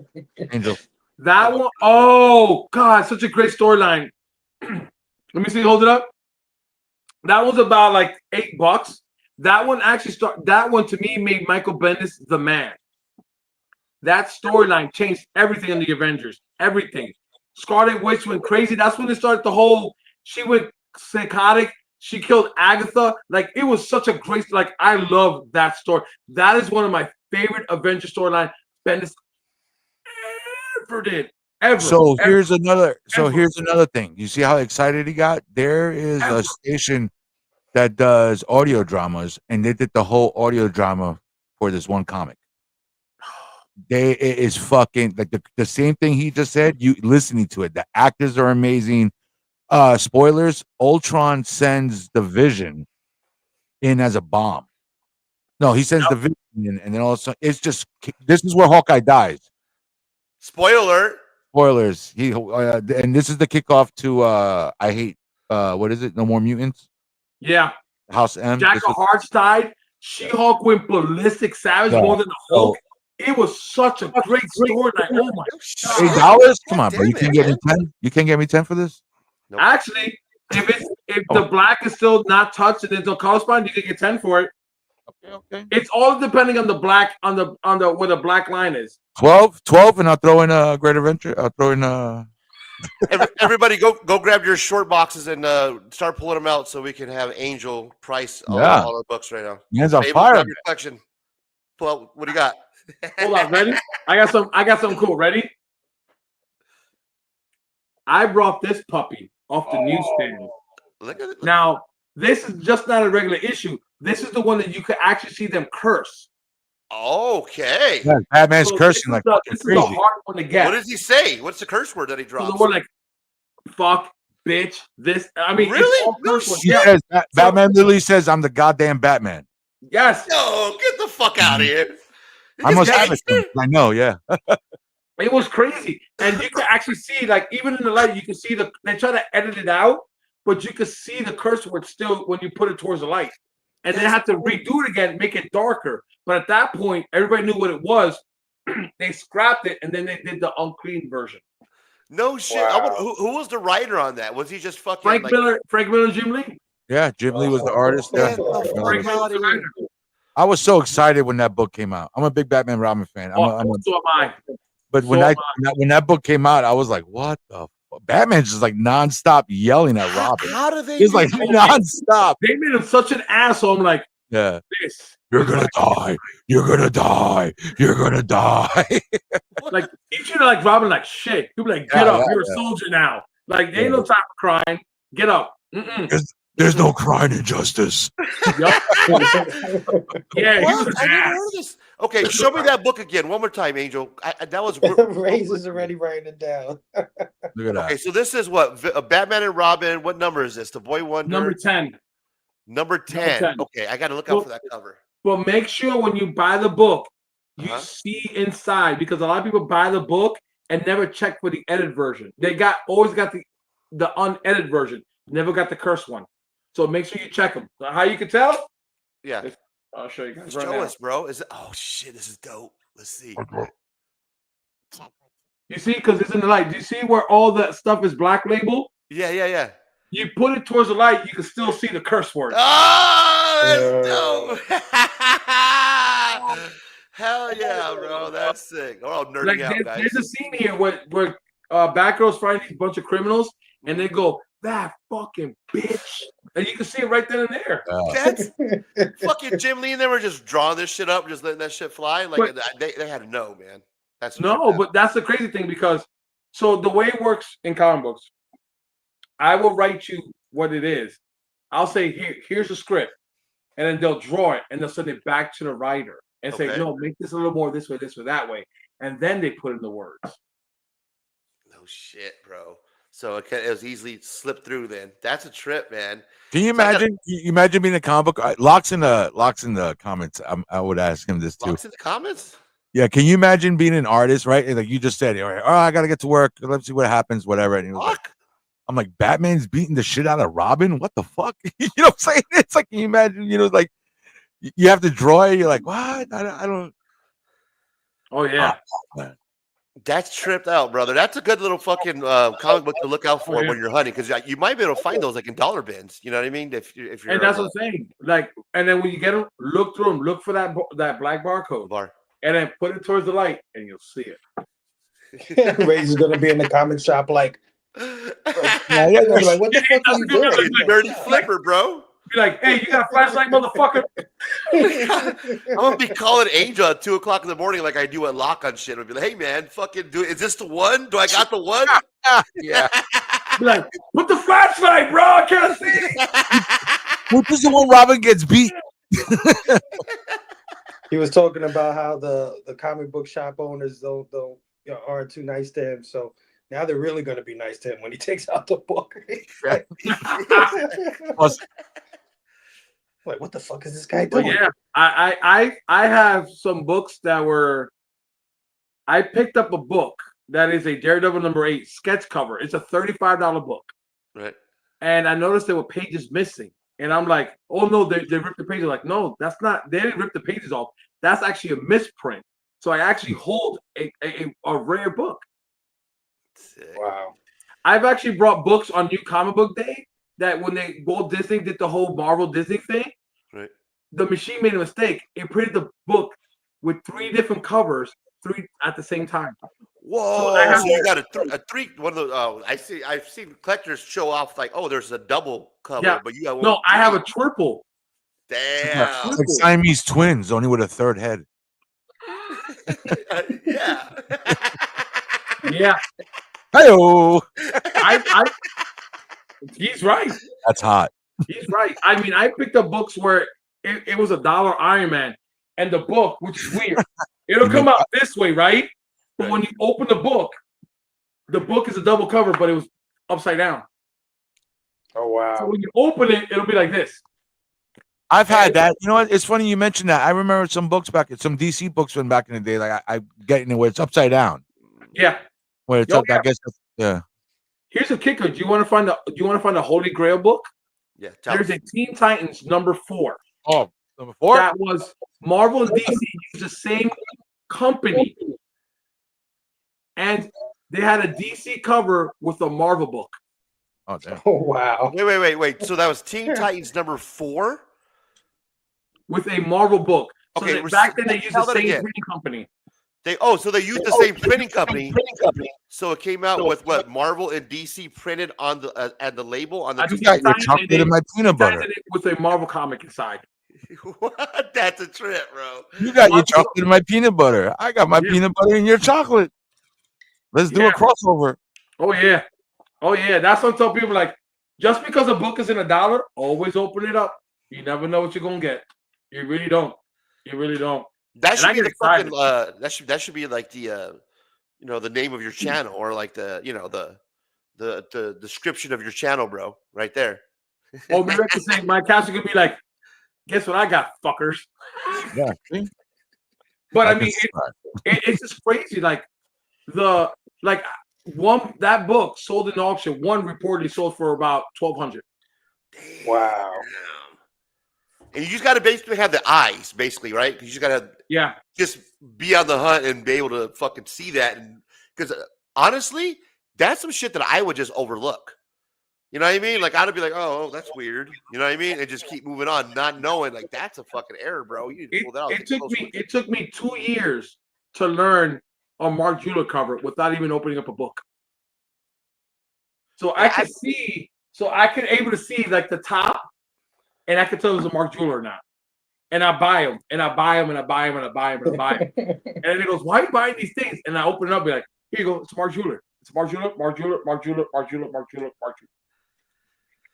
Angel? That one, oh God, such a great storyline. Let me see, hold it up. That was about like $8, That one actually that one to me made Michael Bendis the man. That storyline changed everything in the Avengers. Everything. Scarlet Witch went crazy. That's when it started the whole. She went psychotic. She killed Agatha. Like, it was such a great. Like, I love that story. That is one of my favorite Avenger storyline Bendis ever did. Ever. So ever, here's another. So ever. here's another thing. You see how excited he got? There is a station that does audio dramas, and they did the whole audio drama for this one comic. It is fucking like the same thing he just said. You listening to it. The actors are amazing. Spoilers: Ultron sends the Vision in as a bomb. No, he sends the Vision in, and then also it's just this is where Hawkeye dies. Spoiler. Spoilers. He and this is the kickoff to I hate what is it? No More Mutants. Yeah. House M. Jack of Hearts died. She-Hulk went ballistic, savage more than the Hulk. It was such a great storyline. Oh my God. $8? Come on, bro. You can't get me 10. You can't get me 10 for this. Nope. Actually, if the black is still not touched and there's no corresponding, you can get 10 for it. Okay. It's all depending on the black on the where the black line is. 12, and I'll throw in a Great Adventure. I'll throw in Everybody, go grab your short boxes and start pulling them out so we can have Angel price all our books right now. Hands on Abel, fire. grab your collection. Pull out, what do you got? Hold on, ready? I got something cool. Ready? I brought this puppy off the newsstand. Look at it. Now, this is just not a regular issue. This is the one that you could actually see them curse. Okay. Yeah, Batman's cursing like this is a hard one to get. What does he say? What's the curse word that he drops? The word like fuck, bitch, this. I mean, really? Says, Batman literally says, "I'm the goddamn Batman." Yes. No, get the fuck out of here. I must have it. I know. Yeah. It was crazy, and you could actually see, like, even in the light, you can see they try to edit it out, but you could see the curse word still when you put it towards the light, and they had to redo it again, make it darker. But at that point, everybody knew what it was. They scrapped it, and then they did the unclean version. No shit. Wow. Who was the writer on that? Was he just fucking Frank Miller, and Jim Lee? Yeah, Jim Lee was the artist. Yeah. Frank Miller was the writer. I was so excited when that book came out. I'm a big Batman Robin fan. So am I. But when that book came out, I was like, "What the fuck?" Batman's just like nonstop yelling at Robin. How do they? He's like nonstop. They made him such an asshole. I'm like, yeah, you're gonna die. You're gonna die. You're gonna die. Like, he treated like Robin like shit. He'd be like, get up. You're a soldier now. Like, there ain't no time for crying. Get up. There's no crying in justice. Yeah, he was I an never ass. heard of this. Okay, show me that book again one more time, Angel. That was Ray's is already writing it down. Look at that. Okay, so this is what Batman and Robin. What number is this? The Boy Wonder. Number 10. Number 10. Okay, I got to look out for that cover. But make sure when you buy the book, you see inside, because a lot of people buy the book and never check for the edited version. They always got the unedited version, never got the cursed one. So make sure you check them. How you can tell? Yeah, I'll show you guys. Show us, bro. Is it? Oh shit, this is dope. Let's see. You see, because it's in the light. Do you see where all that stuff is black label? Yeah. You put it towards the light, you can still see the curse word. Oh, that's dope. Hell yeah, bro. That's sick. Oh, I'm nerding out, guys. There's a scene here where Batgirl's fighting these bunch of criminals, and they go, "That fucking bitch," and you can see it right then and there. That's fucking Jim Lee and they were just drawing this shit up, just letting that shit fly. Like they had to know, man. But that's the crazy thing, because so the way it works in comic books, I will write you what it is. I'll say, here's the script, and then they'll draw it and they'll send it back to the writer and say, no, make this a little more this way, that way, and then they put in the words. No shit, bro. So it was easily slipped through. Then that's a trip, man. Can you imagine? You imagine being a comic book? Locks in the comments. I would ask him this too. Locks in the comments. Yeah, can you imagine being an artist, right? Like you just said, I gotta get to work. Let's see what happens, whatever. And he was like, I'm like, Batman's beating the shit out of Robin. What the fuck? You know what I'm saying? It's like, can you imagine? Like you have to draw it. You're like, what? I don't. Oh yeah. Man. That's tripped out, brother. That's a good little fucking comic book to look out for when you're hunting, because you might be able to find those like in dollar bins. You know what I mean? If you're and that's what I'm saying. Like, and then when you get them, look through them, look for that black barcode, and then put it towards the light, and you'll see it. Ray's is gonna be in the comic shop like, Yeah, like what the fuck are you doing? Dirty flipper, bro. Be like, hey, you got a flashlight, motherfucker? I'm gonna be calling Angel at 2:00 in the morning like I do at Lock on shit. I'll be like, hey man, fucking is this the one? Do I got the one? Yeah. Be like, put the flashlight, bro. I can't see. What is the one Robin gets beat? He was talking about how the comic book shop owners aren't too nice to him. So now they're really going to be nice to him when he takes out the book. Like, what the fuck is this guy doing? But yeah, I have some books that were. I picked up a book that is a Daredevil #8 sketch cover. It's a $35 book. Right. And I noticed there were pages missing. And I'm like, oh no, they ripped the pages. Like, no, that's not. They didn't rip the pages off. That's actually a misprint. So I actually hold a rare book. Wow. I've actually brought books on New Comic Book Day that when Walt Disney did the whole Marvel Disney thing, right, the machine made a mistake. It printed the book with 3 different covers, 3 at the same time. Whoa! So you got a 3, one of those. Oh, I've seen collectors show off like, oh, there's a double cover, Yeah. but you got one. No, I have a triple. Damn. It's like Siamese twins, only with a third head. Yeah. Yeah. Hey-o. He's right. That's hot. He's right. I mean, I picked up books where it was $1 Iron Man, and the book, which is weird, it'll come out this way, right? But when you open the book is a double cover, but it was upside down. Oh wow! So when you open it, it'll be like this. I've had that. You know what? It's funny you mentioned that. I remember some books some DC books from back in the day. Like I get in it where it's upside down. Yeah. Where it's up. I guess. Yeah. Here's a kicker. Do you want to find the Holy Grail book? Yeah. There's a Teen Titans #4. Oh, #4. That was Marvel and DC used the same company, and they had a DC cover with a Marvel book. Oh damn! Oh wow! Wait. So that was Teen Titans #4 with a Marvel book. So okay. back then they used the same printing company. They used the same printing company. So it came out with what Marvel and DC printed on the and the label on the. I just got your chocolate and my peanut butter with a Marvel comic inside. What? That's a trip, bro. You got your chocolate and my peanut butter. I got my peanut butter and your chocolate. Let's do a crossover. Oh yeah. That's what I tell people. Like, just because a book is in $1, always open it up. You never know what you're gonna get. You really don't. That should be the fucking. That should be like the, the name of your channel, or like the the description of your channel, bro. Right there. Oh, maybe I could say my caption could be like, "Guess what I got, fuckers." Yeah. But I mean, it's just crazy. Like that book sold in auction. One reportedly sold for about $1,200. Wow. And you just got to basically have the eyes, basically, right? Because you just got to just be on the hunt and be able to fucking see that. And because honestly, that's some shit that I would just overlook. You know what I mean? Like I'd be like, oh, that's weird. You know what I mean? And just keep moving on, not knowing like that's a fucking error, bro. You need to pull that out. It took me 2 years to learn a Mark Jeweler cover without even opening up a book. So I could able to see like the top, and I could tell it was a Mark Jeweler or not. And I buy them, and I buy them, and I buy them, and I buy them, and I buy them. And then it goes, why are you buying these things? And I open it up and be like, here you go, it's Mark Jeweler. It's Mark Jeweler, Mark Jeweler, Mark Jeweler, Mark Jeweler, Mark Jeweler, Mark Jeweler.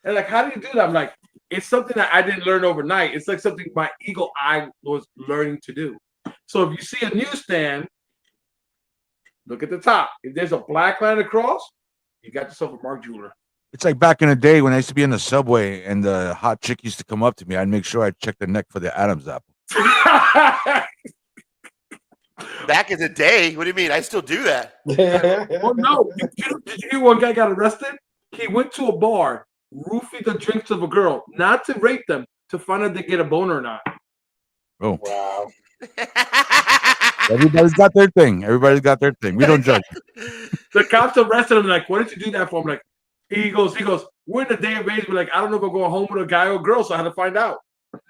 And like, how do you do that? I'm like, it's something that I didn't learn overnight. It's like something my eagle eye was learning to do. So if you see a newsstand, look at the top. If there's a black line across, you got yourself a Mark Jeweler. It's like back in the day when I used to be in the subway and the hot chick used to come up to me. I'd make sure I checked the neck for the Adam's apple. Back in the day? What do you mean? I still do that. Well, no. Did you hear one guy got arrested? He went to a bar, roofied the drinks of a girl, not to rape them, to find out they get a boner or not. Oh. Wow. Everybody's got their thing. Everybody's got their thing. We don't judge. The cops arrested him. Like, what did you do that for? I'm like, he goes, we're in the day of age. We're like, I don't know if I'm going home with a guy or a girl, so I had to find out.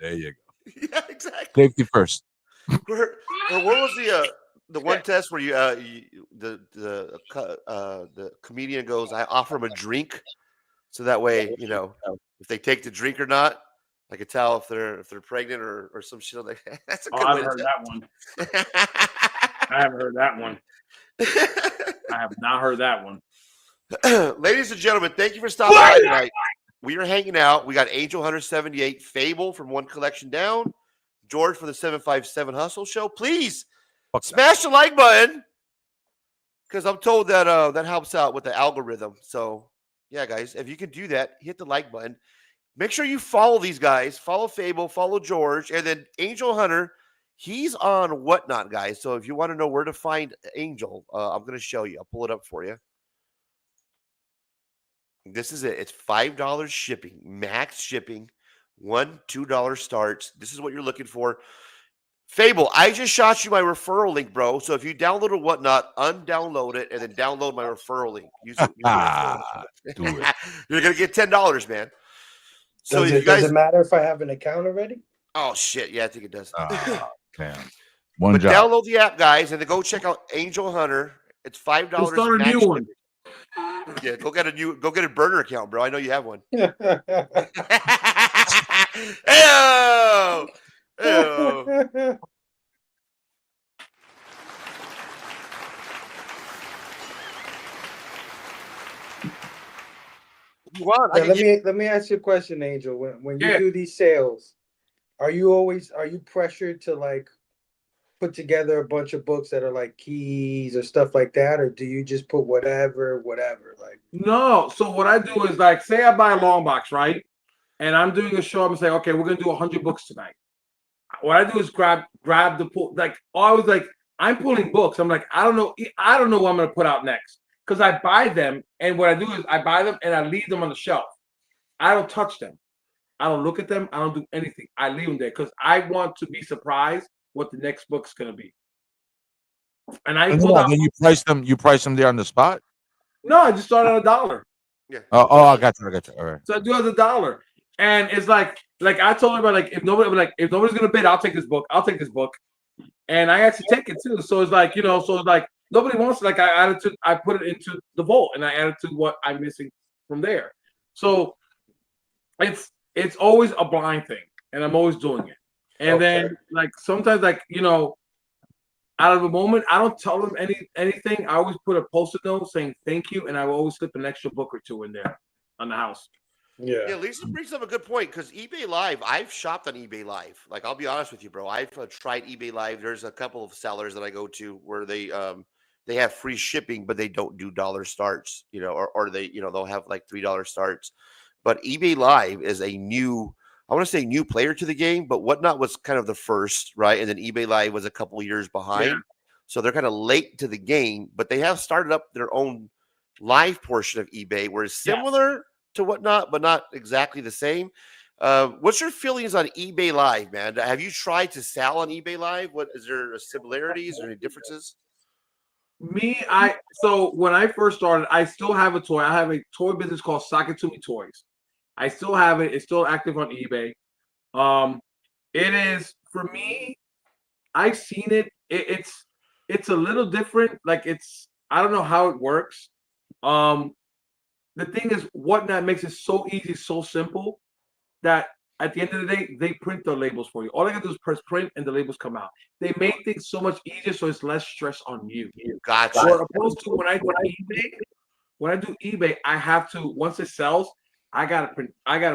There you go. Yeah, exactly. Safety first. What was the one test where the comedian goes, I offer him a drink, so that way, you know, if they take the drink or not, I could tell if they're pregnant or some shit like that. That's a good I've way heard to that one. I haven't heard that one. I have not heard that one. Ladies and gentlemen, thank you for stopping by tonight. We are hanging out. We got AngelHunter78, Fable from One Collection Down, George for the 757 Hustle Show. Please smash the like button, because I'm told that that helps out with the algorithm. So, yeah, guys, if you can do that, hit the like button. Make sure you follow these guys. Follow Fable, follow George, and then Angel Hunter. He's on Whatnot, guys. So if you want to know where to find Angel, I'm going to show you. I'll pull it up for you. This is it. It's $5 shipping, max shipping, $2 starts. This is what you're looking for. Fable, I just shot you my referral link, bro. So if you download a Whatnot, undownload it and then download my referral link. Use it. Do it. You're gonna get $10, man. So Does it matter if I have an account already? Oh shit, yeah, I think it does. Damn. One job. Download the app, guys, and then go check out Angel Hunter. It's $5. We'll start a new one. Yeah, go get a burner account, bro. I know you have one. Ew. Ew. Let me ask you a question, Angel. When you do these sales, are you pressured to like put together a bunch of books that are like keys or stuff like that, or do you just put whatever like? No. So what I do is like, say I buy a long box, right? And I'm doing a show. I'm saying, okay, we're gonna do 100 books tonight. What I do is grab the pull. Like always, like I'm pulling books. I'm like, I don't know what I'm gonna put out next, because I buy them, and what I do is I buy them and I leave them on the shelf. I don't touch them. I don't look at them. I don't do anything. I leave them there because I want to be surprised what the next book's gonna be. And I pull out. Then you price them. You price them there on the spot. No, I just start at $1. Yeah. Oh, I got you. All right. So I do it at $1, and it's like I told everybody, like if nobody's gonna bid, I'll take this book. And I actually take it too. So it's like, nobody wants it. Like I put it into the vault, and I added to what I'm missing from there. So it's always a blind thing, and I'm always doing it. And then like sometimes out of the moment, I don't tell them anything. I always put a post-it note saying thank you, and I will always slip an extra book or two in there on the house. Yeah, Lisa brings up a good point, because eBay Live, I've shopped on eBay Live. Like, I'll be honest with you, bro. I've tried eBay Live. There's a couple of sellers that I go to where they have free shipping, but they don't do dollar starts, or they, they'll have like $3 starts. But eBay Live is a new, I want to say new player to the game, but Whatnot was kind of the first, right? And then eBay Live was a couple of years behind. Yeah. So they're kind of late to the game, but they have started up their own live portion of eBay, where it's similar to Whatnot, but not exactly the same. What's your feelings on eBay Live, man? Have you tried to sell on eBay Live? What is there similarities or any differences? So when I first started, I still have a toy. I have a toy business called Sock It To Me Toys. I still have it. It's still active on eBay. It is, for me, I've seen it. It's a little different. Like I don't know how it works. The thing is, Whatnot makes it so easy, so simple, that at the end of the day, they print the labels for you. All I gotta do is press print, and the labels come out. They make things so much easier, so it's less stress on you. Gotcha. So opposed to when I do eBay, I have to, once it sells, I gotta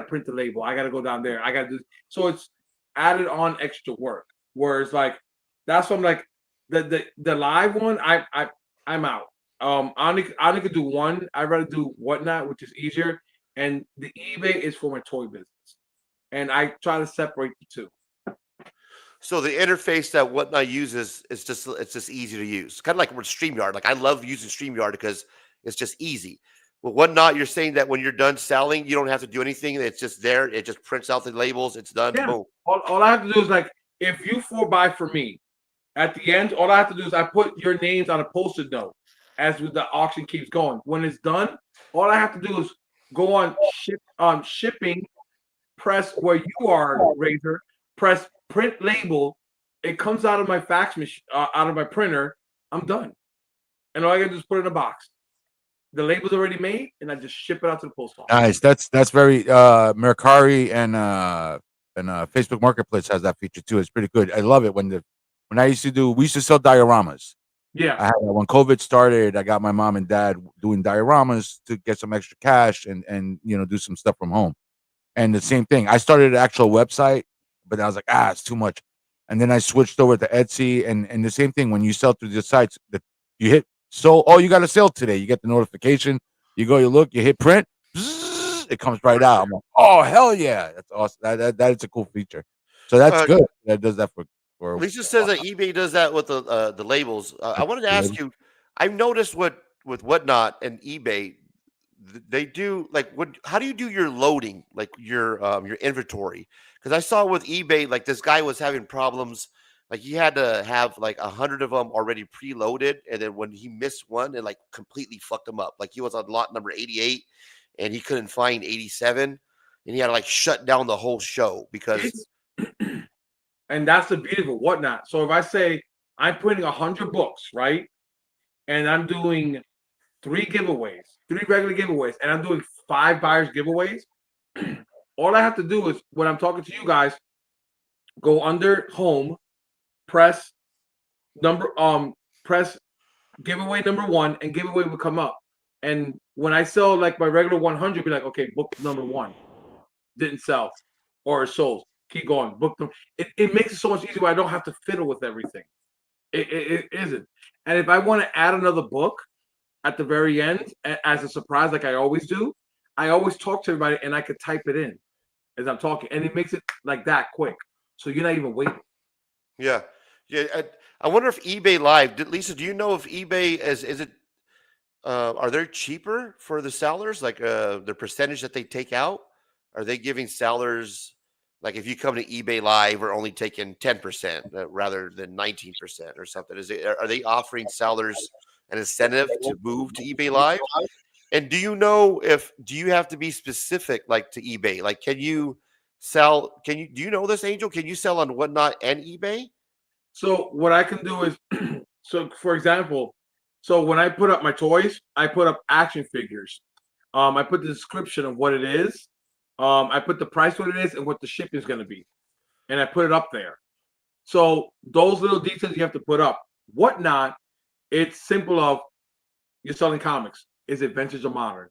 print the label. I gotta go down there. I gotta do, so it's added on extra work. Whereas like that's what I'm like, the live one, I'm out. I only could do one. I'd rather do Whatnot, which is easier, and the eBay is for my toy business, and I try to separate the two. So the interface that Whatnot uses is just easy to use, kind of like with StreamYard. Like I love using StreamYard because it's just easy. Well, Whatnot, you're saying that when you're done selling, you don't have to do anything. It's just there. It just prints out the labels. It's done. Yeah. Boom. All I have to do is, like, if you 4-buy for me, At the end, all I have to do is I put your names on a Post-it note as the auction keeps going. When it's done, all I have to do is go on shipping, press where you are, Razor, press print label. It comes out of my fax machine, out of my printer. I'm done. And all I gotta do is put it in a box. The label's already made, and I just ship it out to the post office. Nice. That's very Mercari and Facebook Marketplace has that feature too. It's pretty good. I love it when we used to sell dioramas. Yeah. When COVID started, I got my mom and dad doing dioramas to get some extra cash and do some stuff from home. And the same thing. I started an actual website, but I was like, it's too much. And then I switched over to Etsy, and the same thing. When you sell through the sites, that you hit you got to sell today. You get the notification. You go, you look, you hit print. It comes right out. I'm like, oh hell yeah, that's awesome. That is a cool feature. So that's good. That does that for. Lisa says that eBay does that with the labels. I wanted to ask you. I've noticed with Whatnot and eBay, they do like how do you do your loading, like your inventory? Because I saw with eBay, like this guy was having problems. Like he had to have like 100 of them already preloaded, and then when he missed one, it like completely fucked him up. Like he was on lot number 88, and he couldn't find 87, and he had to like shut down the whole show because. And that's the beauty of Whatnot. So if I say I'm printing 100 books, right, and I'm doing 3 giveaways, 3 regular giveaways, and I'm doing 5 buyers giveaways, all I have to do is when I'm talking to you guys, go under home. Press giveaway number 1, and giveaway will come up. And when I sell like my regular 100, be like, okay, book number 1 didn't sell or it sold. Keep going, book them. It makes it so much easier. I don't have to fiddle with everything. It isn't. And if I want to add another book at the very end as a surprise, like I always do, I always talk to everybody and I could type it in as I'm talking, and it makes it like that quick. So you're not even waiting. Yeah. I wonder if eBay Live, Lisa, do you know if eBay is it are they cheaper for the sellers, like the percentage that they take out? Are they giving sellers, like if you come to eBay Live, are only taking 10% rather than 19% or something? Are they offering sellers an incentive to move to eBay Live? And do you have to be specific like to eBay? Like do you know this, Angel? Can you sell on Whatnot and eBay? So what I can do is, so for example, so when I put up my toys, I put up action figures. I put the description of what it is. I put the price what it is and what the shipping is going to be, and I put it up there. So those little details you have to put up. Whatnot, it's simple of you're selling comics. Is it vintage or modern?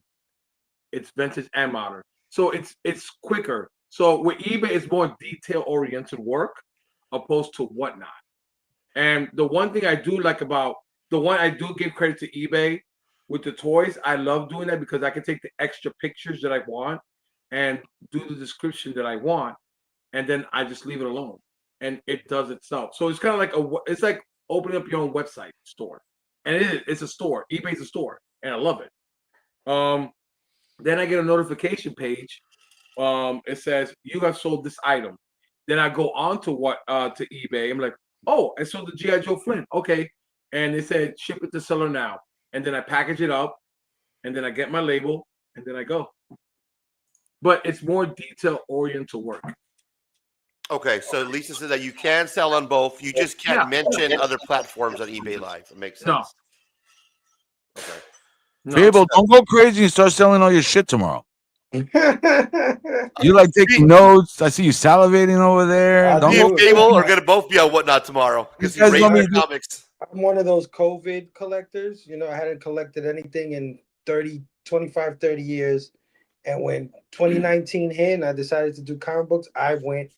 It's vintage and modern. So it's quicker. So with eBay, it's more detail oriented work opposed to Whatnot. And the one thing I do like about I do give credit to eBay with the toys. I love doing that because I can take the extra pictures that I want and do the description that I want, and then I just leave it alone, and it does itself. So it's kind of like it's like opening up your own website store, and it's a store. eBay's a store, and I love it. Then I get a notification page. It says you have sold this item. Then I go on to eBay. I'm like, oh, I sold the G.I. Joe Flynn. Okay. And it said, ship it to seller now. And then I package it up, and then I get my label, and then I go. But it's more detail-oriented work. Okay, so Lisa said that you can sell on both. You just can't mention other platforms on eBay Live. It makes sense. No. Okay. Fable, don't go crazy and start selling all your shit tomorrow. You like taking notes. I see you salivating over there. Me and Fable are going to both be on Whatnot tomorrow because he raised comics. I'm one of those COVID collectors. You know, I hadn't collected anything in 25, 30 years. And when 2019 hit and I decided to do comic books, I went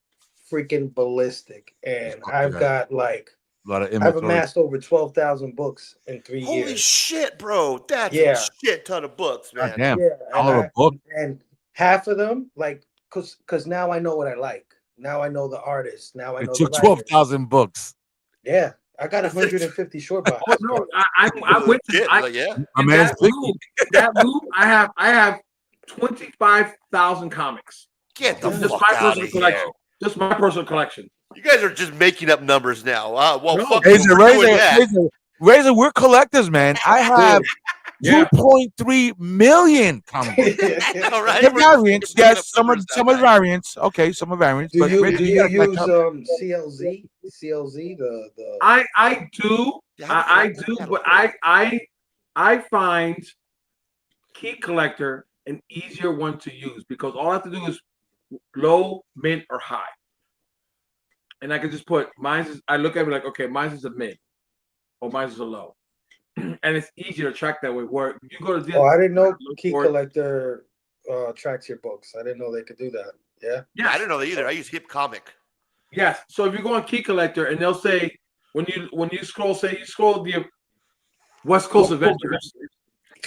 freaking ballistic. And I've got like, a lot of I've amassed over 12,000 books in 3 years. Holy shit, bro. That's a shit ton of books, man. Damn. Yeah, and half of them, like, because now I know what I like. Now I know the artist. Now I know it took 12,000 books. Yeah. I got 150 short boxes. Oh, no, I went to that loop. I have 25,000 comics. Get the fuck out of here. Just my personal collection. You guys are just making up numbers now. Well, No. fuck you. We're doing that. Razor, we're collectors, man. I have 2.3 million comic books. All right. They're variants, yes. Some are variants. Okay, some are variants. Do but you Razor, use gotta catch up. CLZ? CLZ the I do. I do, but I find Key Collector an easier one to use because all I have to do is low, mid, or high. And I can just put I look at it like, okay, mine is a mid or mine is a low. And it's easier to track that way. Where you go to I didn't know Key Collector tracks your books. I didn't know they could do that. Yeah. Yeah, I didn't know that either. I use Hip Comic. Yes. So if you go on Key Collector and they'll say when you scroll, say you scroll the West Coast Avengers.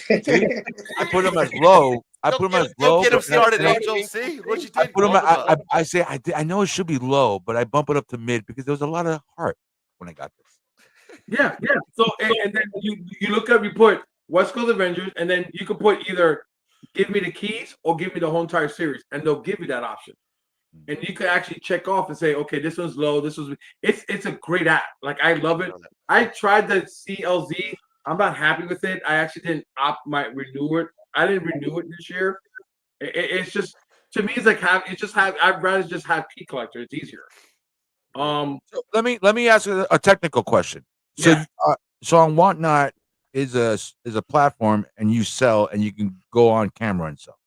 I put them as low. Don't get them started, Angel. See what you did. I put them. I say I know it should be low, but I bump it up to mid because there was a lot of heart when I got this. Yeah. So and then you look up, you put West Coast Avengers, and then you can put either give me the keys or give me the whole entire series, and they'll give you that option. And you can actually check off and say, okay, this one's low. This was it's a great app. Like I love it. I tried the CLZ. I'm not happy with it. I actually didn't renew it. I didn't renew it this year. It's just to me, it's like I'd rather just have Key Collector. It's easier. So let me ask you a technical question. So so on Whatnot is a platform, and you sell, and you can go on camera and sell.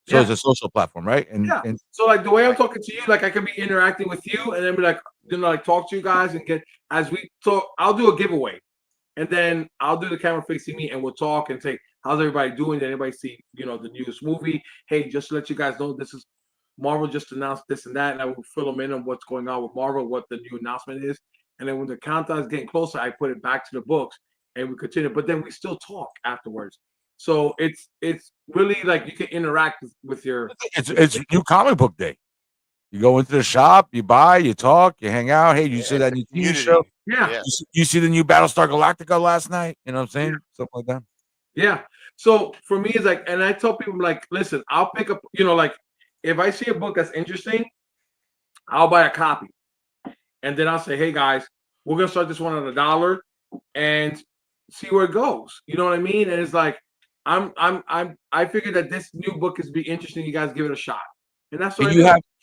So it's a social platform, right? And so like the way I'm talking to you, like I can be interacting with you, and then be like, like talk to you guys and get so I'll do a giveaway, and then I'll do the camera facing me, and we'll talk and say, how's everybody doing? Did anybody see the newest movie? Hey, just to let you guys know, this is Marvel just announced this and that, and I will fill them in on what's going on with Marvel, what the new announcement is, and then when the countdown is getting closer, I put it back to the books, and we continue. But then we still talk afterwards. So it's really like you can interact with your. It's new comic book day. You go into the shop, you buy, you talk, you hang out. Hey, you see that new TV show? Yeah. You see the new Battlestar Galactica last night? You know what I'm saying? Something like that. Yeah. So for me, it's like, and I tell people like, listen, I'll pick up. Like if I see a book that's interesting, I'll buy a copy, and then I'll say, hey guys, we're gonna start this one at $1 and see where it goes. You know what I mean? And it's like. I figured that this new book is be interesting. You guys give it a shot, and that's what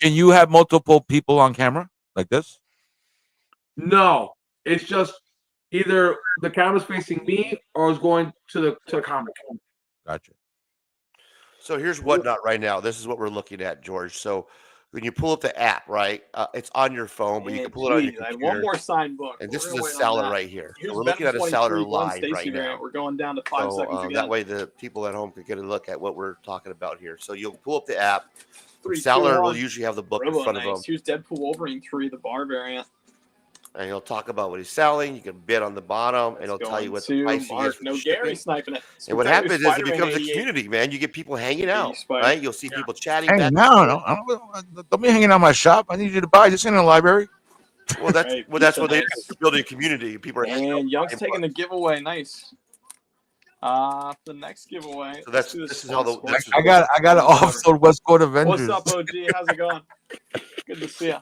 Can you have multiple people on camera like this? No, it's just either the camera's facing me or it's going to the comic. Gotcha. So here's Whatnot right now. This is what we're looking at, George. So when you pull up the app, right, it's on your phone, but you can pull it on your computer. One more signed book. And this is a seller right here. So we're looking at a seller live right now. We're going down to 5 seconds again. That way the people at home can get a look at what we're talking about here. So you'll pull up the app. The seller will usually have the book in front of them. Here's Deadpool Wolverine 3, the bar variant. And he'll talk about what he's selling. You can bid on the bottom, and he'll tell you what the price is. No Gary sniping it. And what happens is it becomes a community, man. You get people hanging out, right? You'll see people chatting. Hanging out? Don't be hanging out my shop. I need you to buy this in a library. Well, that's what they're building a community. People are and Young's taking the giveaway. Nice. The next giveaway. So this is how the. I got an off-sold West Coast Avengers. What's up, OG? How's it going? Good to see you.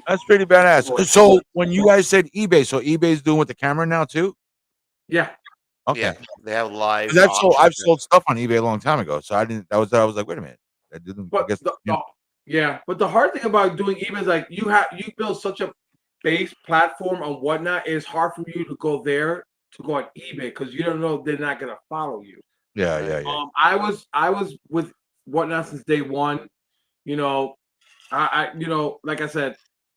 That's pretty badass. So when you guys said eBay, so eBay's doing with the camera now too? Yeah. Okay. Yeah, they have live. I've sold stuff on eBay a long time ago, so I didn't. I was like, wait a minute. I didn't. But but the hard thing about doing eBay is like you build such a base platform on Whatnot. It's hard for you to go there to go on eBay because you don't know if they're not gonna follow you. Yeah. I was with Whatnot since day one. I like I said,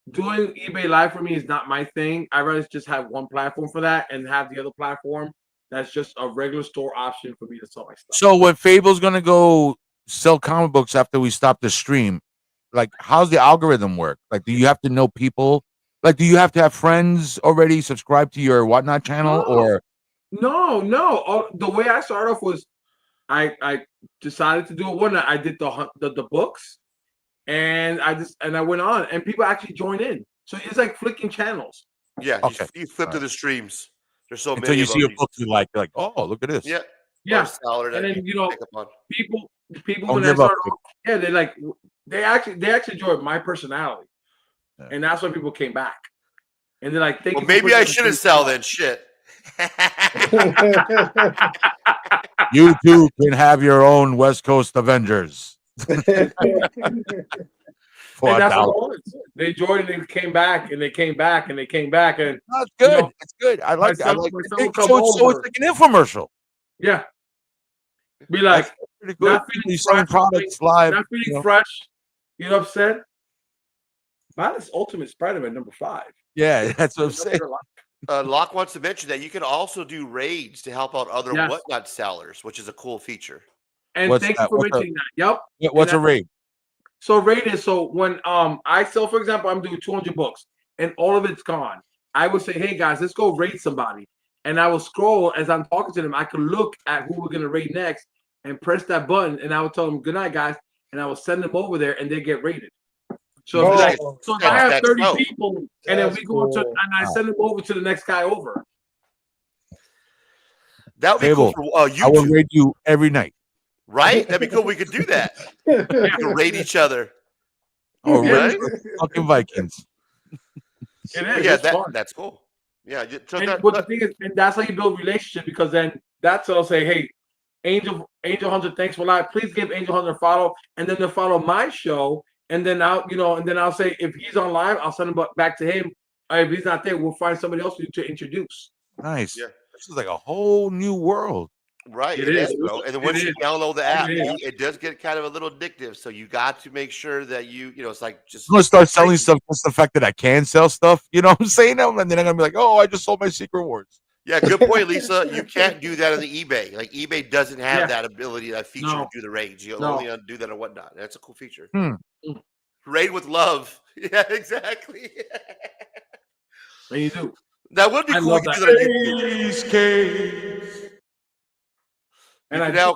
doing eBay Live for me is not my thing. I'd rather just have one platform for that and have the other platform that's just a regular store option for me to sell my stuff. So when Fable's gonna go sell comic books after we stop the stream, like how's the algorithm work? Like, do you have to know people? Like, do you have to have friends already subscribed to your Whatnot channel or? No. The way I started off was I decided to do it Whatnot. I did the books. And I went on, and people actually joined in. So it's like flicking channels. Yeah, you flip to the streams. There's so many. Until you see a book you like, you're like, oh, look at this. Yeah, Yeah. or seller that And then you pick up on. people Don't when I give up, started off, yeah, they actually enjoyed my personality, and that's why people came back. And they're like, well, maybe I shouldn't sell then. Shit. You too can have your own West Coast Avengers. And that's what they enjoyed it. And came back, and they came back, and they came back, and that's good. It's good. I like that. So it's like an infomercial. Yeah. Be like, pretty good. Not feeling selling products live. Not feeling fresh. You know what I'm saying? Mine is Ultimate Spider-Man #5. Yeah, that's what I'm saying. Locke wants to mention that you can also do raids to help out other whatnot sellers, which is a cool feature. And thank you for mentioning that. Yep. What's a raid? So raid is when I sell, for example, I'm doing 200 books and all of it's gone. I would say, hey guys, let's go raid somebody. And I will scroll as I'm talking to them. I can look at who we're gonna raid next and press that button, and I will tell them good night, guys, and I will send them over there and they get raided. So if I have 30 people and then we go to and I send them over to the next guy over. That would be cool for YouTube. I will raid you every night. Right? That'd be cool. We could do that. We could raid each other. Oh, right? Fucking Vikings. It is. Yeah, that's cool. Yeah. But the thing is, and that's how you build relationship, because then that's what I'll say, hey, Angel Hunter, thanks for live. Please give Angel Hunter a follow, and then they'll follow my show, and then I'll say if he's on live, I'll send him back to him. If he's not there, we'll find somebody else to introduce. Nice. Yeah. This is like a whole new world. Right, it is, bro. And then once you download the app, it does get kind of a little addictive. So you got to make sure that it's like just. I'm gonna start selling stuff. Just the fact that I can sell stuff, you know what I'm saying? And then I'm gonna be like, oh, I just sold my secret rewards. Yeah, good point, Lisa. You can't do that on the eBay. Like eBay doesn't have that ability, that feature to do the raids. You'll only do that or whatnot. That's a cool feature. Raid with love. Yeah, exactly. And you do. That would be cool. And I now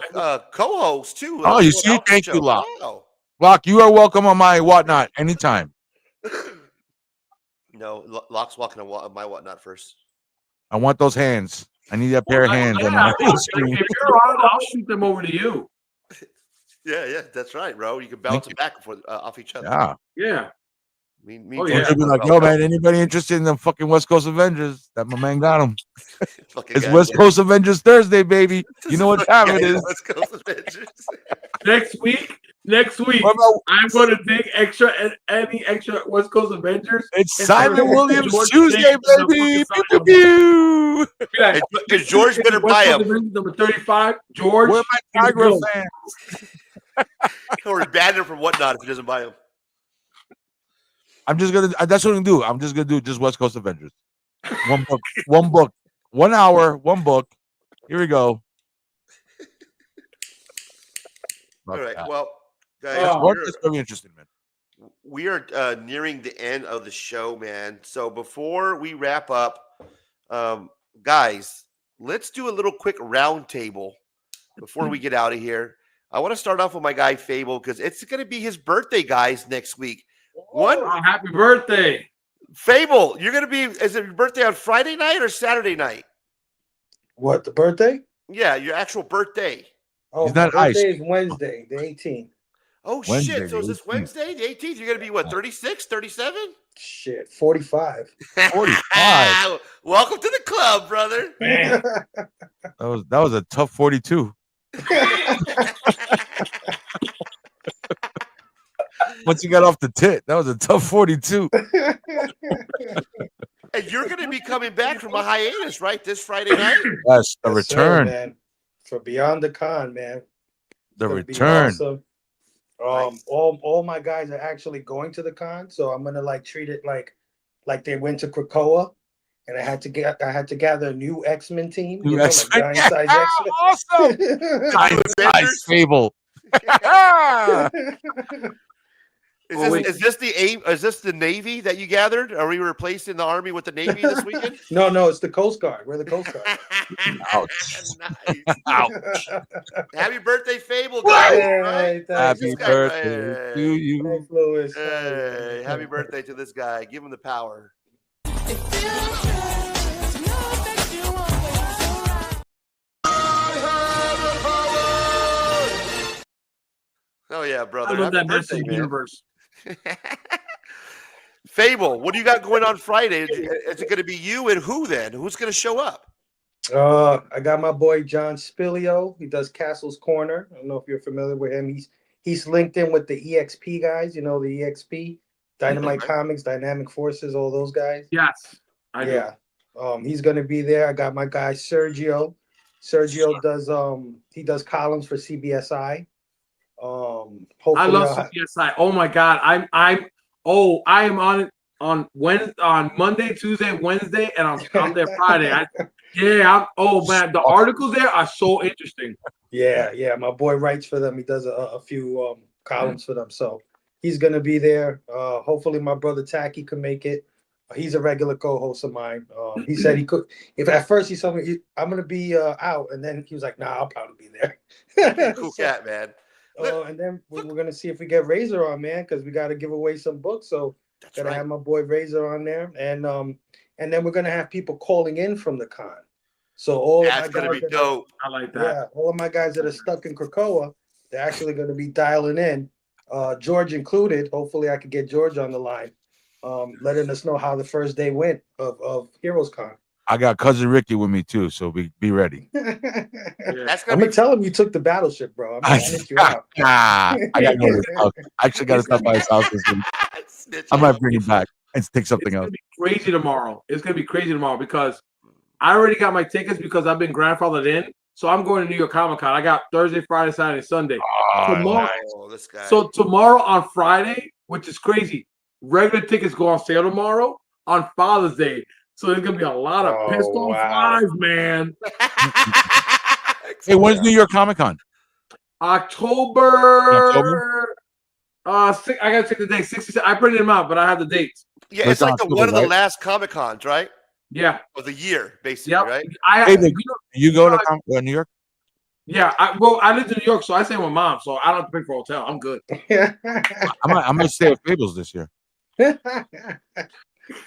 co-host too. Oh, you see? Thank you, Locke. Wow. Locke, you are welcome on my whatnot anytime. No, Locke's walking on my whatnot first. I want those hands. I need that pair of hands. On my screen. If you're on, I'll shoot them over to you. Yeah, that's right, bro. You can bounce them back off each other. Yeah. Me Be like, yo, man, anybody interested in the fucking West Coast Avengers? That my man got them. It's West Coast Avengers Thursday, baby. You know what time it is. West Coast Avengers. Next week, I'm going to dig any extra West Coast Avengers. It's Simon Williams Tuesday, baby. Pew, pew, pew. Is George better buy him? Number 35, George. Where my Tiger fans? Or ban him from whatnot if he doesn't buy him. I'm just gonna. That's what I'm gonna do. I'm just gonna do just West Coast Avengers. One book, 1 hour, one book. Here we go. All right. Well, guys, it's very interesting, man. We are nearing the end of the show, man. So before we wrap up, guys, let's do a little quick round table before we get out of here. I want to start off with my guy Fable because it's going to be his birthday, guys, next week. Happy birthday, Fable. You're going to be, is it your birthday on Friday night or Saturday night? What, the birthday? Yeah, your actual birthday. Oh, he's not my birthday is Wednesday, the 18th. Oh, Wednesday, shit. So is this Wednesday, the 18th? You're going to be, what, 36, 37? Shit, 45. 45. Welcome to the club, brother. Man. That was a tough 42. Once you got off the tit, that was a tough 42. And you're going to be coming back from a hiatus, right? This Friday night? Yes, the return. Sir, man. For Beyond the Con, man. The return. Awesome. All my guys are actually going to the con, so I'm gonna treat it like they went to Krakoa, and I had to gather a new X-Men team. New X-Men. X-Men. Awesome. Giant size Fable. Is this the aim? Is this the Navy that you gathered? Are we replacing the Army with the Navy this weekend? No, it's the Coast Guard. We're the Coast Guard. Ouch. Nice. Ouch. Happy birthday, Fable, guys. Hey, happy birthday to you. Thanks, Louis. Hey, happy birthday to this guy. Give him the power. Oh yeah, brother. I love Happy that birthday, message man. universe. Fable, what do you got going on Friday? Is it going to be you and who then? Who's going to show up? I got my boy John Spilio. He does Castle's Corner. I don't know if you're familiar with him. He's linked in with the EXP guys. You know the EXP, Dynamite Comics, Dynamic Forces, all those guys. Yes, I do. He's gonna be there. I got my guy Sergio. Sergio does he does columns for CBSI. Hopefully I love CBSI. Oh my god, I am on it on Monday, Tuesday, Wednesday, and I'm there Friday. Oh man, the articles there are so interesting. Yeah. My boy writes for them. He does a few columns for them. So he's gonna be there. Hopefully my brother Tacky can make it. He's a regular co-host of mine. He said he could. If at first he told me I'm gonna be out, and then he was like, "Nah, I'll probably be there." Cool cat, man. And then we're gonna see if we get Razor on, man, because we got to give away some books. So gotta have my boy Razor on there, and then we're gonna have people calling in from the con. So all that's of my gonna guys be dope. I like that. Yeah, all of my guys that are stuck in Krakoa, they're actually gonna be dialing in, George included. Hopefully, I could get George on the line, letting us know how the first day went of Heroes Con. I got cousin Ricky with me too, so be ready. That's I'm gonna tell him you took the battleship, bro. I'm gonna hit you out. I got to go to his house. I actually got to stop by his house this week. I might bring him back and take something else. It's gonna be crazy tomorrow. It's gonna be crazy tomorrow because I already got my tickets because I've been grandfathered in. So I'm going to New York Comic Con. I got Thursday, Friday, Saturday, Sunday. This guy. So tomorrow on Friday, which is crazy, regular tickets go on sale tomorrow on Father's Day. So there's gonna be a lot of pissed off flies, man. Hey, when's New York Comic Con? October. I gotta check the date. 67. I printed them out, but I have the dates. Yeah, it's like one of the last Comic Cons, right? Yeah. Of the year, basically, right? You go to New York? Yeah, I live in New York, so I stay with mom, so I don't have to pay for a hotel. I'm good. I might stay at Fables this year.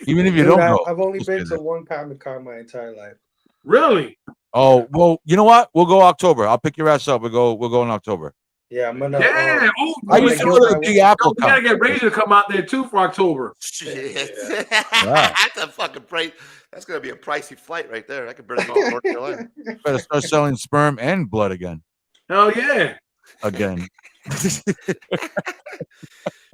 Even if you don't go. I've only been to one Comic Con my entire life. Really? Oh, well, you know what? We'll go October. I'll pick your ass up. We'll go in October. Yeah, I'm gonna. I used to go to the Big Apple. We gotta get Razor to come out there too for October. Shit. That's a fucking price. That's gonna be a pricey flight right there. I could barely go to North Carolina. Better start selling sperm and blood again. Hell yeah. Again.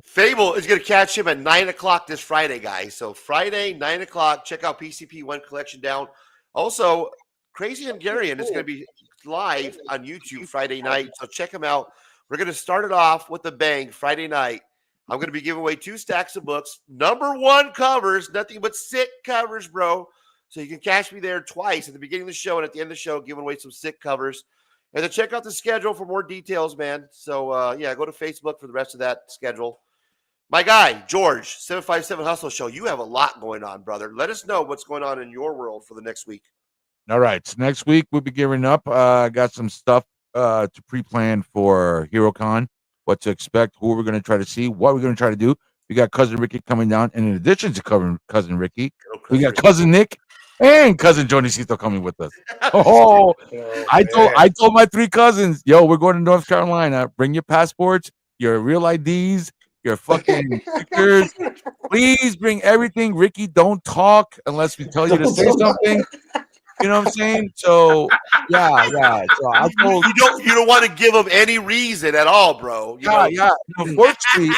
Fable is going to catch him at 9 o'clock this Friday, guys. So Friday, 9 o'clock. Check out PCP One Collection Down. Also, Crazy Hungarian is going to be live on YouTube Friday night. So check him out. We're going to start it off with a bang Friday night. I'm going to be giving away 2 stacks of books. #1 covers, nothing but sick covers, bro. So you can catch me there twice at the beginning of the show and at the end of the show, giving away some sick covers. And then check out the schedule for more details, man. So, yeah, go to Facebook for the rest of that schedule. My guy, George, 757 Hustle Show, you have a lot going on, brother. Let us know what's going on in your world for the next week. All right. So next week, we'll be gearing up. I got some stuff to pre-plan for HeroCon, what to expect, who we're going to try to see, what we're going to try to do. We got Cousin Ricky coming down. And in addition to covering Cousin Ricky, we got Cousin Nick and Cousin Jonicito coming with us. I told my 3 cousins, yo, we're going to North Carolina. Bring your passports, your real IDs, your fucking pictures. Please bring everything. Ricky, don't talk unless we tell you to say something. You know what I'm saying? So yeah. So I told you don't want to give them any reason at all, bro. Yeah. Unfortunately,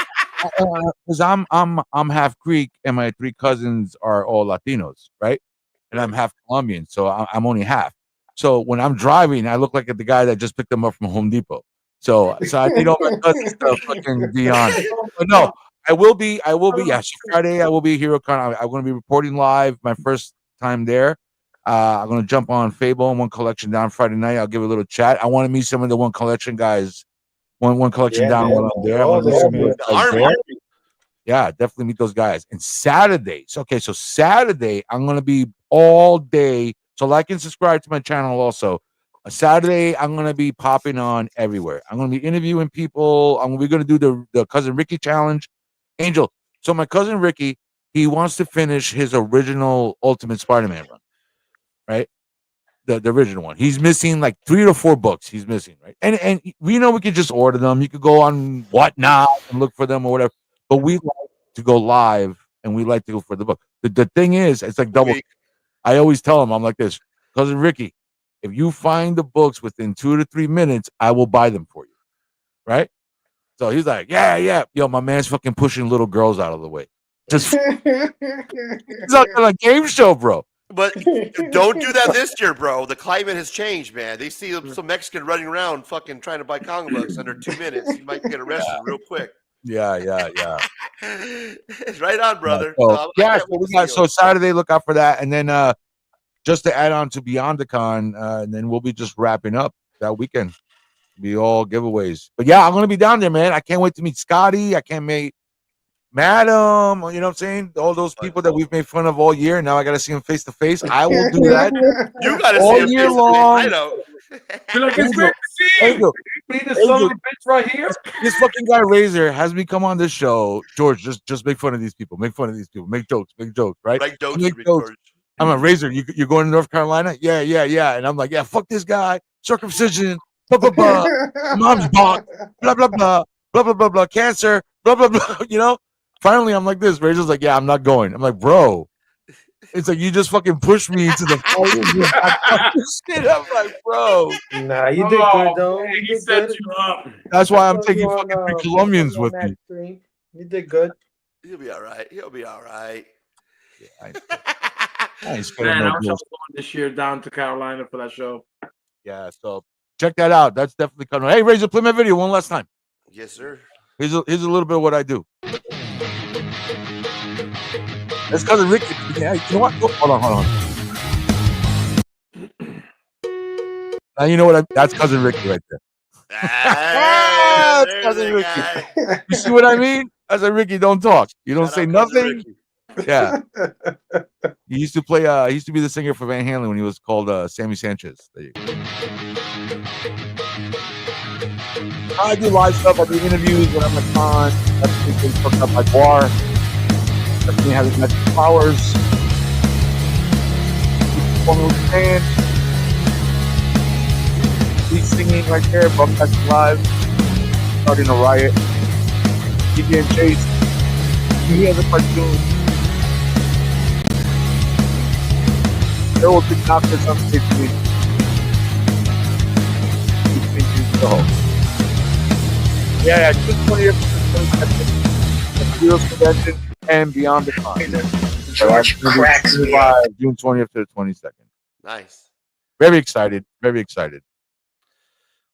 because I'm half Greek and my 3 cousins are all Latinos, right? And I'm half Colombian, so I'm only half. So when I'm driving, I look like the guy that just picked them up from Home Depot. So I need all my cousins to fucking be on it. But no, I will be. Yeah, Friday I will be at HeroCon. I'm going to be reporting live. My first time there. I'm going to jump on Fable and One Collection Down Friday night. I'll give a little chat. I want to meet some of the One Collection guys. One Collection Down while I'm there. Yeah, definitely meet those guys. And Saturday, so Saturday I'm going to be all day. So like and subscribe to my channel also. Saturday, I'm going to be popping on everywhere. I'm going to be interviewing people. We're going to do the Cousin Ricky challenge. Angel, so my cousin Ricky, he wants to finish his original Ultimate Spider-Man run, right? the original one. He's missing like 3 or 4 books. He's missing, right? And we know we could just order them. You could go on Whatnot and look for them or whatever. But we like to go live and we like to go for the book. The thing is, it's like double. I always tell him, I'm like this, cousin Ricky, if you find the books within 2 to 3 minutes, I will buy them for you, right? So he's like, yeah. Yo, my man's fucking pushing little girls out of the way. Just it's like a game show, bro. But don't do that this year, bro. The climate has changed, man. They see some Mexican running around fucking trying to buy Congo books under 2 minutes. You might get arrested real quick. Yeah. Right on, brother. So Saturday, look out for that. And then just to add on to Beyond the Con, and then we'll be just wrapping up that weekend. Be all giveaways. But yeah, I'm gonna be down there, man. I can't wait to meet Scotty. I can't meet Madam, you know what I'm saying? All those people that we've made fun of all year. Now I got to see them face to face. I will do that. You got to all see him year face long. I know. You're like, it's great to see you. Be the son of a bitch right here. This fucking guy Razor has me come on this show. George, just make fun of these people. Make fun of these people. Make jokes, right? Make jokes. I'm a Razor. You're going to North Carolina? Yeah. And I'm like, yeah, fuck this guy. Circumcision. Blah blah blah. Mom's bought. Blah blah blah. Blah blah blah blah. Cancer. Blah blah blah. You know. Finally, I'm like this. Razor's like, yeah, I'm not going. I'm like, bro. It's like you just fucking pushed me into the shit. I'm like, bro. Nah, you did good though. Man, You he did set good. you up. That's why I'm You taking on, fucking 3 Colombians with me. stream. You did good. He'll be all right. He'll be all right. I Man, I wish I was going this year down to Carolina for that show. Yeah, so check that out. That's definitely coming. Hey, Razor, play my video one last time. Yes, sir. Here's a little bit of what I do. That's cousin Ricky. Yeah, you know what? Oh, hold on. Now you know what? That's cousin Ricky right there. That's cousin Ricky. You see what I mean? Cousin Ricky, don't talk. You don't say nothing. Yeah. He used to play. He used to be the singer for Van Halen when he was called Sammy Sanchez. There you go. I do live stuff. I do interviews when I'm at con. That's the hooked up my bar. Definitely has magic powers. He's singing right there, broadcasting live, starting a riot. Keep getting chased. He has a cartoon. There will be knockers on stage to me. Keep thinking the whole. Yeah, June 20th, the Heroes Convention and Beyond the Con. George cracks me up. June 20th to the 22nd. Nice. Very excited. Very excited.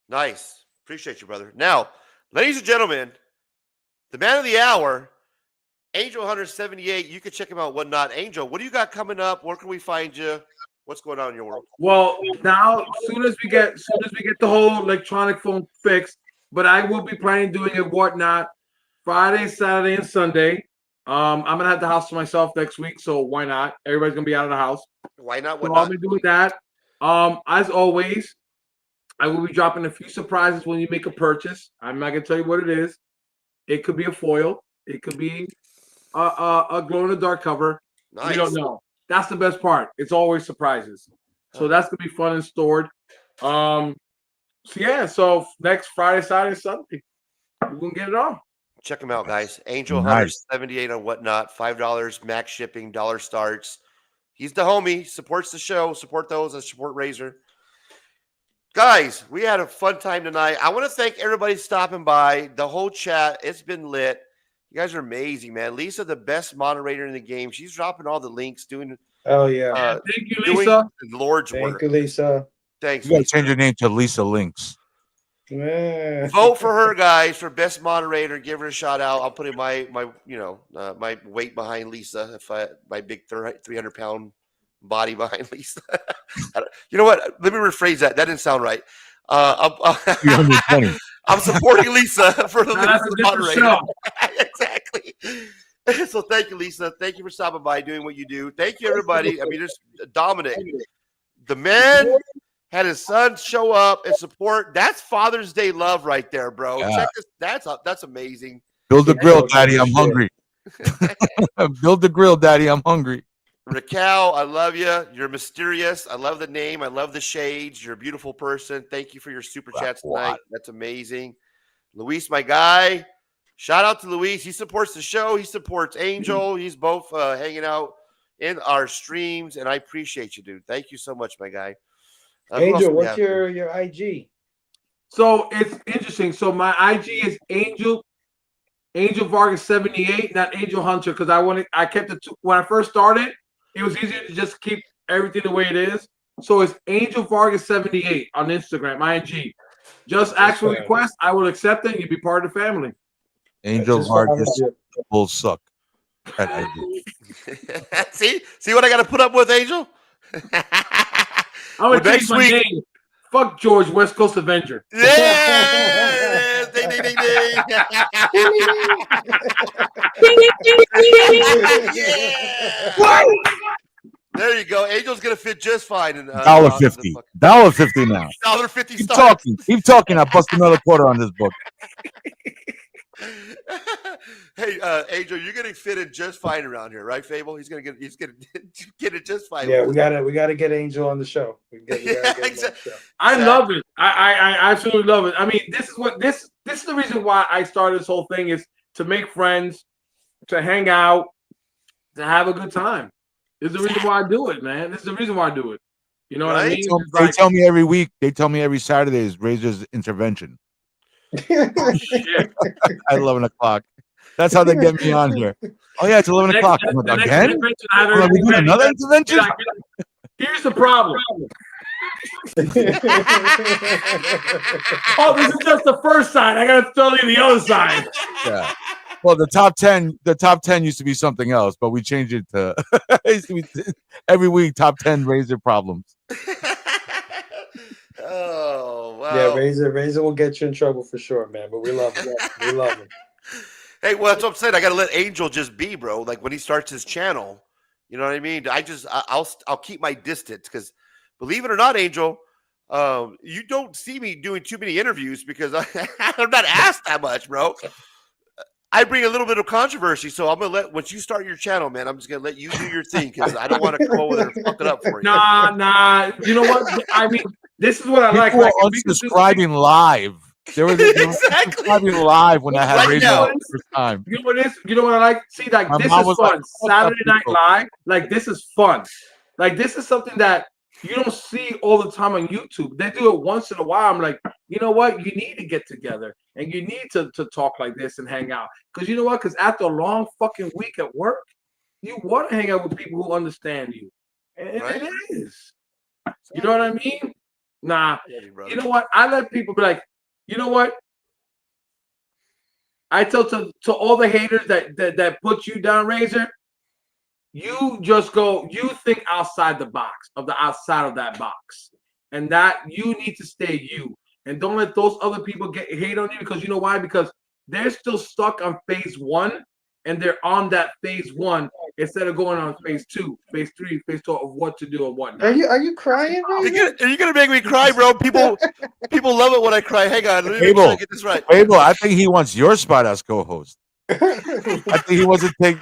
Nice. Appreciate you, brother. Now, ladies and gentlemen, the man of the hour, AngelHunter78. You can check him out. Whatnot. Angel, what do you got coming up? Where can we find you? What's going on in your world? Well, now as soon as we get the whole electronic phone fixed, but I will be planning doing it Whatnot Friday, Saturday, and Sunday. I'm gonna have the house to myself next week, so why not? Everybody's gonna be out of the house. Why not? So I'll be doing that. As always, I will be dropping a few surprises when you make a purchase. I'm not gonna tell you what it is. It could be a foil. It could be a glow in the dark cover. Nice. We don't know. That's the best part. It's always surprises. So that's gonna be fun and stored. So next Friday, Saturday, Sunday, we're gonna get it on. Check him out, guys. AngelHunter78 on Whatnot. $5 max shipping. $1 starts. He's the homie. Supports the show. Support those that support Razor. Guys, we had a fun time tonight. I want to thank everybody stopping by. The whole chat. It's been lit. You guys are amazing, man. Lisa, the best moderator in the game. She's dropping all the links, doing. Oh yeah. Thank you, Lisa. The Lord's work. Thank you, Lisa. Thanks. You gotta change your name to Lisa Links. Man. Vote for her, guys, for best moderator. Give her a shout out. I'll put in my weight behind Lisa. My big 300-pound body behind Lisa. You know what? Let me rephrase that. That didn't sound right. 320. I'm supporting Lisa for the moderator. Exactly. So thank you, Lisa. Thank you for stopping by, doing what you do. Thank you, everybody. I mean, just Dominic, the man had his son show up and support. That's Father's Day love right there, bro. Yeah. Check this. That's amazing. Build the grill, Daddy. I'm hungry. Build the grill, Daddy. I'm hungry. Raquel, I love you. You're mysterious. I love the name. I love the shades. You're a beautiful person. Thank you for your super chats tonight. That's amazing. Luis, my guy. Shout out to Luis. He supports the show. He supports Angel. He's both hanging out in our streams, and I appreciate you, dude. Thank you so much, my guy. Angel, what's your IG? So it's interesting. So my IG is Angel Vargas 78, not Angel Hunter, because I kept it when I first started. It was easier to just keep everything the way it is. So it's Angel Vargas 78 on Instagram, IG. Just ask for request. I will accept it. You'll be part of the family. Angel Vargas will suck at IG. See what I got to put up with, Angel? I'm gonna change my name. Fuck George, West Coast Avenger. Yeah! Ding, ding, ding, ding. What? There you go. Angel's gonna fit just fine. In $1.50. $1.50 now. $1.50. Keep talking. I'll bust another quarter on this book. Hey, Angel, you're gonna fit in just fine around here, right, Fable? He's gonna get it just fine. Yeah, we gotta get Angel on the show. I love it. I absolutely love it. I mean, this is the reason why I started this whole thing, is to make friends, to hang out, to have a good time. This is the reason why I do it, man. This is the reason why I do it. You know what I mean? They tell me every week. They tell me every Saturday is Razor's intervention. Oh, shit. At 11 o'clock. That's how they get me on here. Oh yeah, it's 11 o'clock. Again? Are we doing another intervention? Here's the problem. Oh, this is just the first side. I gotta tell you the other side. Yeah. Well, the top 10 used to be something else, but we changed it to every week top 10 Razor problems. Oh wow. Yeah, Razor will get you in trouble for sure, man. But we love him. We love him. Hey, well, that's what I'm saying. I gotta let Angel just be, bro. Like when he starts his channel, you know what I mean? I'll keep my distance, because believe it or not, Angel, you don't see me doing too many interviews because I'm not asked that much, bro. I bring a little bit of controversy, so I'm gonna once you start your channel, man, I'm just gonna let you do your thing, because I don't want to come over there and fuck it up for you. Nah. You know what? I mean, this is what I like. People are unsubscribing live. There was unsubscribing live when I had radio the first time. You know what it is? You know what I like? See, like this is fun. Saturday Night Live, like this is fun. Like this is something that you don't see all the time on YouTube. They do it once in a while. I'm like, you know what? You need to get together and you need to talk like this and hang out. Because you know what? Because after a long fucking week at work, you want to hang out with people who understand you. And right? It is. You know what I mean? Nah. You know what? I let people be like, you know what? I tell to all the haters that put you down, Razor, you just go, you think outside the box, outside of that box. And that you need to stay you. And don't let those other people hate on you, because you know why? Because they're still stuck on phase 1, and they're on that phase 1 instead of going on phase 2, phase 3, phase 2 of what to do and what not. Are you crying? Are you gonna make me cry, bro? People love it when I cry. Hang on, let me make sure I get this right. Abel, I think he wants your spot as co-host. I think he wants to take.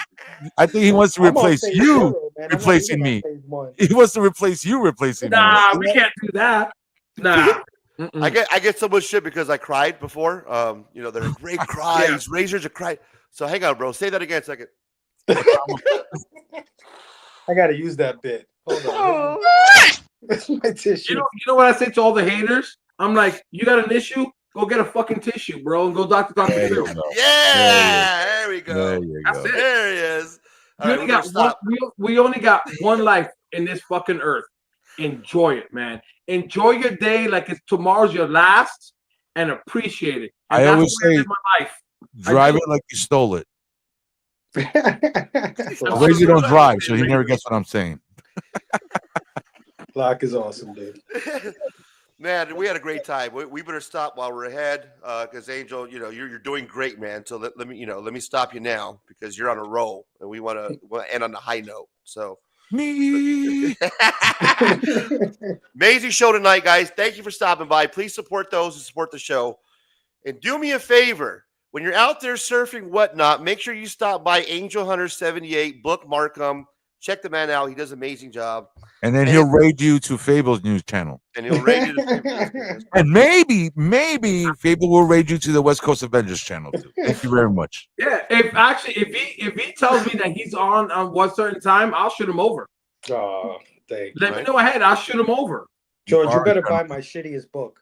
I think he wants to replace you, replacing me. He wants to replace you, replacing me. Nah, we can't do that. Nah. I get so much shit because I cried before. You know, they're great cries. Yeah. Razors are cry. So hang on, bro. Say that again a second. I gotta use that bit. Hold on. That's my tissue. You know what I say to all the haters? I'm like, you got an issue? Go get a fucking tissue, bro, and go Dr. Phil. Yeah, there we go. There you go. There he is. We only got one life in this fucking earth. Enjoy it, man. Enjoy your day like it's tomorrow's your last, and appreciate it. And I always say, my life. Drive it like you stole it. Razor don't drive, so he never gets what I'm saying. Locke is awesome, dude. Man, we had a great time. We better stop while we're ahead, because Angel, you know, you're doing great, man. So let me stop you now, because you're on a roll, and we want to end on a high note. So me. Amazing show tonight, guys. Thank you for stopping by. Please support those who support the show, and do me a favor. When you're out there surfing, whatnot, make sure you stop by AngelHunter78, bookmark them, Check the man out. He does an amazing job. And then he'll raid you to Fable's news channel. And he'll raid you to Fable's news. And maybe Fable will raid you to the West Coast Avengers channel too. Thank you very much. Yeah, if he tells me that he's on one certain time, I'll shoot him over. Oh, thank Let me know ahead. I'll shoot him over. George, you better buy my shittiest book.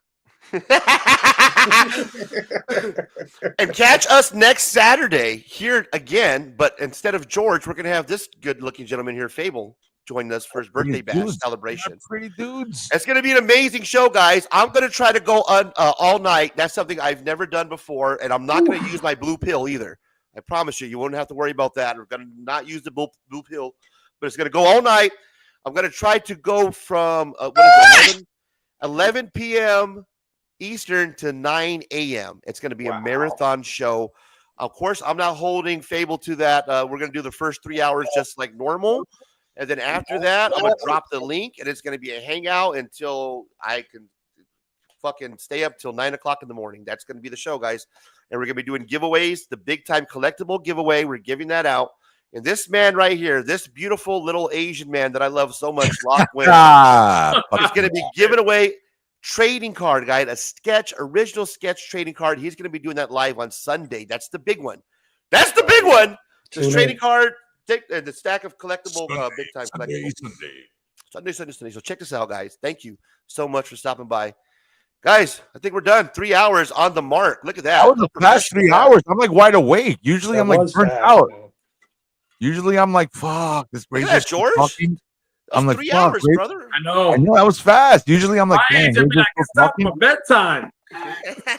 And catch us next Saturday here again, but instead of George, we're going to have this good-looking gentleman here, Fable, joining us for his birthday bash celebration. Pretty dudes. It's going to be an amazing show, guys. I'm going to try to go on all night. That's something I've never done before, and I'm not going to use my blue pill either. I promise you, you won't have to worry about that. We're going to not use the blue pill, but it's going to go all night. I'm going to try to go from 11 p.m. Eastern to 9 a.m. It's going to be a marathon show. Of course, I'm not holding Fable to that. We're going to do the first 3 hours just like normal. And then after that, I'm going to drop the link, and it's going to be a hangout until I can fucking stay up till 9 o'clock in the morning. That's going to be the show, guys. And we're going to be doing giveaways, the big-time collectible giveaway. We're giving that out. And this man right here, this beautiful little Asian man that I love so much, Lock Win, is going to be giving away trading card, guy, original sketch trading card. He's going to be doing that live on Sunday. That's the big one. That's the big one. This trading card, the stack of collectible, big time collectibles. Sunday. So check this out, guys. Thank you so much for stopping by. Guys, I think we're done. 3 hours on the mark. Look at that. That was the past 3 hours. I'm like wide awake. Usually I'm like burnt out. Usually I'm like, fuck, this Look at that, George. I'm like, 3 hours, brother. I know that was fast. Usually I'm like, man, it's not my bedtime.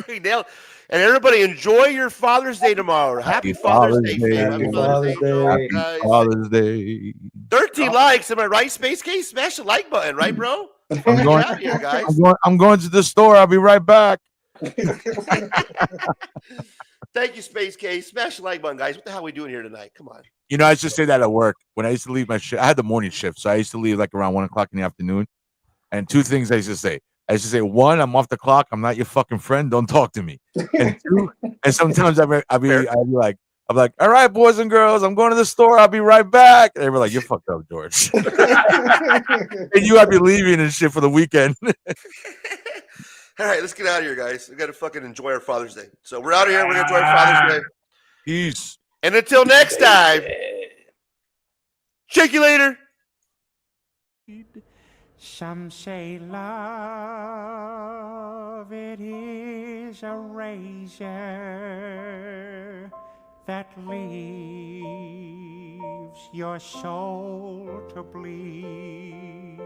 We nailed. And everybody, enjoy your Father's Day tomorrow. Happy Father's Day, fam. Happy Father's Day. Guys. Father's Day. 13 likes. Am I right, Space Case? Smash the like button, right, bro? I'm going out here, guys. I'm going to the store. I'll be right back. Thank you, Space Case. Smash the like button, guys. What the hell are we doing here tonight? Come on. You know, I used to say that at work when I used to leave my shift. I had the morning shift, so I used to leave like around 1 o'clock in the afternoon. And two things I used to say. I used to say, one, I'm off the clock. I'm not your fucking friend. Don't talk to me. And two, and sometimes I'd be like, all right, boys and girls, I'm going to the store. I'll be right back. And they were like, you're fucked up, George. And I'd be leaving and shit for the weekend. All right, let's get out of here, guys. We got to fucking enjoy our Father's Day. So we're out of here. We're going to enjoy Father's Day. Peace. And until next time, check you later. Some say love, it is a razor that leaves your soul to bleed.